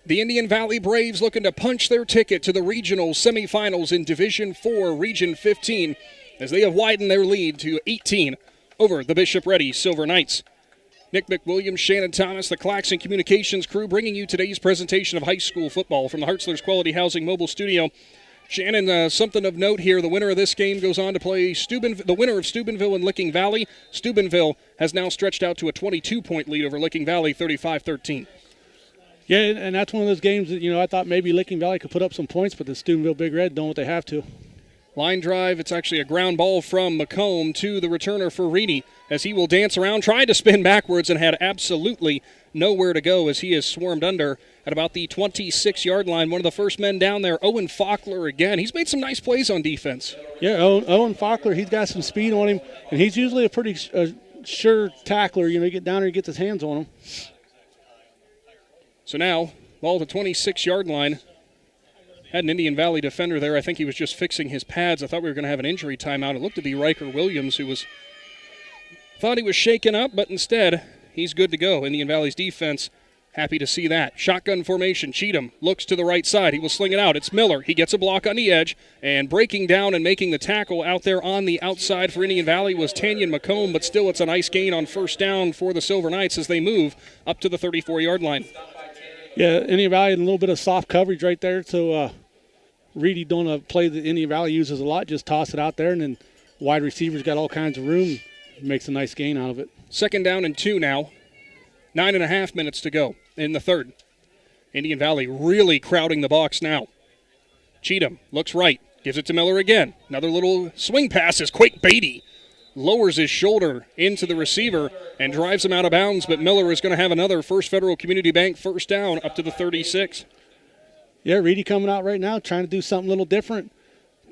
The Indian Valley Braves looking to punch their ticket to the regional semifinals in Division 4, Region 15, as they have widened their lead to 18 over the Bishop Ready Silver Knights. Nick McWilliams, Shannon Thomas, the Claxon Communications crew bringing you today's presentation of high school football from the Hartzler's Quality Housing Mobile Studio. Shannon, something of note here. The winner of this game goes on to play the winner of Steubenville and Licking Valley. Steubenville has now stretched out to a 22-point lead over Licking Valley, 35-13. Yeah, and that's one of those games that, I thought maybe Licking Valley could put up some points, but the Steubenville Big Red don't what they have to. Line drive, it's actually a ground ball from McComb to the returner for Reedy as he will dance around, tried to spin backwards and had absolutely nowhere to go as he is swarmed under at about the 26-yard line. One of the first men down there, Owen Faulkner again. He's made some nice plays on defense. Yeah, Owen Faulkner, he's got some speed on him, and he's usually a pretty sure tackler. He get down there and gets his hands on him. So now, ball at the 26-yard line. Had an Indian Valley defender there. I think he was just fixing his pads. I thought we were going to have an injury timeout. It looked to be Riker Williams who thought he was shaken up, but instead he's good to go. Indian Valley's defense, happy to see that. Shotgun formation. Cheatham looks to the right side. He will sling it out. It's Miller. He gets a block on the edge, and breaking down and making the tackle out there on the outside for Indian Valley was Tanyan McComb, but still it's a nice gain on first down for the Silver Knights as they move up to the 34-yard line. Yeah, Indian Valley had a little bit of soft coverage right there, so Reedy doing a play that Indian Valley uses a lot, just toss it out there, and then wide receivers got all kinds of room. Makes a nice gain out of it. Second down and 2 now. 9.5 minutes to go in the third. Indian Valley really crowding the box now. Cheatham looks right, gives it to Miller again. Another little swing pass as Quake Beatty lowers his shoulder into the receiver and drives him out of bounds, but Miller is going to have another First Federal Community Bank first down up to the 36. Yeah, Reedy coming out right now trying to do something a little different,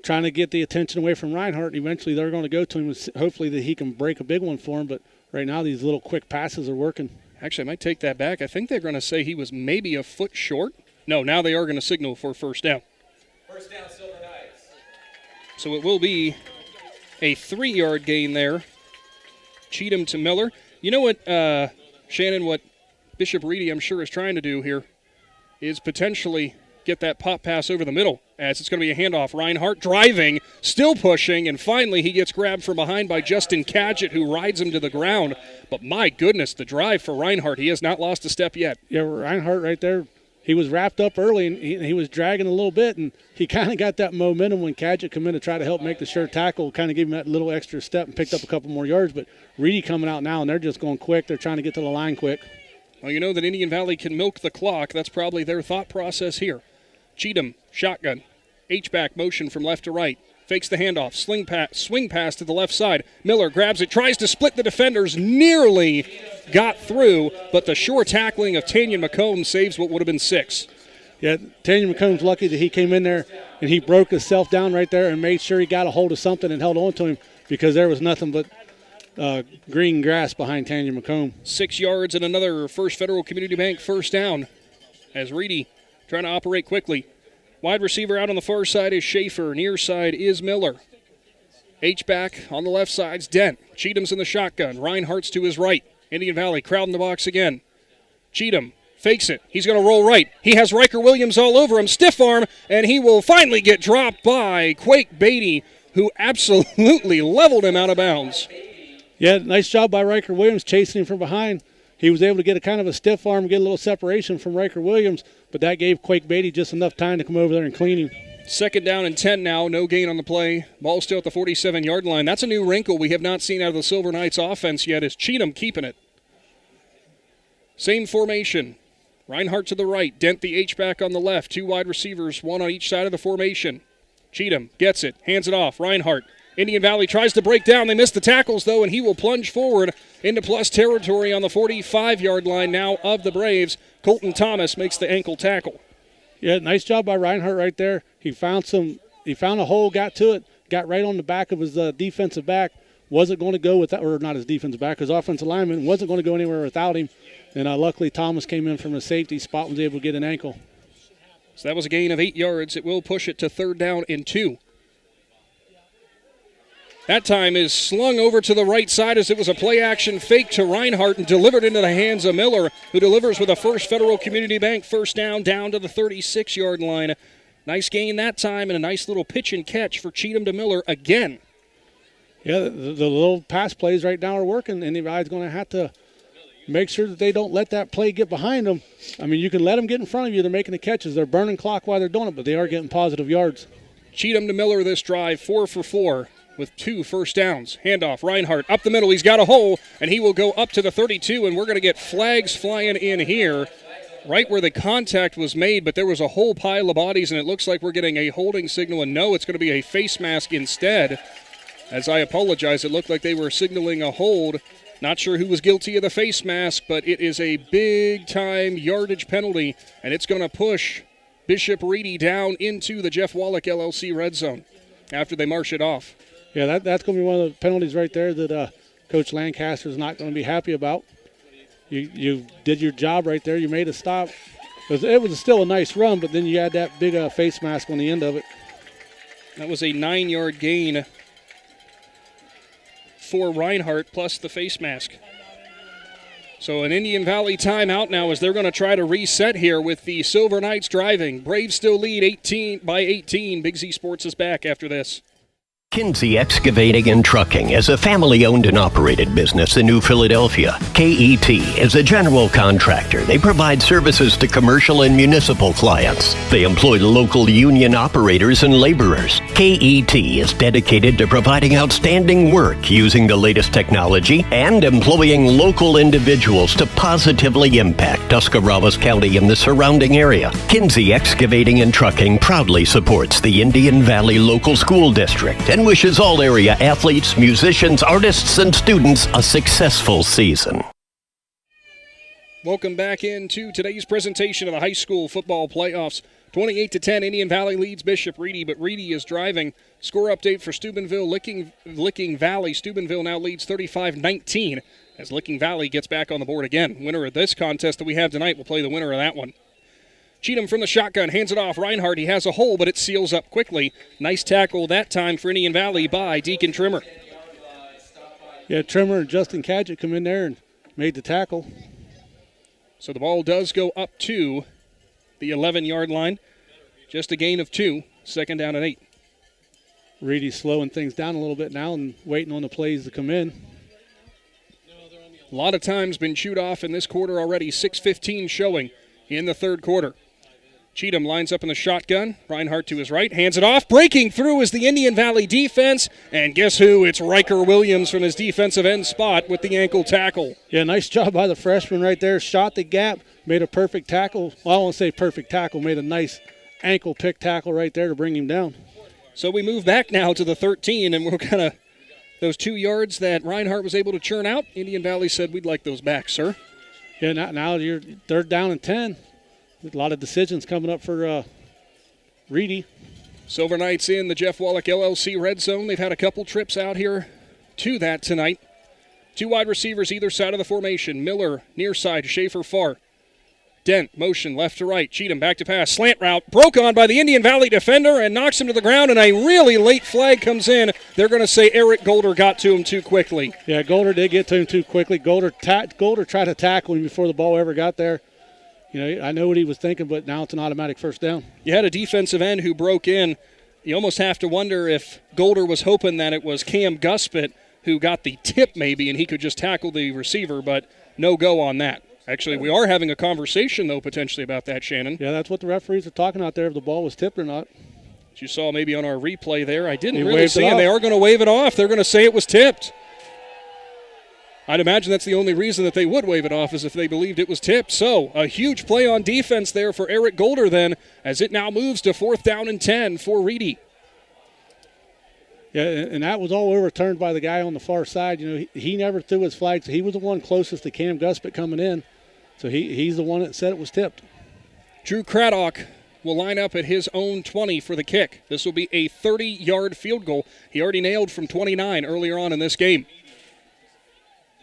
trying to get the attention away from Reinhardt. Eventually they're going to go to him, hopefully that he can break a big one for him, but right now these little quick passes are working. Actually, I might take that back. I think they're going to say he was maybe a foot short. No, now they are going to signal for first down. First down, Silver Knights. So it will be a 3-yard gain there. Cheatham to Miller. You know what, Shannon, what Bishop Reedy, I'm sure, is trying to do here is potentially get that pop pass over the middle as it's going to be a handoff. Reinhardt driving, still pushing, and finally he gets grabbed from behind by Justin Cadgett, who rides him to the ground. But my goodness, the drive for Reinhardt. He has not lost a step yet. Yeah, Reinhardt right there. He was wrapped up early, and he was dragging a little bit, and he kind of got that momentum when Cadgett come in to try to help make the sure tackle, kind of gave him that little extra step and picked up a couple more yards. But Reedy coming out now, and they're just going quick. They're trying to get to the line quick. Well, you know that Indian Valley can milk the clock. That's probably their thought process here. Cheatham, shotgun, H-back motion from left to right. Fakes the handoff, swing pass to the left side. Miller grabs it, tries to split the defenders, nearly got through, but the sure tackling of Tanyan McComb saves what would have been 6. Yeah, Tanya McComb's lucky that he came in there and he broke himself down right there and made sure he got a hold of something and held on to him, because there was nothing but green grass behind Tanya McComb. 6 yards and another First Federal Community Bank first down as Reedy trying to operate quickly. Wide receiver out on the far side is Schaefer. Near side is Miller. H-back on the left side's Dent. Cheatham's in the shotgun. Reinhardt's to his right. Indian Valley crowding the box again. Cheatham fakes it. He's going to roll right. He has Riker Williams all over him. Stiff arm, and he will finally get dropped by Quake Beatty, who absolutely leveled him out of bounds. Yeah, nice job by Riker Williams chasing him from behind. He was able to get a kind of a stiff arm, get a little separation from Riker Williams, but that gave Quake Beatty just enough time to come over there and clean him. 2nd down and 10 now. No gain on the play. Ball still at the 47-yard line. That's a new wrinkle we have not seen out of the Silver Knights offense yet, is Cheatham keeping it. Same formation. Reinhardt to the right. Dent the H-back on the left. 2 wide receivers, 1 on each side of the formation. Cheatham gets it. Hands it off. Reinhardt. Indian Valley tries to break down. They miss the tackles, though, and he will plunge forward into plus territory on the 45-yard line now of the Braves. Colton Thomas makes the ankle tackle. Yeah, nice job by Reinhardt right there. He found a hole, got to it, got right on the back of his defensive back. Wasn't going to go with that, or not his defensive back, his offensive lineman. Wasn't going to go anywhere without him. And luckily Thomas came in from a safety spot and was able to get an ankle. So that was a gain of 8 yards. It will push it to 3rd down and 2. That time is slung over to the right side as it was a play-action fake to Reinhardt and delivered into the hands of Miller, who delivers with a First Federal Community Bank first down to the 36-yard line. Nice gain that time and a nice little pitch and catch for Cheatham to Miller again. Yeah, the little pass plays right now are working, and everybody's going to have to make sure that they don't let that play get behind them. I mean, you can let them get in front of you. They're making the catches. They're burning clock while they're doing it, but they are getting positive yards. Cheatham to Miller this drive, 4 for 4. With 2 first downs. Handoff, Reinhardt up the middle. He's got a hole, and he will go up to the 32, and we're going to get flags flying in here right where the contact was made, but there was a whole pile of bodies, and it looks like we're getting a holding signal, and no, it's going to be a face mask instead. As I apologize, it looked like they were signaling a hold. Not sure who was guilty of the face mask, but it is a big-time yardage penalty, and it's going to push Bishop Reedy down into the Jeff Wallach LLC red zone after they march it off. Yeah, that's going to be one of the penalties right there that Coach Lancaster is not going to be happy about. You did your job right there. You made a stop. It was still a nice run, but then you had that big face mask on the end of it. That was a 9-yard gain for Reinhardt plus the face mask. So an Indian Valley timeout now as they're going to try to reset here with the Silver Knights driving. Braves still lead 18 by 18. Big Z Sports is back after this. Kinsey Excavating and Trucking is a family-owned and operated business in New Philadelphia. KET is a general contractor. They provide services to commercial and municipal clients. They employ local union operators and laborers. KET is dedicated to providing outstanding work using the latest technology and employing local individuals to positively impact Tuscarawas County and the surrounding area. Kinsey Excavating and Trucking proudly supports the Indian Valley Local School District and wishes all area athletes, musicians, artists, and students a successful season. Welcome back into today's presentation of the high school football playoffs. 28-10, Indian Valley leads Bishop Reedy, but Reedy is driving. Score update for Steubenville, Licking Valley. Steubenville now leads 35-19 as Licking Valley gets back on the board again. Winner of this contest that we have tonight will play the winner of that one. Cheatham from the shotgun, hands it off. Reinhardt, he has a hole, but it seals up quickly. Nice tackle that time for Indian Valley by Deacon Trimmer. Yeah, Trimmer and Justin Cadgett come in there and made the tackle. So the ball does go up to the 11-yard line. Just a gain of 2, 2nd down and 8. Reedy's slowing things down a little bit now and waiting on the plays to come in. A lot of time's been chewed off in this quarter already. 6:15 showing in the third quarter. Cheatham lines up in the shotgun. Reinhardt to his right, hands it off. Breaking through is the Indian Valley defense. And guess who? It's Riker Williams from his defensive end spot with the ankle tackle. Yeah, nice job by the freshman right there. Shot the gap, made a perfect tackle. Well, I won't say perfect tackle, made a nice ankle pick tackle right there to bring him down. So we move back now to the 13, and we're kind of those 2 yards that Reinhardt was able to churn out. Indian Valley said, we'd like those back, sir. Yeah, now you're 3rd down and 10. A lot of decisions coming up for Reedy. Silver Knights in the Jeff Wallach LLC red zone. They've had a couple trips out here to that tonight. 2 wide receivers either side of the formation. Miller near side, Schaefer far. Dent, motion left to right. Cheatham back to pass. Slant route. Broke on by the Indian Valley defender and knocks him to the ground, and a really late flag comes in. They're going to say Eric Golder got to him too quickly. Yeah, Golder did get to him too quickly. Golder tried to tackle him before the ball ever got there. You know, I know what he was thinking, but now it's an automatic first down. You had a defensive end who broke in. You almost have to wonder if Golder was hoping that it was Cam Guspett who got the tip maybe and he could just tackle the receiver, but no go on that. Actually, we are having a conversation, though, potentially about that, Shannon. Yeah, that's what the referees are talking out there, if the ball was tipped or not. As you saw maybe on our replay there, I didn't really see, and they are going to wave it off. They're going to say it was tipped. I'd imagine that's the only reason that they would wave it off is if they believed it was tipped. So a huge play on defense there for Eric Golder then, as it now moves to 4th down and 10 for Reedy. Yeah, and that was all overturned by the guy on the far side. You know, he never threw his flags. He was the one closest to Cam Guspett coming in. So he's the one that said it was tipped. Drew Craddock will line up at his own 20 for the kick. This will be a 30-yard field goal. He already nailed from 29 earlier on in this game.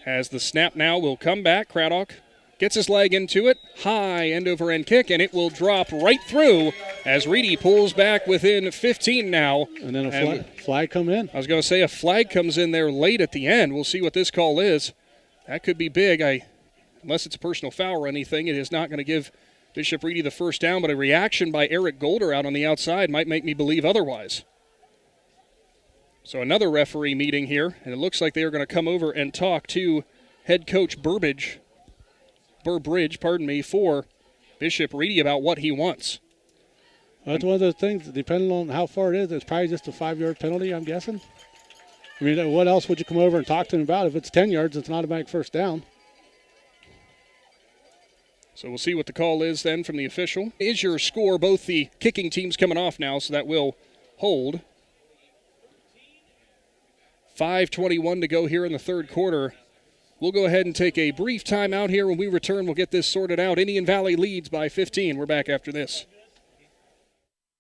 As the snap now will come back, Craddock gets his leg into it, high end-over-end kick, and it will drop right through as Reedy pulls back within 15 now. And then a flag come in. I was going to say a flag comes in there late at the end. We'll see what this call is. That could be big. Unless it's a personal foul or anything, it is not going to give Bishop Reedy the first down, but a reaction by Eric Golder out on the outside might make me believe otherwise. So another referee meeting here, and it looks like they are going to come over and talk to head coach Burbridge, for Bishop Reedy about what he wants. Well, that's one of those things, depending on how far it is, it's probably just a 5-yard penalty, I'm guessing. I mean, what else would you come over and talk to him about? If it's 10 yards, it's an automatic first down. So we'll see what the call is then from the official. Is your score, both the kicking teams coming off now, so that will hold. 5:21 to go here in the third quarter. We'll go ahead and take a brief timeout here. When we return, we'll get this sorted out. Indian Valley leads by 15. We're back after this.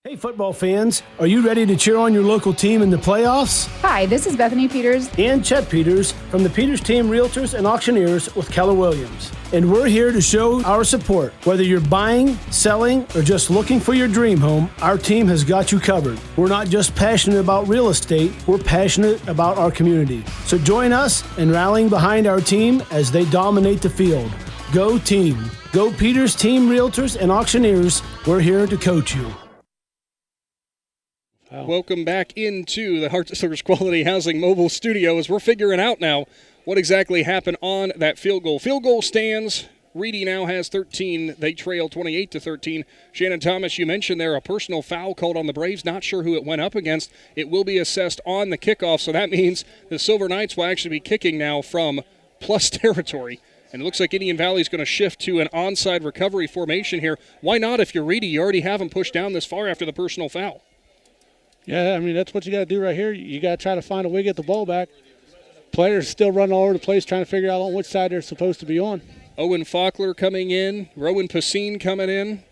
Hey, football fans, are you ready to cheer on your local team in the playoffs? Hi, this is Bethany Peters and Chet Peters from the Peters Team Realtors and Auctioneers with Keller Williams. And we're here to show our support. Whether you're buying, selling, or just looking for your dream home, our team has got you covered. We're not just passionate about real estate, we're passionate about our community. So join us in rallying behind our team as they dominate the field. Go team. Go Peters Team Realtors and Auctioneers. We're here to coach you. Wow. Welcome back into the Heart Service Quality Housing mobile studio as we're figuring out now what exactly happened on that field goal. Field goal stands. Reedy now has 13. They trail 28-13. Shannon Thomas, you mentioned there a personal foul called on the Braves. Not sure who it went up against. It will be assessed on the kickoff, so that means the Silver Knights will actually be kicking now from plus territory. And it looks like Indian Valley is going to shift to an onside recovery formation here. Why not if you're Reedy? You already have them pushed down this far after the personal foul. Yeah, I mean, that's what you got to do right here. You got to try to find a way to get the ball back. Players still running all over the place trying to figure out on which side they're supposed to be on. Owen Faulkner coming in. Rowan Passine coming in.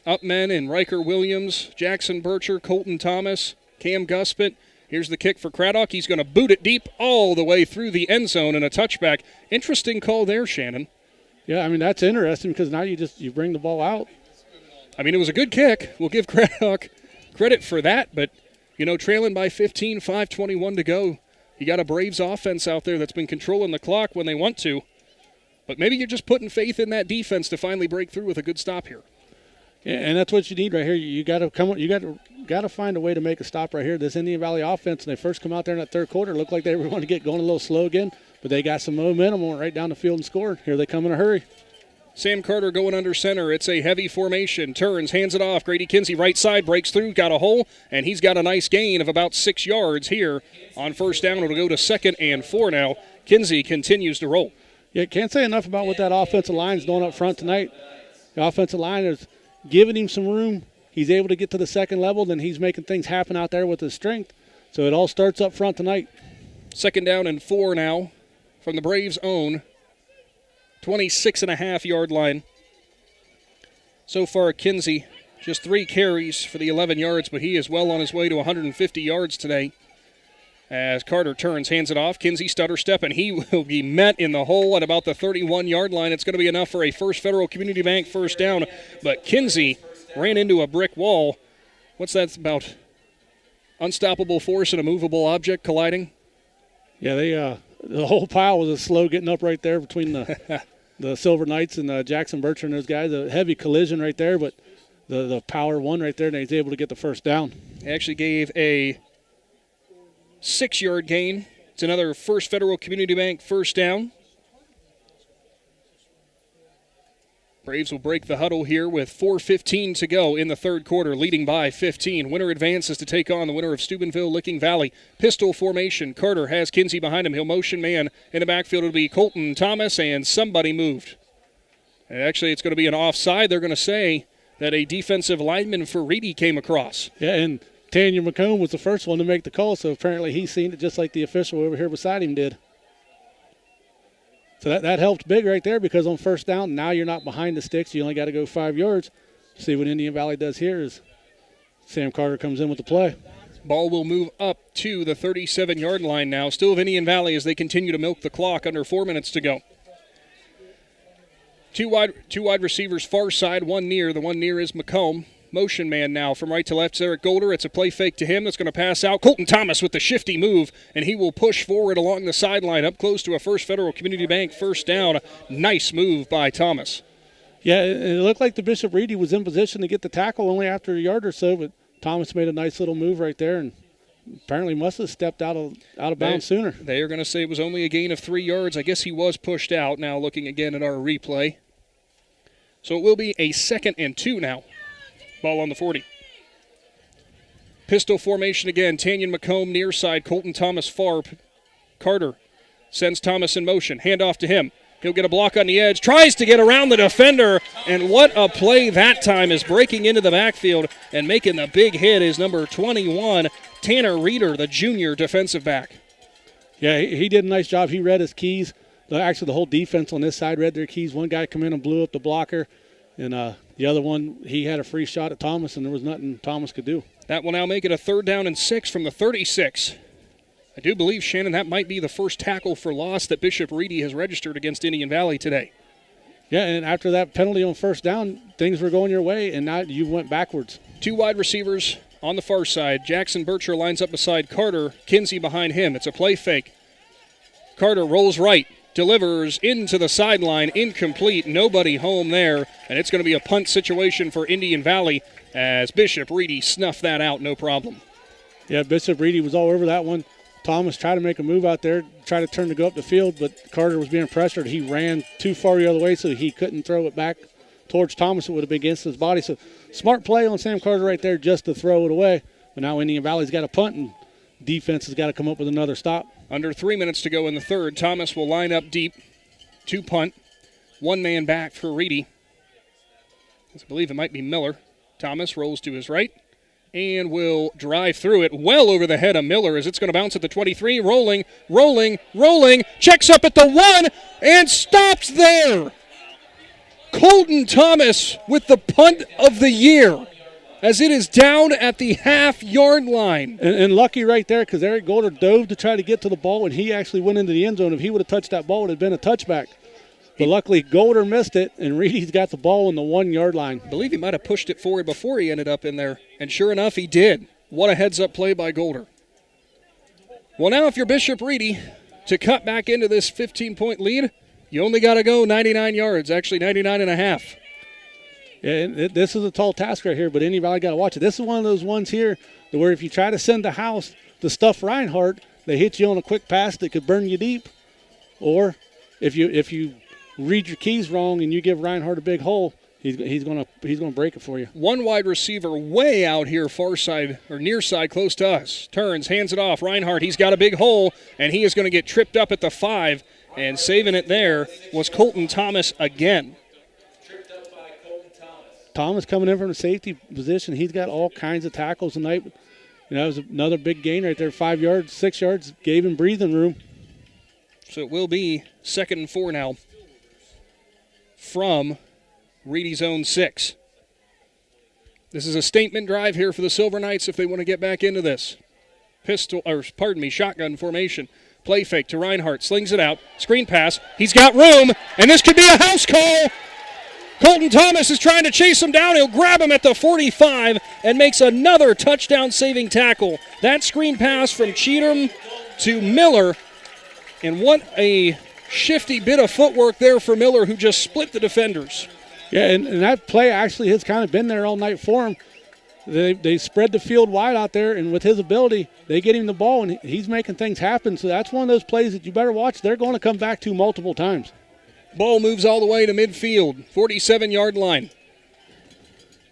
Upmen and Riker Williams, Jackson Bircher, Colton Thomas, Cam Guspett. Here's the kick for Craddock. He's going to boot it deep all the way through the end zone and a touchback. Interesting call there, Shannon. Yeah, I mean, that's interesting because now you bring the ball out. I mean, it was a good kick. We'll give Craddock credit for that, but, trailing by 15, 5:21 to go. You got a Braves offense out there that's been controlling the clock when they want to. But maybe you're just putting faith in that defense to finally break through with a good stop here. Yeah, and that's what you need right here. You got to find a way to make a stop right here. This Indian Valley offense, when they first come out there in that third quarter, looked like they were going to get going a little slow again, but they got some momentum, went right down the field and scored. Here they come in a hurry. Sam Carter going under center. It's a heavy formation. Turns, hands it off. Grady Kinsey right side, breaks through, got a hole, and he's got a nice gain of about 6 yards here on first down. It'll go to 2nd and 4 now. Kinsey continues to roll. Yeah, can't say enough about what that offensive line is doing up front tonight. The offensive line is giving him some room. He's able to get to the second level, then he's making things happen out there with his strength. So it all starts up front tonight. 2nd down and 4 now from the Braves' own 26.5-yard line. So far, Kinsey, just 3 carries for the 11 yards, but he is well on his way to 150 yards today. As Carter turns, hands it off. Kinsey stutter step, and he will be met in the hole at about the 31-yard line. It's going to be enough for a First Federal Community Bank first down, but Kinsey ran into a brick wall. What's that about? Unstoppable force and a movable object colliding? Yeah, the whole pile was a slow getting up right there between the Silver Knights and Jackson Bircher and those guys. A heavy collision right there, but the power won right there, and he's able to get the first down. He actually gave a 6-yard gain. It's another First Federal Community Bank first down. Braves will break the huddle here with 4:15 to go in the third quarter, leading by 15. Winner advances to take on the winner of Steubenville-Licking Valley. Pistol formation. Carter has Kinsey behind him. He'll motion man. In the backfield it'll be Colton Thomas, and somebody moved. And actually, it's going to be an offside. They're going to say that a defensive lineman for Reedy came across. Yeah, and Tanya McComb was the first one to make the call, so apparently he's seen it just like the official over here beside him did. So that helped big right there, because on first down, now you're not behind the sticks. You only got to go 5 yards. See what Indian Valley does here is Sam Carter comes in with the play. Ball will move up to the 37-yard line now. Still of Indian Valley as they continue to milk the clock under 4 minutes to go. Two wide receivers far side, one near. The one near is McComb. Motion man now from right to left is Eric Golder. It's a play fake to him that's going to pass out. Colton Thomas with the shifty move, and he will push forward along the sideline up close to a First Federal Community Bank first down. Nice move by Thomas. Yeah, it looked like the Bishop Reedy was in position to get the tackle only after a yard or so, but Thomas made a nice little move right there and apparently must have stepped out of bounds sooner. They are going to say it was only a gain of 3 yards. I guess he was pushed out. Now looking again at our replay. So it will be a 2nd and 2 now. Ball on the 40. Pistol formation again. Tanyan McComb near side. Colton Thomas far. Carter sends Thomas in motion. Handoff to him. He'll get a block on the edge. Tries to get around the defender. And what a play that time, is breaking into the backfield and making the big hit is number 21, Tanner Reeder, the junior defensive back. Yeah, he did a nice job. He read his keys. Actually, the whole defense on this side read their keys. One guy come in and blew up the blocker. And the other one, he had a free shot at Thomas, and there was nothing Thomas could do. That will now make it a 3rd down and 6 from the 36. I do believe, Shannon, that might be the first tackle for loss that Bishop Reedy has registered against Indian Valley today. Yeah, and after that penalty on first down, things were going your way, and now you went backwards. 2 wide receivers on the far side. Jackson Bircher lines up beside Carter. Kinsey behind him. It's a play fake. Carter rolls right. Delivers into the sideline, incomplete, nobody home there, and it's going to be a punt situation for Indian Valley as Bishop Reedy snuffed that out, no problem. Yeah, Bishop Reedy was all over that one. Thomas tried to make a move out there, tried to turn to go up the field, but Carter was being pressured. He ran too far the other way, so he couldn't throw it back towards Thomas. It would have been against his body. So smart play on Sam Carter right there just to throw it away. But now Indian Valley's got a punt, and defense has got to come up with another stop. Under 3 minutes to go in the third. Thomas will line up deep to punt. 1 man back for Reedy. I believe it might be Miller. Thomas rolls to his right and will drive through it well over the head of Miller as it's going to bounce at the 23. Rolling. Checks up at the 1 and stops there. Colton Thomas with the punt of the year, as it is down at the half-yard line. And lucky right there, because Eric Golder dove to try to get to the ball, and he actually went into the end zone. If he would have touched that ball, it would have been a touchback. But luckily, Golder missed it, and Reedy's got the ball on the 1-yard line. I believe he might have pushed it forward before he ended up in there, and sure enough, he did. What a heads-up play by Golder. Well, now if you're Bishop Reedy, to cut back into this 15-point lead, you only got to go 99 yards, actually 99 and a half. Yeah, this is a tall task right here, but Indian Valley got to watch it. This is one of those ones here where if you try to send the house to stuff Reinhardt, they hit you on a quick pass that could burn you deep. Or if you read your keys wrong and you give Reinhardt a big hole, he's gonna break it for you. 1 wide receiver way out here, far side or near side, close to us. Turns, hands it off. Reinhardt, he's got a big hole, and he is going to get tripped up at the 5, and saving it there was Colton Thomas again. Thomas coming in from the safety position. He's got all kinds of tackles tonight. That was another big gain right there. 5 yards, 6 yards, gave him breathing room. So it will be 2nd and 4 now from Reedy's own 6. This is a statement drive here for the Silver Knights if they want to get back into this. Shotgun formation. Play fake to Reinhardt. Slings it out. Screen pass. He's got room, and this could be a house call. Colton Thomas is trying to chase him down. He'll grab him at the 45 and makes another touchdown-saving tackle. That screen pass from Cheatham to Miller. And what a shifty bit of footwork there for Miller, who just split the defenders. Yeah, and that play actually has kind of been there all night for him. They spread the field wide out there, and with his ability, they get him the ball, and he's making things happen. So that's one of those plays that you better watch. They're going to come back to multiple times. Ball moves all the way to midfield, 47-yard line.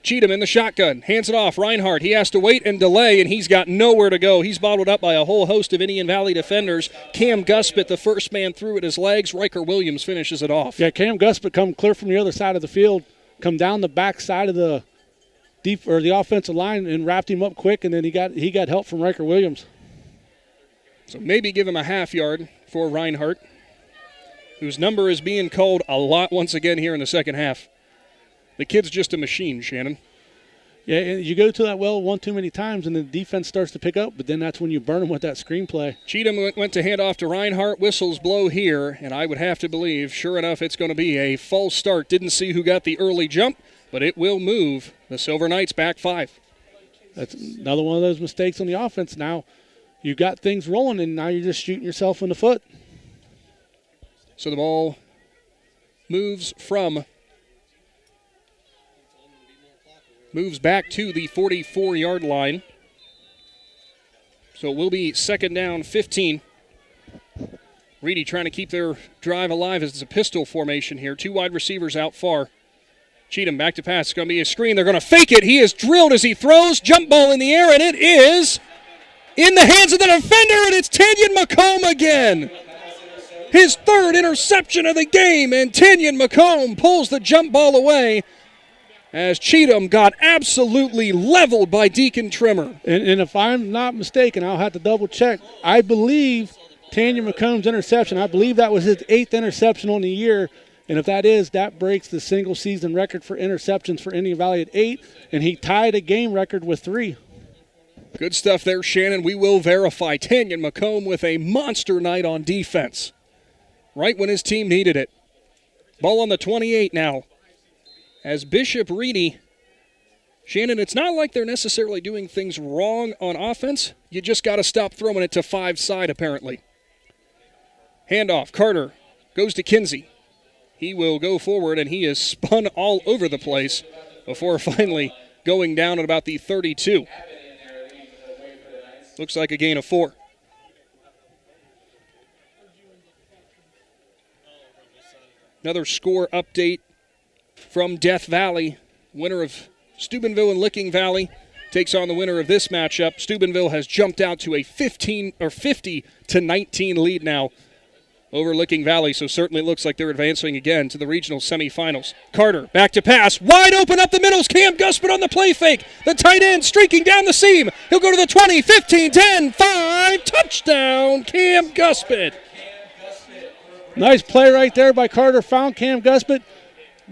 Cheatham in the shotgun, hands it off. Reinhardt, he has to wait and delay, and he's got nowhere to go. He's bottled up by a whole host of Indian Valley defenders. Cam Guspit, the first man through at his legs. Riker Williams finishes it off. Yeah, Cam Guspit come clear from the other side of the field, come down the back side of the the offensive line and wrapped him up quick, and then he got help from Riker Williams. So maybe give him a half yard for Reinhardt, whose number is being called a lot once again here in the second half. The kid's just a machine, Shannon. Yeah, and you go to that well one too many times, and the defense starts to pick up, but then that's when you burn them with that screenplay. Cheatham went to hand off to Reinhardt. Whistles blow here, and I would have to believe, sure enough, it's going to be a false start. Didn't see who got the early jump, but it will move the Silver Knights back 5. That's another one of those mistakes on the offense. Now you've got things rolling, and now you're just shooting yourself in the foot. So the ball moves back to the 44-yard line. So it will be second down, 15. Reedy trying to keep their drive alive as it's a pistol formation here. 2 wide receivers out far. Cheatham back to pass. It's going to be a screen. They're going to fake it. He is drilled as he throws. Jump ball in the air, and it is in the hands of the defender, and it's Tanyan McComb again. His third interception of the game, and Tanyan McComb pulls the jump ball away as Cheatham got absolutely leveled by Deacon Trimmer. And if I'm not mistaken, I'll have to double check. I believe Tanyan McComb's interception, I believe that was his 8th interception on the year. And if that is, that breaks the single season record for interceptions for Indian Valley at 8, and he tied a game record with 3. Good stuff there, Shannon. We will verify Tanyan McComb with a monster night on defense, right when his team needed it. Ball on the 28 now. As Bishop Reedy, Shannon, it's not like they're necessarily doing things wrong on offense. You just got to stop throwing it to 5 side, apparently. Handoff, Carter goes to Kinsey. He will go forward, and he is spun all over the place before finally going down at about the 32. Looks like a gain of 4. Another score update from Death Valley. Winner of Steubenville and Licking Valley takes on the winner of this matchup. Steubenville has jumped out to a 50-19 lead now over Licking Valley, so certainly looks like they're advancing again to the regional semifinals. Carter, back to pass, wide open up the middles, Cam Guspit on the play fake. The tight end streaking down the seam. He'll go to the 20, 15, 10, 5, touchdown, Cam Guspit. Nice play right there by Carter, found Cam Guspit.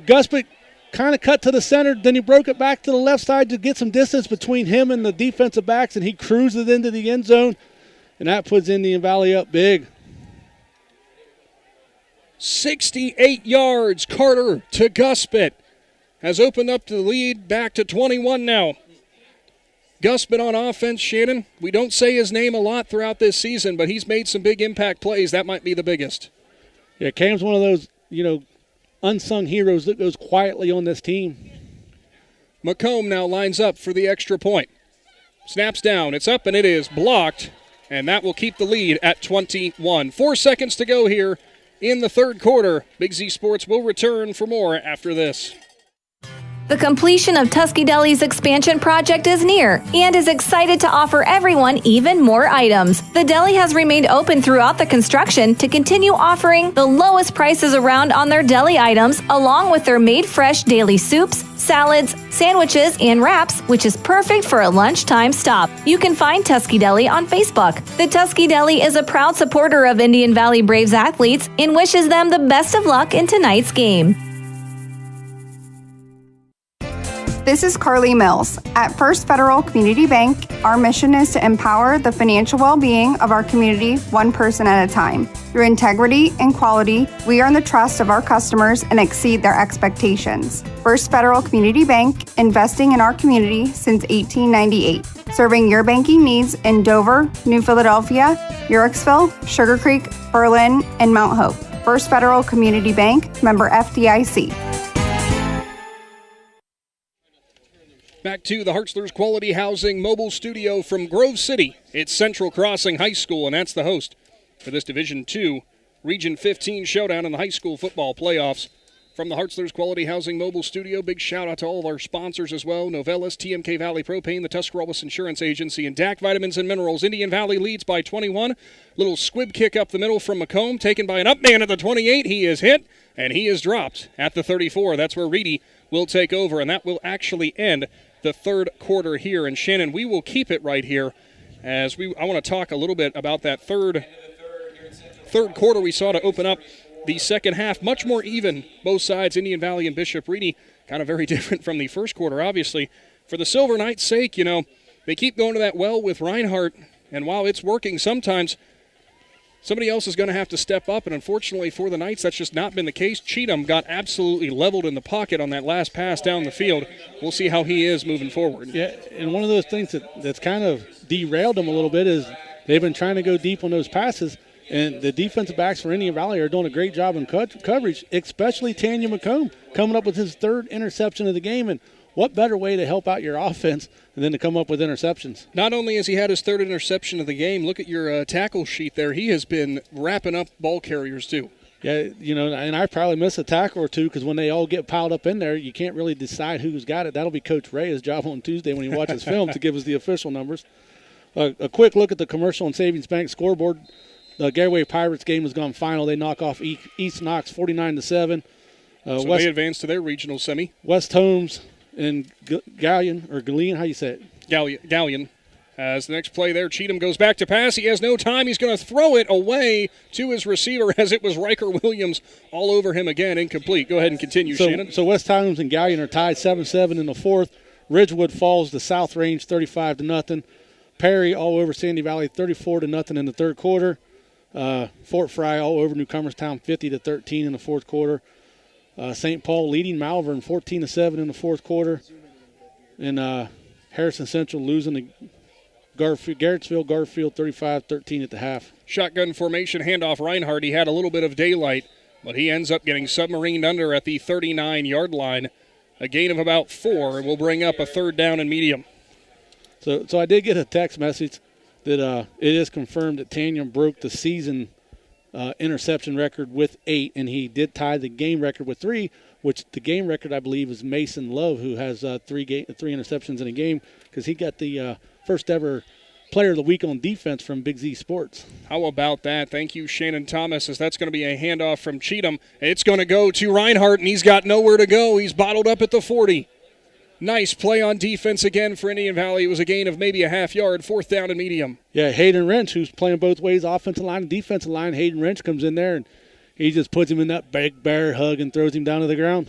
Guspit kind of cut to the center, then he broke it back to the left side to get some distance between him and the defensive backs, and he cruises into the end zone, and that puts Indian Valley up big. 68 yards, Carter to Guspit. Has opened up the lead back to 21 now. Guspit on offense, Shannon. We don't say his name a lot throughout this season, but he's made some big impact plays. That might be the biggest. Yeah, Cam's one of those, unsung heroes that goes quietly on this team. McComb now lines up for the extra point. Snaps down. It's up, and it is blocked, and that will keep the lead at 21. 4 seconds to go here in the third quarter. Big Z Sports will return for more after this. The completion of Tusky Deli's expansion project is near and is excited to offer everyone even more items. The deli has remained open throughout the construction to continue offering the lowest prices around on their deli items, along with their made fresh daily soups, salads, sandwiches, and wraps, which is perfect for a lunchtime stop. You can find Tusky Deli on Facebook. The Tusky Deli is a proud supporter of Indian Valley Braves athletes and wishes them the best of luck in tonight's game. This is Carly Mills. At First Federal Community Bank, our mission is to empower the financial well-being of our community one person at a time. Through integrity and quality, we earn the trust of our customers and exceed their expectations. First Federal Community Bank, investing in our community since 1898. Serving your banking needs in Dover, New Philadelphia, Yorksville, Sugar Creek, Berlin, and Mount Hope. First Federal Community Bank, member FDIC. Back to the Hartzler's Quality Housing mobile studio from Grove City. It's Central Crossing High School, and that's the host for this Division II Region 15 showdown in the high school football playoffs. From the Hartzler's Quality Housing mobile studio, big shout out to all of our sponsors as well. Novellus, TMK Valley Propane, the Tuscarawas Insurance Agency, and DAC Vitamins and Minerals. Indian Valley leads by 21. Little squib kick up the middle from McComb, taken by an up man at the 28. He is hit, and he is dropped at the 34. That's where Reedy will take over, and that will actually end the third quarter here. And Shannon, we will keep it right here as I want to talk a little bit about that third quarter we saw to open up the second half. Much more even, both sides, Indian Valley and Bishop Reedy, kind of very different from the first quarter, obviously. For the Silver Knights' sake, they keep going to that well with Reinhardt, and while it's working sometimes, somebody else is going to have to step up, and unfortunately for the Knights, that's just not been the case. Cheatham got absolutely leveled in the pocket on that last pass down the field. We'll see how he is moving forward. Yeah, and one of those things that's kind of derailed them a little bit is they've been trying to go deep on those passes, and the defensive backs for Indian Valley are doing a great job in coverage, especially Tanya McComb coming up with his third interception of the game. And what better way to help out your offense than to come up with interceptions? Not only has he had his third interception of the game, look at your tackle sheet there. He has been wrapping up ball carriers too. Yeah, and I probably miss a tackle or two because when they all get piled up in there, you can't really decide who's got it. That'll be Coach Ray's job on Tuesday when he watches film to give us the official numbers. A quick look at the Commercial and Savings Bank scoreboard. The Gateway Pirates game has gone final. They knock off East Knox 49-7. So they advance to their regional semi. West Holmes and Galleon, how you say it? Galleon. As the next play there, Cheatham goes back to pass. He has no time. He's going to throw it away to his receiver as it was Riker Williams all over him again. Incomplete. Go ahead and continue, Shannon. So West Holmes and Galleon are tied 7-7 in the fourth. Ridgewood falls to South Range 35-0. Perry all over Sandy Valley 34-0 in the third quarter. Fort Fry all over Newcomerstown 50-13 in the fourth quarter. St. Paul leading Malvern 14-7 in the fourth quarter. And Harrison Central losing to Garrettsville 35-13 at the half. Shotgun formation handoff Reinhardt. He had a little bit of daylight, but he ends up getting submarined under at the 39-yard line. A gain of about 4 will bring up a third down and medium. So I did get a text message that it is confirmed that Tanya broke the season interception record with 8, and he did tie the game record with 3, which the game record, I believe, is Mason Love, who has 3 interceptions in a game because he got the first ever Player of the Week on defense from Big Z Sports. How about that? Thank you, Shannon Thomas, as that's going to be a handoff from Cheatham. It's going to go to Reinhardt, and he's got nowhere to go. He's bottled up at the 40. Nice play on defense again for Indian Valley. It was a gain of maybe a half yard, fourth down and medium. Yeah, Hayden Wrench, who's playing both ways, offensive line and defensive line. Hayden Wrench comes in there, and he just puts him in that big bear hug and throws him down to the ground.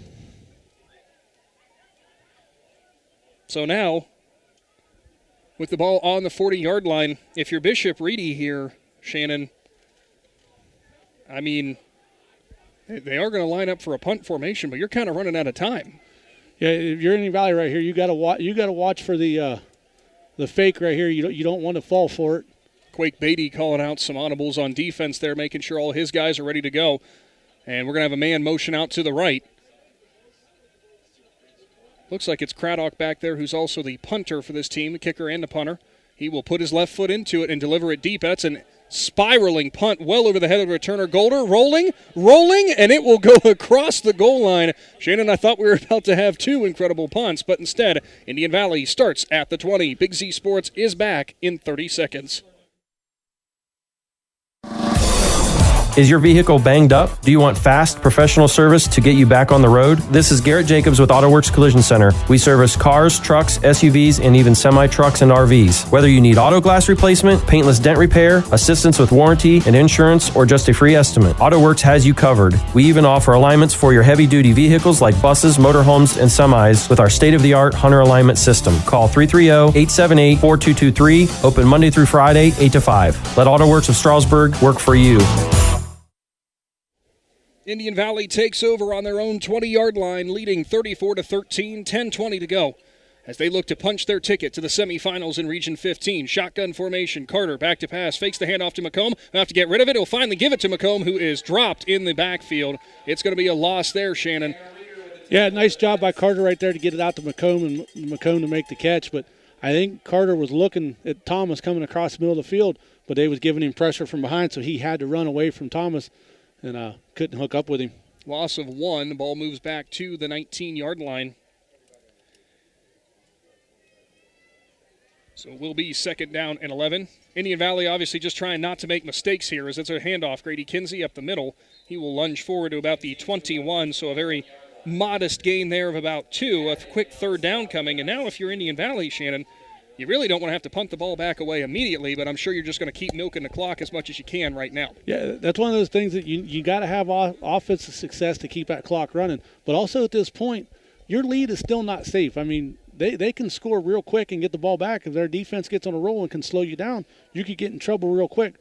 So now, with the ball on the 40-yard line, if you're Bishop Reedy here, Shannon, I mean, they are going to line up for a punt formation, but you're kind of running out of time. Yeah, if you're in the Valley right here, you got to watch for the fake right here. You don't want to fall for it. Quake Beatty calling out some audibles on defense there, making sure all his guys are ready to go. And we're going to have a man motion out to the right. Looks like it's Craddock back there, who's also the punter for this team, the kicker and the punter. He will put his left foot into it and deliver it deep. That's an spiraling punt well over the head of the returner. Golder rolling, and it will go across the goal line. Shannon, I thought we were about to have 2 incredible punts, but instead, Indian Valley starts at the 20. Big Z Sports is back in 30 seconds. Is your vehicle banged up? Do you want fast, professional service to get you back on the road? This is Garrett Jacobs with AutoWorks Collision Center. We service cars, trucks, SUVs, and even semi-trucks and RVs. Whether you need auto glass replacement, paintless dent repair, assistance with warranty and insurance, or just a free estimate, AutoWorks has you covered. We even offer alignments for your heavy-duty vehicles like buses, motorhomes, and semis with our state-of-the-art Hunter alignment system. Call 330-878-4223. Open Monday through Friday, 8 to 5. Let AutoWorks of Strasburg work for you. Indian Valley takes over on their own 20-yard line, leading 34-13, 10:20 to go, as they look to punch their ticket to the semifinals in Region 15. Shotgun formation, Carter back to pass, fakes the handoff to McComb. They'll have to get rid of it. He'll finally give it to McComb, who is dropped in the backfield. It's going to be a loss there, Shannon. Yeah, nice job by Carter right there to get it out to McComb and McComb to make the catch. But I think Carter was looking at Thomas coming across the middle of the field, but they was giving him pressure from behind, so he had to run away from Thomas and couldn't hook up with him. Loss of 1. The ball moves back to the 19-yard line. So it will be 2nd down and 11. Indian Valley obviously just trying not to make mistakes here as it's a handoff. Grady Kinsey up the middle. He will lunge forward to about the 21, so a very modest gain there of about 2. A quick 3rd down coming. And now if you're Indian Valley, Shannon, you really don't want to have to punt the ball back away immediately, but I'm sure you're just going to keep milking the clock as much as you can right now. Yeah, that's one of those things that you got to have offensive success to keep that clock running. But also at this point, your lead is still not safe. I mean, they can score real quick and get the ball back. If their defense gets on a roll and can slow you down, you could get in trouble real quick.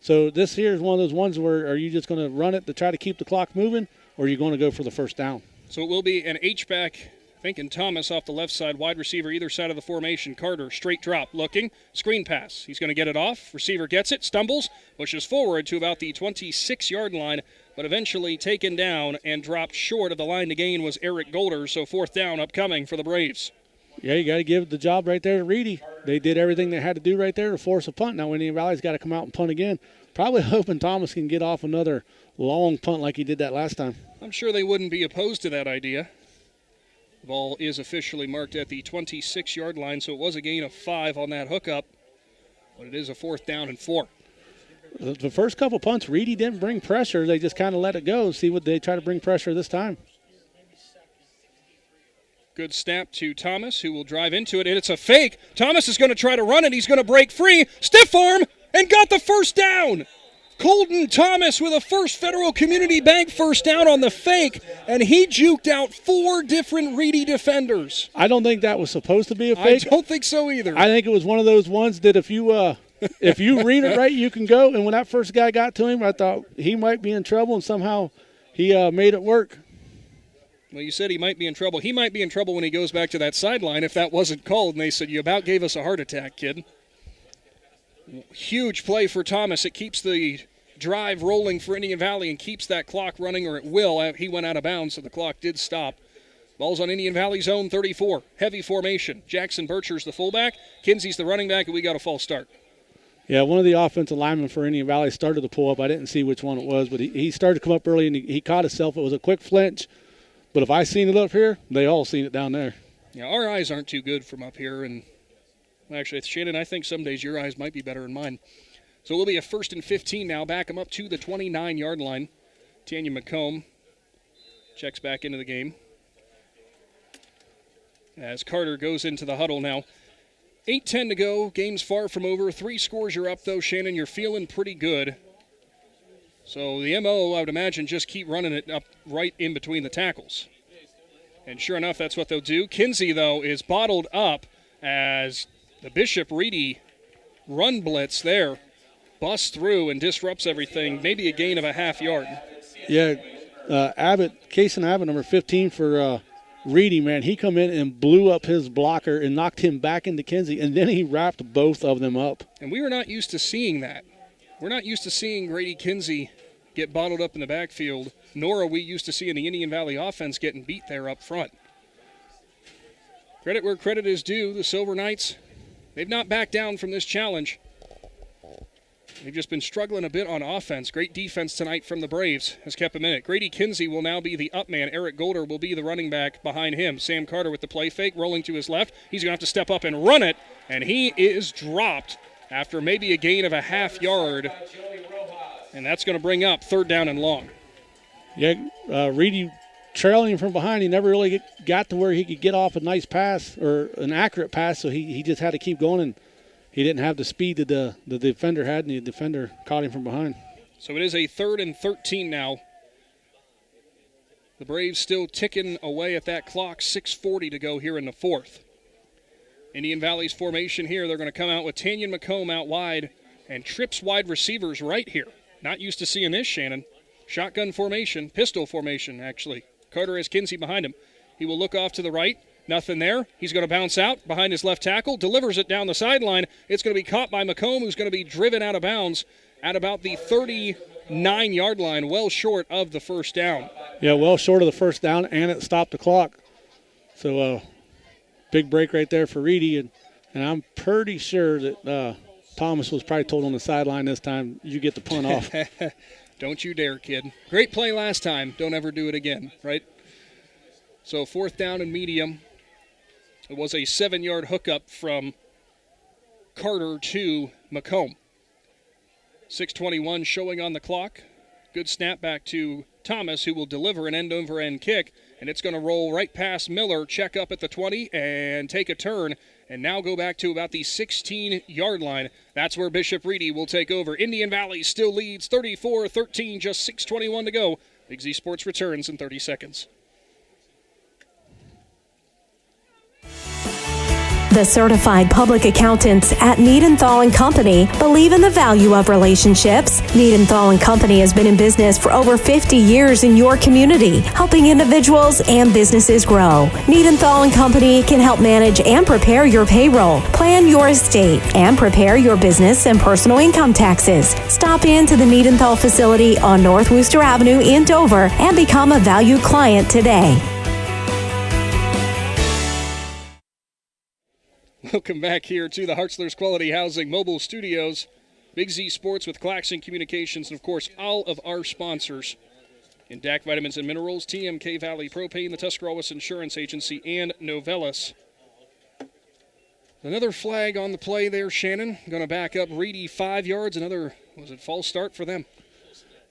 So this here is one of those ones where are you just going to run it to try to keep the clock moving, or are you going to go for the 1st down? So it will be an H-back, thinking Thomas off the left side, wide receiver either side of the formation. Carter, straight drop, looking, screen pass. He's going to get it off. Receiver gets it, stumbles, pushes forward to about the 26-yard line, but eventually taken down and dropped short of the line to gain was Eric Golder, so 4th down upcoming for the Braves. Yeah, you got to give the job right there to Reedy. They did everything they had to do right there to force a punt. Now Indian Valley's got to come out and punt again. Probably hoping Thomas can get off another long punt like he did that last time. I'm sure they wouldn't be opposed to that idea. The ball is officially marked at the 26-yard line, so it was a gain of 5 on that hookup, but it is a 4th down and 4. The first couple punts, Reedy didn't bring pressure. They just kind of let it go. See what they try to bring pressure this time. Good snap to Thomas, who will drive into it, and it's a fake. Thomas is going to try to run it. He's going to break free. Stiff arm, and got the 1st down. Colton Thomas with a First Federal Community Bank 1st down on the fake, and he juked out 4 different Reedy defenders. I don't think that was supposed to be a fake. I don't think so either. I think it was one of those ones that if you read it right, you can go. And when that first guy got to him, I thought he might be in trouble, and somehow he made it work. Well, you said he might be in trouble. He might be in trouble when he goes back to that sideline if that wasn't called, and they said, you about gave us a heart attack, kid. Huge play for Thomas. It keeps the drive rolling for Indian Valley and keeps that clock running, or it will. He went out of bounds, so the clock did stop. Ball's on Indian Valley's own 34. Heavy formation. Jackson Bircher's the fullback. Kinsey's the running back, and we got a false start. Yeah, one of the offensive linemen for Indian Valley started to pull up. I didn't see which one it was, but he started to come up early, and he caught himself. It was a quick flinch. But if I seen it up here, they all seen it down there. Yeah, our eyes aren't too good from up here, and actually, Shannon, I think some days your eyes might be better than mine. So it will be a 1st and 15 now. Back him up to the 29-yard line. Tanya McComb checks back into the game as Carter goes into the huddle now. 8:10 to go. Game's far from over. 3 scores you're up, though. Shannon, you're feeling pretty good. So the MO, I would imagine, just keep running it up right in between the tackles. And sure enough, that's what they'll do. Kinsey, though, is bottled up as the Bishop Reedy run blitz there busts through and disrupts everything, maybe a gain of a half yard. Yeah, Kason Abbott, number 15 for Reedy, man, he come in and blew up his blocker and knocked him back into Kinsey, and then he wrapped both of them up. And we were not used to seeing that. We're not used to seeing Grady Kinsey get bottled up in the backfield, nor are we used to seeing the Indian Valley offense getting beat there up front. Credit where credit is due. The Silver Knights, they've not backed down from this challenge. They've just been struggling a bit on offense. Great defense tonight from the Braves has kept them in it. Grady Kinsey will now be the up man. Eric Golder will be the running back behind him. Sam Carter with the play fake, rolling to his left. He's going to have to step up and run it, and he is dropped after maybe a gain of a half yard. And that's going to bring up 3rd down and long. Yeah, Reedy trailing from behind. He never really got to where he could get off a nice pass or an accurate pass, so he just had to keep going, and he didn't have the speed that the defender had, and the defender caught him from behind. So it is a 3rd and 13 now. The Braves still ticking away at that clock, 6:40 to go here in the 4th. Indian Valley's formation here, they're going to come out with Tanyan McComb out wide and trips wide receivers right here. Not used to seeing this, Shannon. Shotgun formation, pistol formation, actually. Carter has Kinsey behind him. He will look off to the right. Nothing there. He's going to bounce out behind his left tackle, delivers it down the sideline. It's going to be caught by McComb, who's going to be driven out of bounds at about the 39-yard line, well short of the 1st down. Yeah, well short of the 1st down, and it stopped the clock. So big break right there for Reedy, and I'm pretty sure that Thomas was probably told on the sideline this time, you get the punt off. Don't you dare, kid. Great play last time. Don't ever do it again, right? So 4th down and medium. It was a 7-yard hookup from Carter to McComb. 6:21 showing on the clock. Good snap back to Thomas, who will deliver an end-over-end kick, and it's going to roll right past Miller, check up at the 20, and take a turn, and now go back to about the 16-yard line. That's where Bishop Reedy will take over. Indian Valley still leads 34-13, just 6:21 to go. Big Z Sports returns in 30 seconds. The certified public accountants at Niedenthal & Company believe in the value of relationships. Niedenthal & Company has been in business for over 50 years in your community, helping individuals and businesses grow. Niedenthal & Company can help manage and prepare your payroll, plan your estate, and prepare your business and personal income taxes. Stop into the Niedenthal facility on North Wooster Avenue in Dover and become a valued client today. Welcome back here to the Hartzler's Quality Housing Mobile Studios. Big Z Sports with Claxon Communications, and, of course, all of our sponsors in DAC Vitamins and Minerals, TMK Valley Propane, the Tuscarawas Insurance Agency, and Novelis. Another flag on the play there, Shannon. Going to back up Reedy 5 yards. Another, false start for them?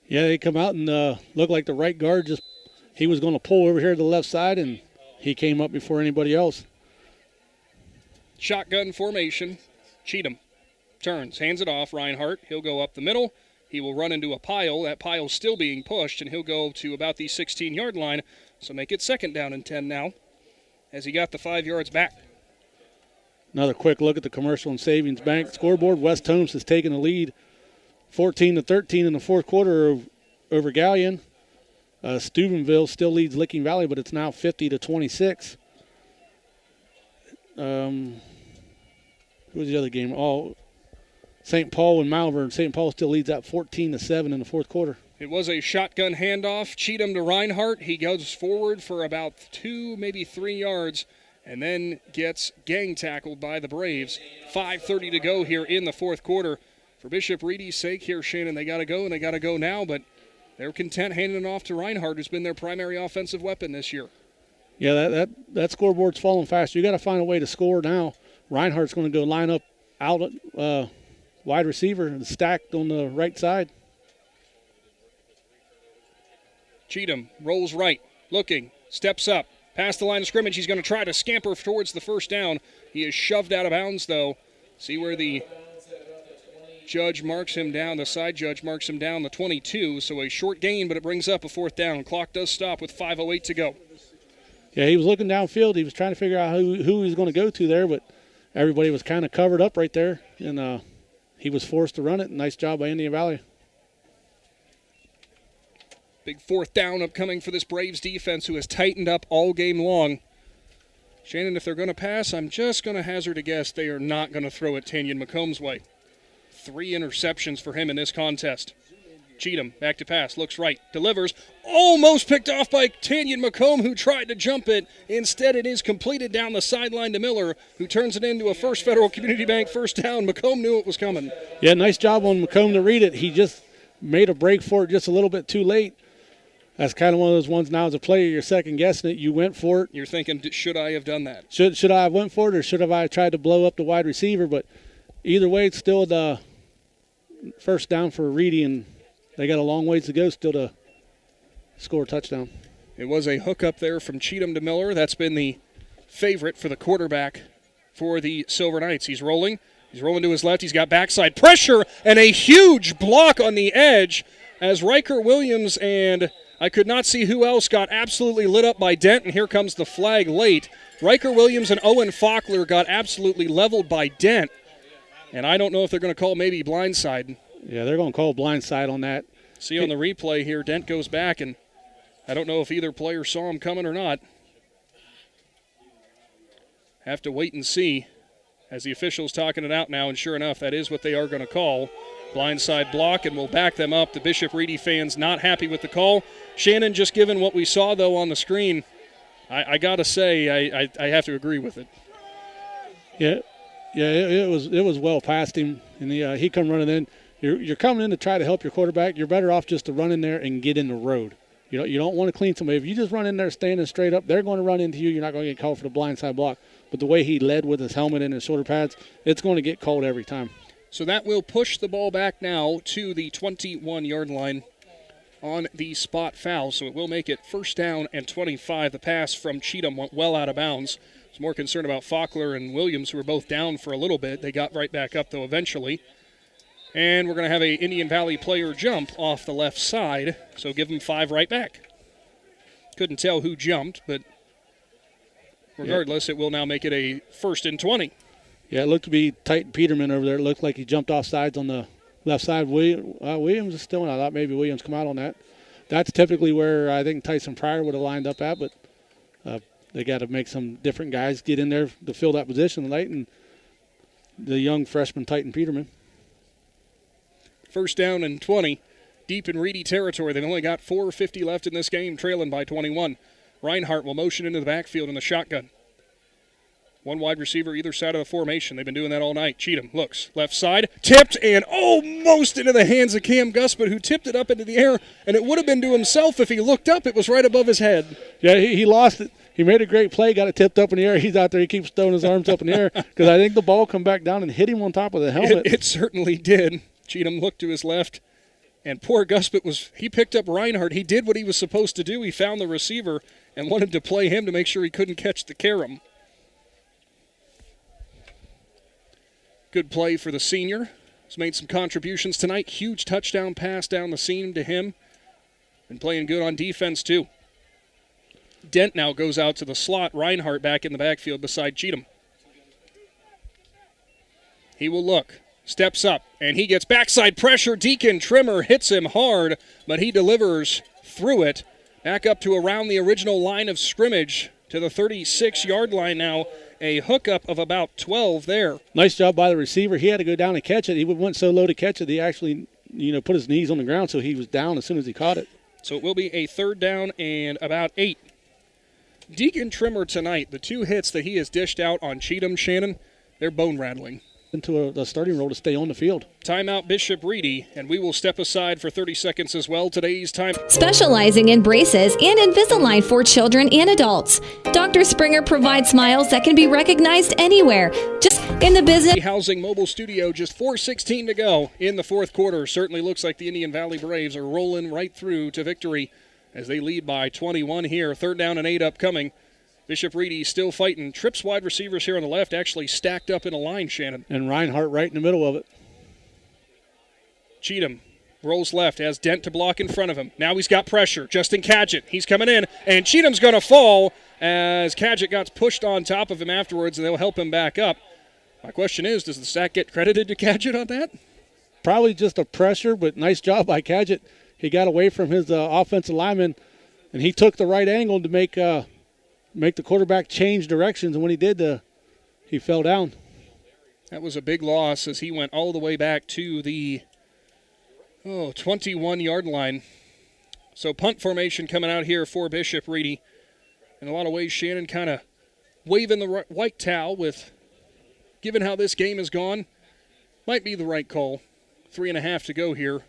Yeah, they come out and looked like the right guard he was going to pull over here to the left side, and he came up before anybody else. Shotgun formation. Cheatham turns, hands it off. Reinhardt, he'll go up the middle. He will run into a pile. That pile's still being pushed, and he'll go to about the 16-yard line. So make it 2nd down and 10 now as he got the 5 yards back. Another quick look at the Commercial and Savings Bank scoreboard. West Holmes has taken the lead 14-13 in the 4th quarter over Galleon. Steubenville still leads Licking Valley, but it's now 50-26. Who was the other game? St. Paul and Malvern. St. Paul still leads that 14-7 in the 4th quarter. It was a shotgun handoff. Cheatham to Reinhardt. He goes forward for about 2, maybe 3 yards, and then gets gang tackled by the Braves. 5:30 to go here in the 4th quarter. For Bishop Reedy's sake here, Shannon, they got to go, and they got to go now, but they're content handing it off to Reinhardt, who's been their primary offensive weapon this year. Yeah, that scoreboard's falling fast. You got to find a way to score now. Reinhardt's going to go line up out wide receiver and stacked on the right side. Cheatham rolls right, looking, steps up, past the line of scrimmage. He's going to try to scamper towards the 1st down. He is shoved out of bounds, though. See where the judge marks him down. The side judge marks him down the 22, so a short gain, but it brings up a 4th down. Clock does stop with 5:08 to go. Yeah, he was looking downfield. He was trying to figure out who he was going to go to there, but everybody was kind of covered up right there, and he was forced to run it. Nice job by Indian Valley. Big 4th down upcoming for this Braves defense, who has tightened up all game long. Shannon, if they're going to pass, I'm just going to hazard a guess they are not going to throw it Tanyan McComb's way. 3 interceptions for him in this contest. Cheatham, back to pass, looks right, delivers, almost picked off by Tanyan McComb, who tried to jump it. Instead, it is completed down the sideline to Miller, who turns it into a First Federal Community Bank 1st down. McComb knew it was coming. Yeah, nice job on McComb to read it. He just made a break for it just a little bit too late. That's kind of one of those ones now as a player, you're second guessing it. You went for it. You're thinking, should I have done that? Should I have went for it, or should have I tried to blow up the wide receiver? But either way, it's still the 1st down for Reedy, and they got a long ways to go still to score a touchdown. It was a hookup there from Cheatham to Miller. That's been the favorite for the quarterback for the Silver Knights. He's rolling. He's rolling to his left. He's got backside pressure and a huge block on the edge as Riker Williams and I could not see who else got absolutely lit up by Dent, and here comes the flag late. Riker Williams and Owen Faulkner got absolutely leveled by Dent, and I don't know if they're going to call maybe blindside. Yeah, they're going to call blindside on that. See on the replay here, Dent goes back, and I don't know if either player saw him coming or not. Have to wait and see as the official's talking it out now, and sure enough, that is what they are going to call. Blindside block, and we'll back them up. The Bishop Reedy fans not happy with the call. Shannon, just given what we saw, though, on the screen, I got to say I have to agree with it. Yeah, it was well past him, and he come running in. You're coming in to try to help your quarterback. You're better off just to run in there and get in the road. You don't want to clean somebody. If you just run in there standing straight up, they're going to run into you. You're not going to get called for the blindside block. But the way he led with his helmet and his shoulder pads, it's going to get called every time. So that will push the ball back now to the 21-yard line on the spot foul. So it will make it first down and 25. The pass from Cheatham went well out of bounds. I was more concerned about Faulkner and Williams, who were both down for a little bit. They got right back up, though, eventually. And we're going to have a Indian Valley player jump off the left side, so give them 5 right back. Couldn't tell who jumped, but regardless, It will now make it a first and 20. Yeah, it looked to be Titan Peterman over there. It looked like he jumped off sides on the left side. Williams is still in. I thought maybe Williams come out on that. That's typically where I think Tyson Pryor would have lined up at, but they got to make some different guys get in there to fill that position tonight, and the young freshman Titan Peterman. First down and 20, deep in Reedy territory. They've only got 4:50 left in this game, trailing by 21. Reinhardt will motion into the backfield in the shotgun. One wide receiver either side of the formation. They've been doing that all night. Cheatham looks left side, tipped and almost into the hands of Cam Guspert, who tipped it up into the air, and it would have been to himself if he looked up. It was right above his head. Yeah, he lost it. He made a great play, got it tipped up in the air. He's out there. He keeps throwing his arms up in the air because I think the ball come back down and hit him on top of the helmet. It certainly did. Cheatham looked to his left, and poor Guspert he picked up Reinhardt. He did what he was supposed to do. He found the receiver and wanted to play him to make sure he couldn't catch the carom. Good play for the senior. He's made some contributions tonight. Huge touchdown pass down the seam to him. And playing good on defense, too. Dent now goes out to the slot. Reinhardt back in the backfield beside Cheatham. He will look. Steps up, and he gets backside pressure. Deacon Trimmer hits him hard, but he delivers through it. Back up to around the original line of scrimmage to the 36-yard line now. A hookup of about 12 there. Nice job by the receiver. He had to go down and catch it. He went so low to catch it, he actually, put his knees on the ground, so he was down as soon as he caught it. So it will be a third down and about 8. Deacon Trimmer tonight, the 2 hits that he has dished out on Cheatham, Shannon, they're bone-rattling. Into a starting role to stay on the field. Timeout Bishop Reedy, and we will step aside for 30 seconds as well. Today's time. Specializing in braces and Invisalign for children and adults, Dr. Springer provides smiles that can be recognized anywhere. Just in the business. Housing Mobile Studio, just 4:16 to go in the fourth quarter. Certainly looks like the Indian Valley Braves are rolling right through to victory as they lead by 21 here. Third down and 8 upcoming. Bishop Reedy still fighting. Trips wide receivers here on the left actually stacked up in a line, Shannon. And Reinhardt right in the middle of it. Cheatham rolls left, has Dent to block in front of him. Now he's got pressure. Justin Cadgett, he's coming in, and Cheatham's going to fall as Cadgett got pushed on top of him afterwards, and they'll help him back up. My question is, does the sack get credited to Cadgett on that? Probably just a pressure, but nice job by Cadgett. He got away from his offensive lineman, and he took the right angle to make the quarterback change directions, and when he did, he fell down. That was a big loss as he went all the way back to the 21-yard line. So punt formation coming out here for Bishop Reedy. In a lot of ways, Shannon kind of waving the white towel with, given how this game has gone, might be the right call. 3.5 to go here.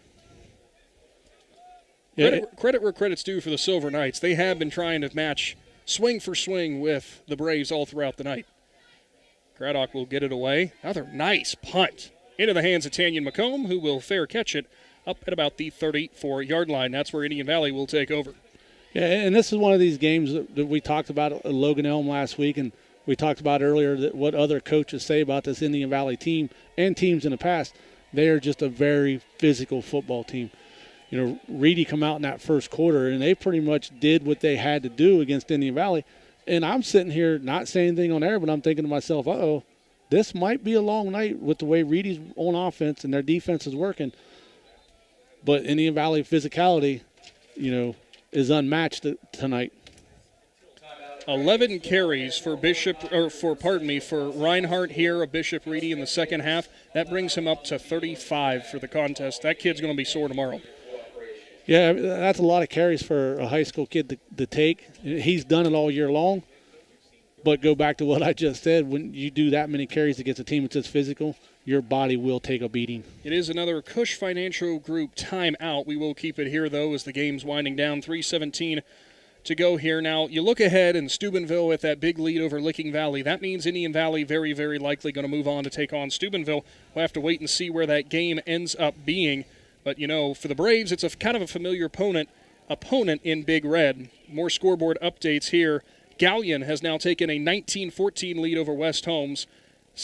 Yeah, credit where credit's due for the Silver Knights. They have been trying to match swing for swing with the Braves all throughout the night. Craddock will get it away. Another nice punt into the hands of Tanyan McComb, who will fair catch it up at about the 34-yard line. That's where Indian Valley will take over. Yeah, and this is one of these games that we talked about at Logan Elm last week, and we talked about earlier that what other coaches say about this Indian Valley team and teams in the past. They are just a very physical football team. You know, Reedy come out in that first quarter, and they pretty much did what they had to do against Indian Valley. And I'm sitting here not saying anything on air, but I'm thinking to myself, this might be a long night with the way Reedy's on offense and their defense is working. But Indian Valley physicality, is unmatched tonight. 11 carries for for Reinhardt here of Bishop Reedy in the second half. That brings him up to 35 for the contest. That kid's going to be sore tomorrow. Yeah, that's a lot of carries for a high school kid to take. He's done it all year long. But go back to what I just said. When you do that many carries against a team that's as physical, your body will take a beating. It is another Cush Financial Group timeout. We will keep it here, though, as the game's winding down. 3:17 to go here. Now, you look ahead, and Steubenville with that big lead over Licking Valley. That means Indian Valley very, very likely going to move on to take on Steubenville. We'll have to wait and see where that game ends up being. But, for the Braves, it's a kind of a familiar opponent in Big Red. More scoreboard updates here. Galleon has now taken a 19-14 lead over West Holmes.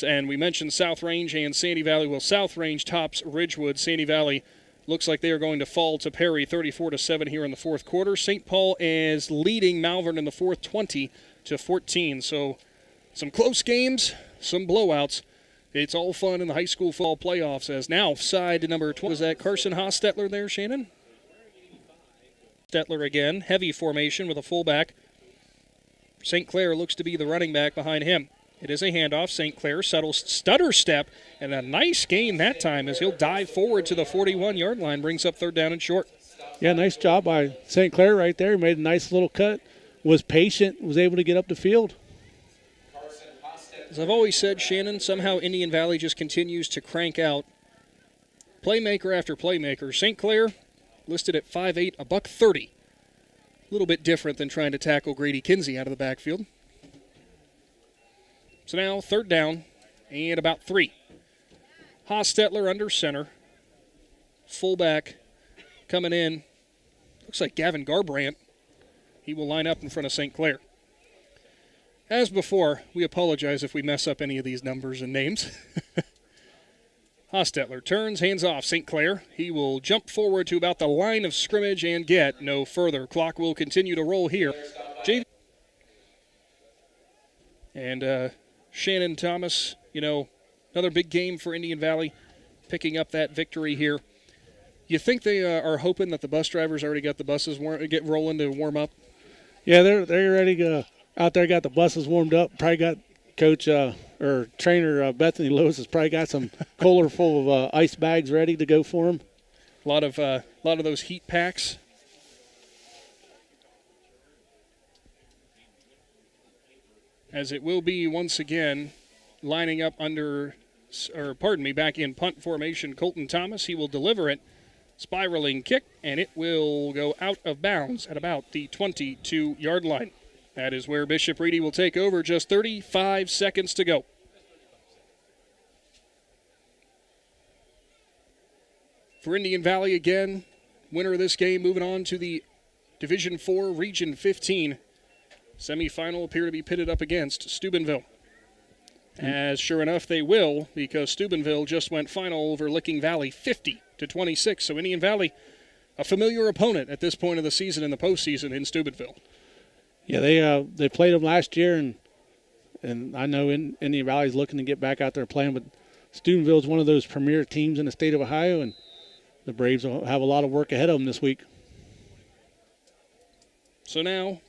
And we mentioned South Range and Sandy Valley. Well, South Range tops Ridgewood. Sandy Valley looks like they are going to fall to Perry 34-7 here in the fourth quarter. St. Paul is leading Malvern in the fourth 20-14. So some close games, some blowouts. It's all fun in the high school fall playoffs, as now side number 12. Is that Carson Hostetler there, Shannon? Stetler again, heavy formation with a fullback. St. Clair looks to be the running back behind him. It is a handoff. St. Clair settles stutter step, and a nice gain that time as he'll dive forward to the 41-yard line, brings up third down and short. Yeah, nice job by St. Clair right there. He made a nice little cut, was patient, was able to get up the field. As I've always said, Shannon, somehow Indian Valley just continues to crank out playmaker after playmaker. St. Clair listed at 5'8", $130. A little bit different than trying to tackle Grady Kinsey out of the backfield. So now third down and about 3. Hostetler under center. Fullback coming in. Looks like Gavin Garbrandt. He will line up in front of St. Clair. As before, we apologize if we mess up any of these numbers and names. Hostetler turns, hands off St. Clair. He will jump forward to about the line of scrimmage and get no further. Clock will continue to roll here. And Shannon Thomas, another big game for Indian Valley, picking up that victory here. You think they are hoping that the bus drivers already got the buses get rolling to warm up? Yeah, they're ready to out there, got the buses warmed up. Probably got coach or trainer Bethany Lewis has probably got some cooler full of ice bags ready to go for them. A lot of those heat packs. As it will be once again lining up back in punt formation, Colton Thomas. He will deliver it. Spiraling kick, and it will go out of bounds at about the 22-yard line. That is where Bishop Reedy will take over. Just 35 seconds to go. For Indian Valley again, winner of this game moving on to the Division 4 Region 15 semifinal, appear to be pitted up against Steubenville. As sure enough they will, because Steubenville just went final over Licking Valley 50-26. So Indian Valley, a familiar opponent at this point of the season in the postseason in Steubenville. Yeah, they played them last year, and I know Indian Valley's looking to get back out there playing, but Steubenville is one of those premier teams in the state of Ohio, and the Braves will have a lot of work ahead of them this week. So now,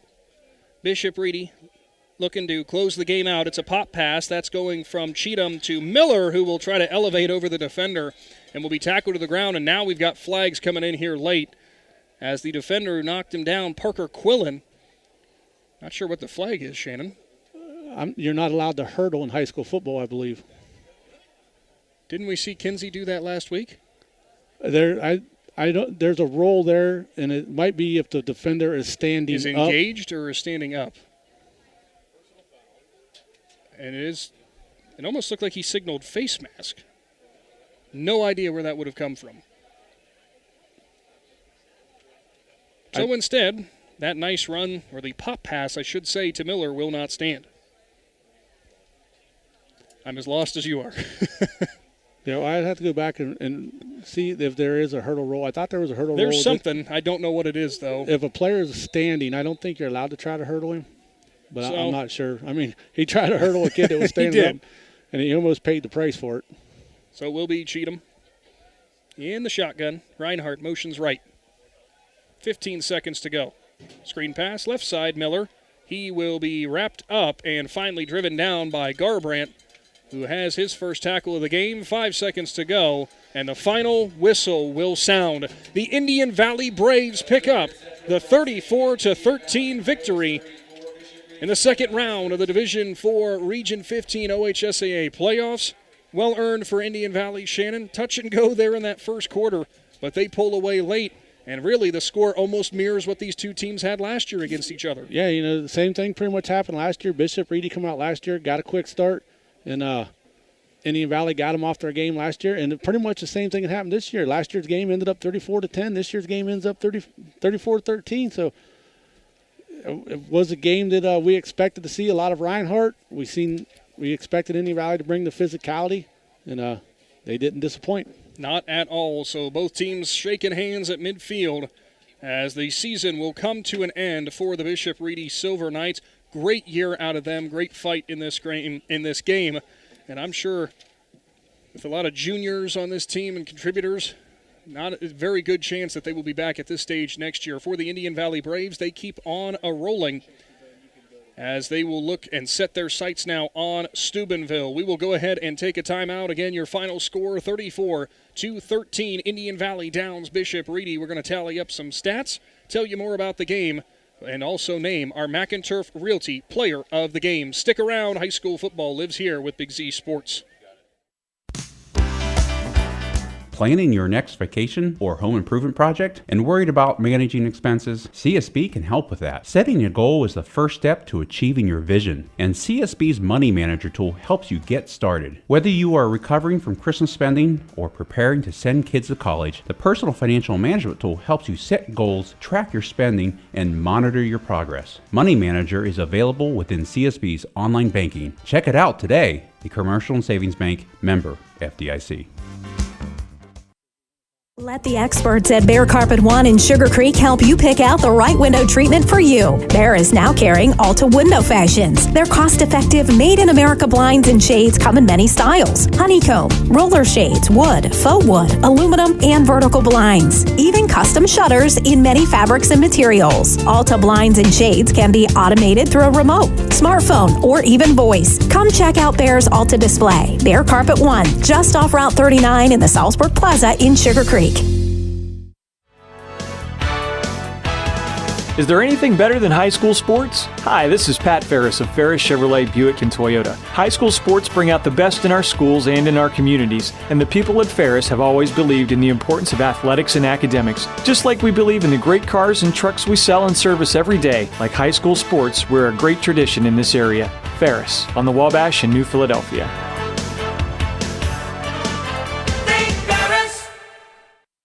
Bishop Reedy looking to close the game out. It's a pop pass. That's going from Cheatham to Miller, who will try to elevate over the defender and will be tackled to the ground. And now we've got flags coming in here late as the defender who knocked him down, Parker Quillen. Not sure what the flag is, Shannon. You're not allowed to hurdle in high school football, I believe. Didn't we see Kinsey do that last week? There's a roll there, and it might be if the defender is standing up. Is engaged or is standing up? And it almost looked like he signaled face mask. No idea where that would have come from. So instead, that nice run, or the pop pass, I should say, to Miller will not stand. I'm as lost as you are. I'd have to go back and see if there is a hurdle roll. I thought there was a hurdle roll. There's something. I don't know what it is, though. If a player is standing, I don't think you're allowed to try to hurdle him. But I'm not sure. I mean, he tried to hurdle a kid that was standing up, and he almost paid the price for it. So it will be Cheatham in the shotgun. Reinhardt motions right. 15 seconds to go. Screen pass, left side, Miller. He will be wrapped up and finally driven down by Garbrandt, who has his first tackle of the game. 5 seconds to go, and the final whistle will sound. The Indian Valley Braves pick up the 34-13 victory in the second round of the Division IV Region 15 OHSAA playoffs. Well earned for Indian Valley. Shannon, touch and go there in that first quarter, but they pull away late. And really, the score almost mirrors what these two teams had last year against each other. Yeah, the same thing pretty much happened last year. Bishop Reedy come out last year, got a quick start, and Indian Valley got them off their game last year. And pretty much the same thing that happened this year. Last year's game ended up 34-10. This year's game ends up 34-13. So it was a game that we expected to see a lot of Reinhardt. We expected Indian Valley to bring the physicality, and they didn't disappoint. Not at all. So both teams shaking hands at midfield as the season will come to an end for the Bishop Reedy Silver Knights. Great year out of them. Great fight in this game. And I'm sure with a lot of juniors on this team and contributors, not a very good chance that they will be back at this stage next year. For the Indian Valley Braves, they keep on rolling as they will look and set their sights now on Steubenville. We will go ahead and take a timeout. Again, your final score, 34-13. Indian Valley downs Bishop Reedy. We're going to tally up some stats, tell you more about the game, and also name our McInturf Realty Player of the Game. Stick around. High school football lives here with Big Z Sports. Planning your next vacation or home improvement project and worried about managing expenses? CSB can help with that. Setting a goal is the first step to achieving your vision, and CSB's Money Manager tool helps you get started. Whether you are recovering from Christmas spending or preparing to send kids to college, the Personal Financial Management tool helps you set goals, track your spending, and monitor your progress. Money Manager is available within CSB's online banking. Check it out today. The Commercial and Savings Bank, member FDIC. Let the experts at Bear Carpet One in Sugar Creek help you pick out the right window treatment for you. Bear is now carrying Alta Window Fashions. Their cost-effective, made-in-America blinds and shades come in many styles. Honeycomb, roller shades, wood, faux wood, aluminum, and vertical blinds. Even custom shutters in many fabrics and materials. Alta blinds and shades can be automated through a remote, smartphone, or even voice. Come check out Bear's Alta display. Bear Carpet One, just off Route 39 in the Salzburg Plaza in Sugar Creek. Is there anything better than high school sports? Hi, this is Pat Ferris of Ferris Chevrolet Buick and Toyota. High school sports bring out the best in our schools and in our communities, and the people at Ferris have always believed in the importance of athletics and academics. Just like we believe in the great cars and trucks we sell and service every day, like high school sports, we're a great tradition in this area. Ferris, on the Wabash in New Philadelphia.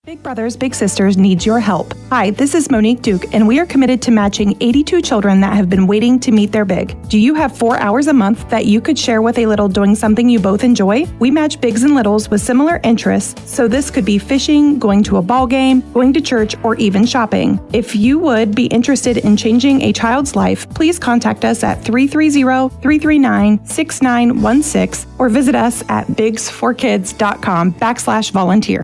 Big Brothers Big Sisters needs your help. Hi, this is Monique Duke, and we are committed to matching 82 children that have been waiting to meet their big. Do you have 4 hours a month that you could share with a little doing something you both enjoy? We match bigs and littles with similar interests, so this could be fishing, going to a ball game, going to church, or even shopping. If you would be interested in changing a child's life, please contact us at 330-339-6916 or visit us at bigsforkids.com/volunteer.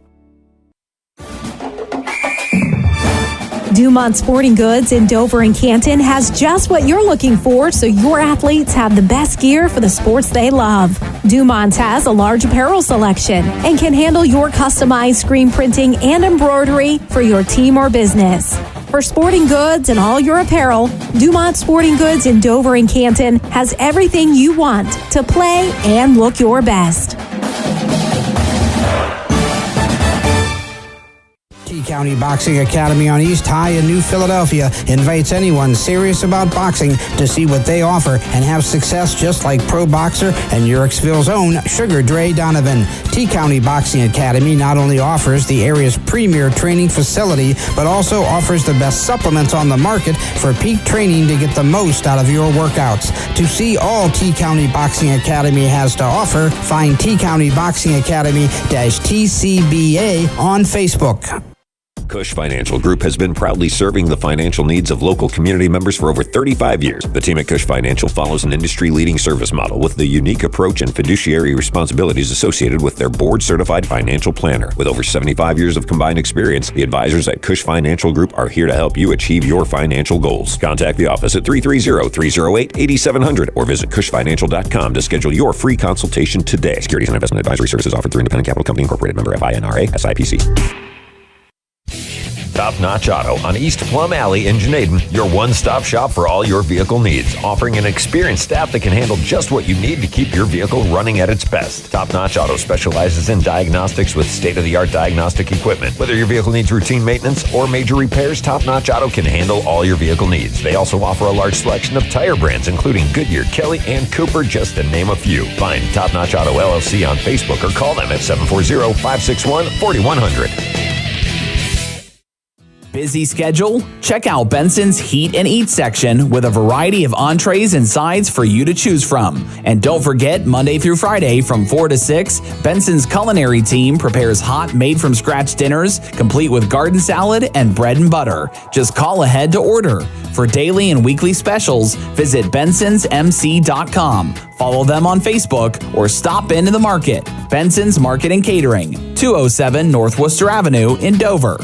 Dumont Sporting Goods in Dover and Canton has just what you're looking for, so your athletes have the best gear for the sports they love. Dumont has a large apparel selection and can handle your customized screen printing and embroidery for your team or business. For sporting goods and all your apparel, Dumont Sporting Goods in Dover and Canton has everything you want to play and look your best. T-County Boxing Academy on East High in New Philadelphia invites anyone serious about boxing to see what they offer and have success just like pro boxer and Uricksville's own Sugar Dre Donovan. T-County Boxing Academy not only offers the area's premier training facility, but also offers the best supplements on the market for peak training to get the most out of your workouts. To see all T-County Boxing Academy has to offer, find T-County Boxing Academy-TCBA on Facebook. Cush Financial Group has been proudly serving the financial needs of local community members for over 35 years. The team at Cush Financial follows an industry-leading service model with the unique approach and fiduciary responsibilities associated with their board-certified financial planner. With over 75 years of combined experience, the advisors at Cush Financial Group are here to help you achieve your financial goals. Contact the office at 330-308-8700 or visit cushfinancial.com to schedule your free consultation today. Securities and investment advisory services offered through Independent Capital Company Incorporated, member FINRA, SIPC. Top Notch Auto on East Plum Alley in Janaden, your one-stop shop for all your vehicle needs, offering an experienced staff that can handle just what you need to keep your vehicle running at its best. Top Notch Auto specializes in diagnostics with state-of-the-art diagnostic equipment. Whether your vehicle needs routine maintenance or major repairs, Top Notch Auto can handle all your vehicle needs. They also offer a large selection of tire brands, including Goodyear, Kelly, and Cooper, just to name a few. Find Top Notch Auto LLC on Facebook or call them at 740-561-4100. Busy schedule? Check out Benson's Heat and Eat section with a variety of entrees and sides for you to choose from. And don't forget, Monday through Friday from 4 to 6, Benson's culinary team prepares hot, made-from-scratch dinners, complete with garden salad and bread and butter. Just call ahead to order. For daily and weekly specials, visit bensonsmc.com. Follow them on Facebook or stop into the market. Benson's Market and Catering, 207 North Worcester Avenue in Dover.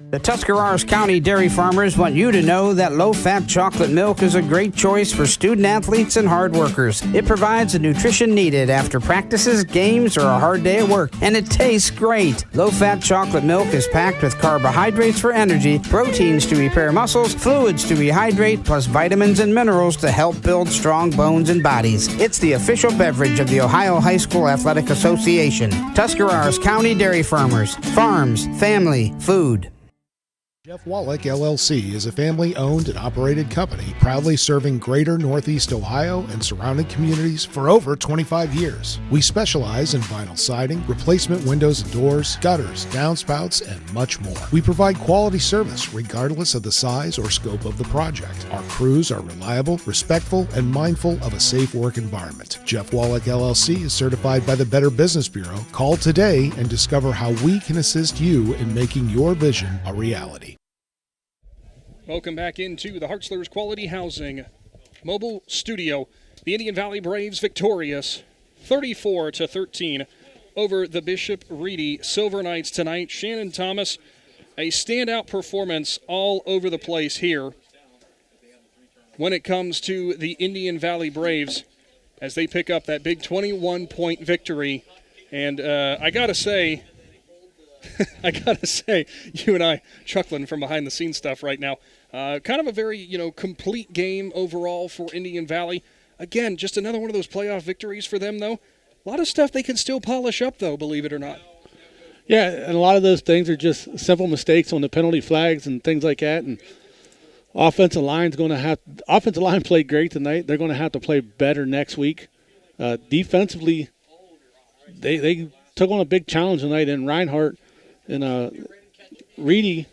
The Tuscarawas County dairy farmers want you to know that low-fat chocolate milk is a great choice for student athletes and hard workers. It provides the nutrition needed after practices, games, or a hard day at work, and it tastes great. Low-fat chocolate milk is packed with carbohydrates for energy, proteins to repair muscles, fluids to rehydrate, plus vitamins and minerals to help build strong bones and bodies. It's the official beverage of the Ohio High School Athletic Association. Tuscarawas County Dairy Farmers. Farms, family, food. Jeff Wallach, LLC, is a family-owned and operated company proudly serving greater Northeast Ohio and surrounding communities for over 25 years. We specialize in vinyl siding, replacement windows and doors, gutters, downspouts, and much more. We provide quality service regardless of the size or scope of the project. Our crews are reliable, respectful, and mindful of a safe work environment. Jeff Wallach, LLC is certified by the Better Business Bureau. Call today and discover how we can assist you in making your vision a reality. Welcome back into the Hartzler's Quality Housing mobile studio. The Indian Valley Braves victorious 34-13 over the Bishop Reedy Silver Knights tonight. Shannon Thomas, a standout performance all over the place here when it comes to the Indian Valley Braves as they pick up that big 21-point victory. And I got to say, you and I chuckling from behind the scenes stuff right now. Kind of a very, complete game overall for Indian Valley. Again, just another one of those playoff victories for them, though. A lot of stuff they can still polish up, though, believe it or not. Yeah, and a lot of those things are just simple mistakes on the penalty flags and things like that. And offensive line played great tonight. They're going to have to play better next week. Defensively, they took on a big challenge tonight, and Reinhardt and Reedy.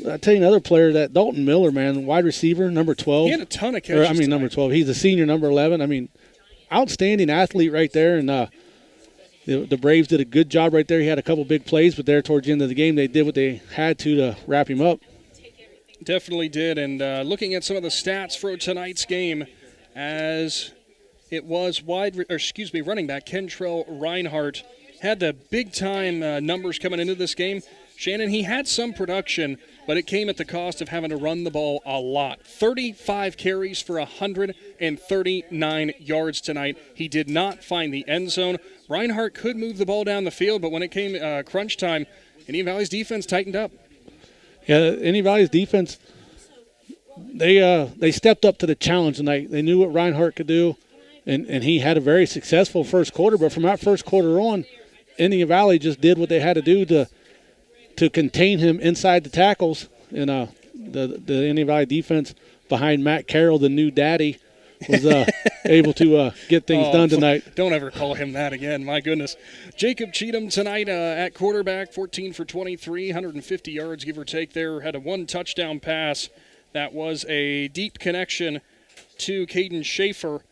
I tell you another player, that Dalton Miller, man, wide receiver, number 12. He had a ton of catches. Number 12. He's a senior, number 11. Outstanding athlete right there. And the Braves did a good job right there. He had a couple big plays, but there towards the end of the game, they did what they had to wrap him up. Definitely did. And looking at some of the stats for tonight's game, as it was running back Kentrell Reinhardt had the big-time numbers coming into this game. Shannon, he had some production, but it came at the cost of having to run the ball a lot. 35 carries for 139 yards tonight. He did not find the end zone. Reinhardt could move the ball down the field, but when it came crunch time, Indian Valley's defense tightened up. Yeah, Indian Valley's defense, they stepped up to the challenge tonight. They knew what Reinhardt could do, and he had a very successful first quarter. But from that first quarter on, Indian Valley just did what they had to do to to contain him inside the tackles. And the Indian Valley defense behind Matt Carroll, the new daddy, was able to get things done tonight. Don't ever call him that again. My goodness. Jacob Cheatham tonight at quarterback, 14 for 23, 150 yards, give or take there. Had a 1 touchdown pass. That was a deep connection to Caden Schaefer.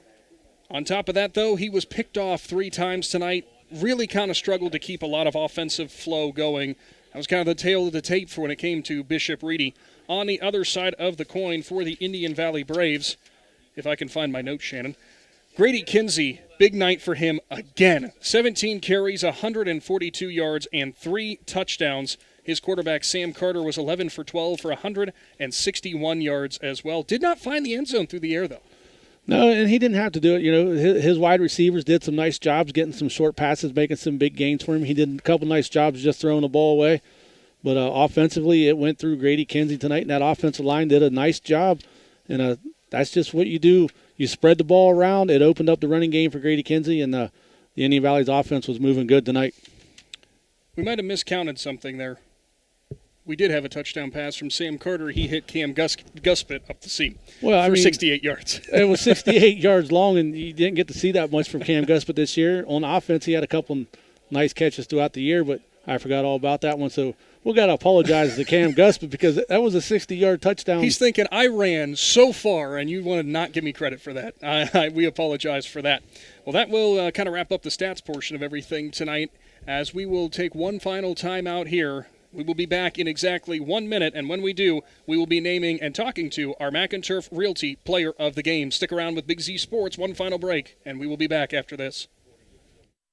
On top of that, though, he was picked off 3 times tonight. Really kind of struggled to keep a lot of offensive flow going. That was kind of the tail of the tape for when it came to Bishop Reedy. On the other side of the coin for the Indian Valley Braves, if I can find my notes, Shannon, Grady Kinsey, big night for him again. 17 carries, 142 yards, and 3 touchdowns. His quarterback, Sam Carter, was 11 for 12 for 161 yards as well. Did not find the end zone through the air, though. No, and he didn't have to do it. You know, his wide receivers did some nice jobs getting some short passes, making some big gains for him. He did a couple nice jobs just throwing the ball away. But offensively, it went through Grady Kinsey tonight, and that offensive line did a nice job. And that's just what you do. You spread the ball around. It opened up the running game for Grady Kinsey, and the Indian Valley's offense was moving good tonight. We might have miscounted something there. We did have a touchdown pass from Sam Carter. He hit Cam Guspit up the seam for 68 yards. It was 68 yards long, and you didn't get to see that much from Cam Guspit this year. On offense, he had a couple nice catches throughout the year, but I forgot all about that one. So we got to apologize to Cam Guspit because that was a 60-yard touchdown. He's thinking, I ran so far, and you want to not give me credit for that. We apologize for that. Well, that will kind of wrap up the stats portion of everything tonight, as we will take one final timeout here. We will be back in exactly 1 minute, and when we do, we will be naming and talking to our McInturf Realty Player of the Game. Stick around with Big Z Sports, one final break, and we will be back after this.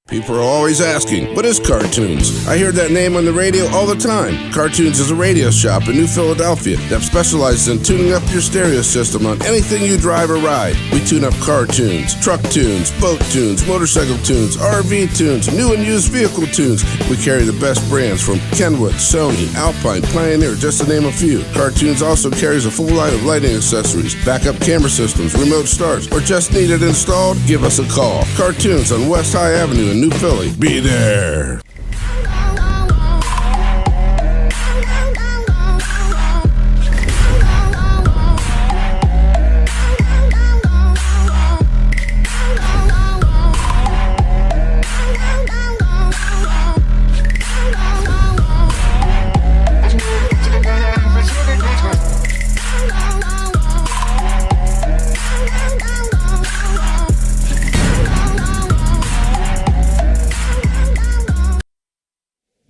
People are always asking, what is Cartoons? I hear that name on the radio all the time. Cartoons is a radio shop in New Philadelphia that specializes in tuning up your stereo system on anything you drive or ride. We tune up car tunes, truck tunes, boat tunes, motorcycle tunes, RV tunes, new and used vehicle tunes. We carry the best brands from Kenwood, Sony, Alpine, Pioneer, just to name a few. Cartoons also carries a full line of lighting accessories, backup camera systems, remote starts, or just need it installed? Give us a call. Cartoons on West High Avenue in New Philly. Be there.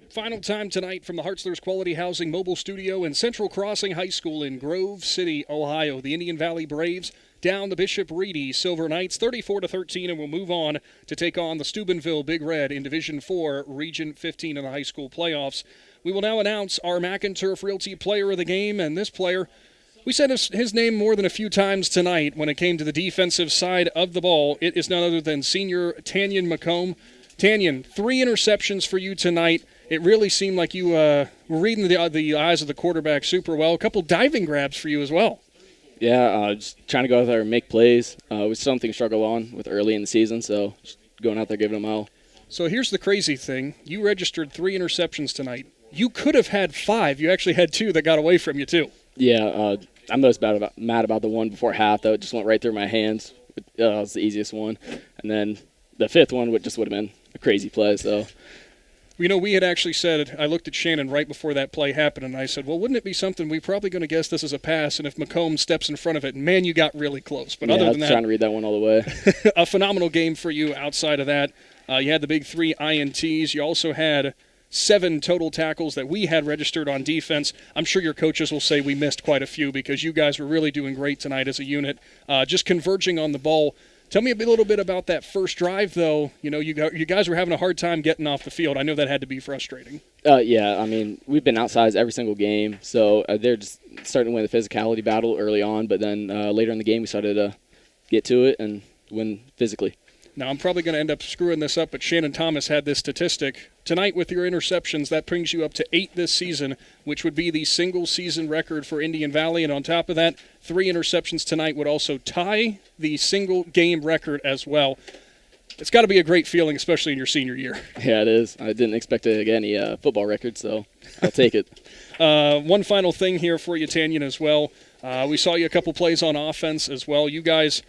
Final time tonight from the Hartzler's Quality Housing Mobile Studio in Central Crossing High School in Grove City, Ohio. The Indian Valley Braves down the Bishop Reedy Silver Knights 34-13, and we'll move on to take on the Steubenville Big Red in Division 4, Region 15 in the high school playoffs. We will now announce our McInturf Realty Player of the Game, and this player, we said his name more than a few times tonight when it came to the defensive side of the ball. It is none other than senior Tanyan McComb. Tanyan, 3 interceptions for you tonight. It really seemed like you were reading the eyes of the quarterback super well. A couple diving grabs for you as well. Yeah, just trying to go out there and make plays. It was something to struggle on with early in the season, so just going out there giving them all. So here's the crazy thing. You registered 3 interceptions tonight. You could have had 5. You actually had 2 that got away from you, too. Yeah, I'm most mad about the one before half, though. It just went right through my hands. It was the easiest one. And then the 5th one would have been a crazy play, so... You know, we had actually said, I looked at Shannon right before that play happened, and I said, well, wouldn't it be something we're probably going to guess this is a pass, and if McComb steps in front of it, man, you got really close. But other than that, I was trying to read that one all the way. A phenomenal game for you outside of that. You had the big 3 INTs. You also had 7 total tackles that we had registered on defense. I'm sure your coaches will say we missed quite a few because you guys were really doing great tonight as a unit, just converging on the ball. Tell me a little bit about that first drive, though. You know, you guys were having a hard time getting off the field. I know that had to be frustrating. Yeah, I mean, we've been outsized every single game, so they're just starting to win the physicality battle early on, but then later in the game we started to get to it and win physically. Now, I'm probably going to end up screwing this up, but Shannon Thomas had this statistic. Tonight, with your interceptions, that brings you up to 8 this season, which would be the single-season record for Indian Valley. And on top of that, 3 interceptions tonight would also tie the single-game record as well. It's got to be a great feeling, especially in your senior year. Yeah, it is. I didn't expect to get any football records, so I'll take it. One final thing here for you, Tanyan, as well. We saw you a couple plays on offense as well. You guys,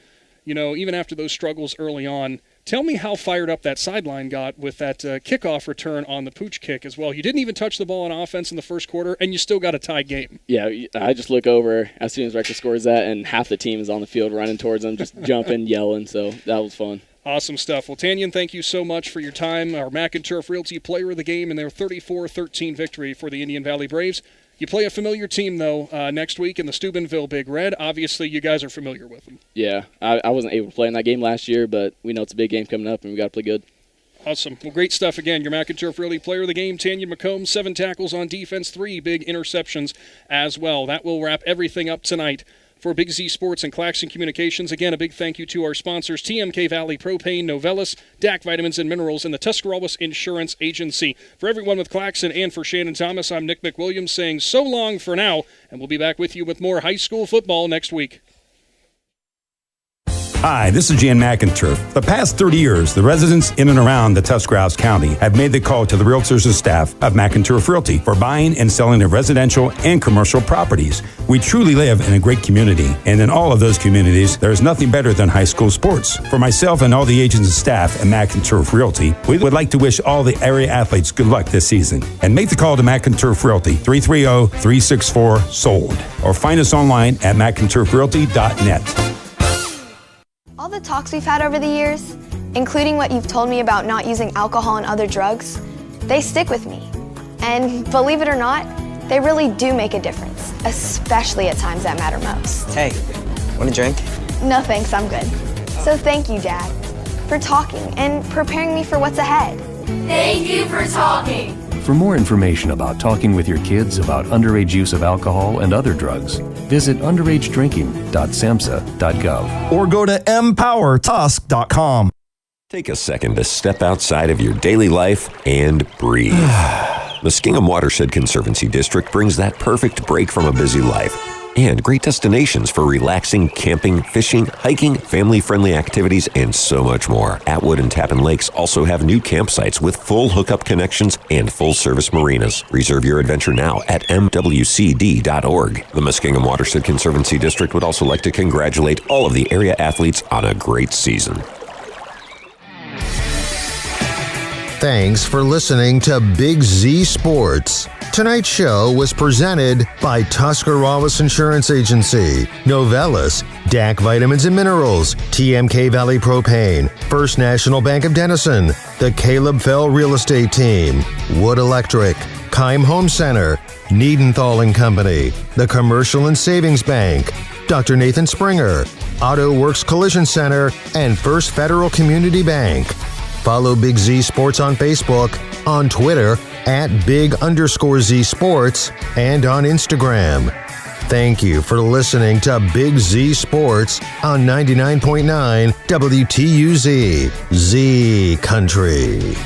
even after those struggles early on, tell me how fired up that sideline got with that kickoff return on the pooch kick as well. You didn't even touch the ball on offense in the first quarter, and you still got a tied game. Yeah, I just look over as soon as Rector scores that, and half the team is on the field running towards them, just jumping, yelling, so that was fun. Awesome stuff. Well, Tanyan, thank you so much for your time. Our Mac and Turf Realty player of the game in their 34-13 victory for the Indian Valley Braves. You play a familiar team, though, next week in the Steubenville Big Red. Obviously, you guys are familiar with them. Yeah, I wasn't able to play in that game last year, but we know it's a big game coming up, and we got to play good. Awesome. Well, great stuff again. Your Mac and Turf Realty player of the game, Tanyan McComb, 7 tackles on defense, 3 big interceptions as well. That will wrap everything up tonight. For Big Z Sports and Claxon Communications, again, a big thank you to our sponsors, TMK Valley Propane, Novellus, DAC Vitamins and Minerals, and the Tuscarawas Insurance Agency. For everyone with Claxon and for Shannon Thomas, I'm Nick McWilliams saying so long for now, and we'll be back with you with more high school football next week. Hi, this is Jan McInturf. The past 30 years, the residents in and around the Tuscarawas County have made the call to the realtors and staff of McInturf Realty for buying and selling of residential and commercial properties. We truly live in a great community, and in all of those communities, there is nothing better than high school sports. For myself and all the agents and staff at McInturf Realty, we would like to wish all the area athletes good luck this season. And make the call to McInturf Realty, 330-364-SOLD, or find us online at McInturfRealty.net. All the talks we've had over the years, including what you've told me about not using alcohol and other drugs, they stick with me. And believe it or not, they really do make a difference, especially at times that matter most. Hey, want a drink? No thanks, I'm good. So thank you, Dad, for talking and preparing me for what's ahead. Thank you for talking. For more information about talking with your kids about underage use of alcohol and other drugs, visit underagedrinking.samhsa.gov or go to empowertusk.com. Take a second to step outside of your daily life and breathe. Muskingum Watershed Conservancy District brings that perfect break from a busy life and great destinations for relaxing, camping, fishing, hiking, family-friendly activities, and so much more. Atwood and Tappan Lakes also have new campsites with full hookup connections and full-service marinas. Reserve your adventure now at mwcd.org. The Muskingum Watershed Conservancy District would also like to congratulate all of the area athletes on a great season. Thanks for listening to Big Z Sports. Tonight's show was presented by Tuscarawas Insurance Agency, Novellus, DAC Vitamins and Minerals, TMK Valley Propane, First National Bank of Denison, the Caleb Fell Real Estate Team, Wood Electric, Keim Home Center, Niedenthal & Company, the Commercial and Savings Bank, Dr. Nathan Springer, Auto Works Collision Center, and First Federal Community Bank. Follow Big Z Sports on Facebook, on Twitter, at @Big_Z Sports, and on Instagram. Thank you for listening to Big Z Sports on 99.9 WTUZ, Z Country.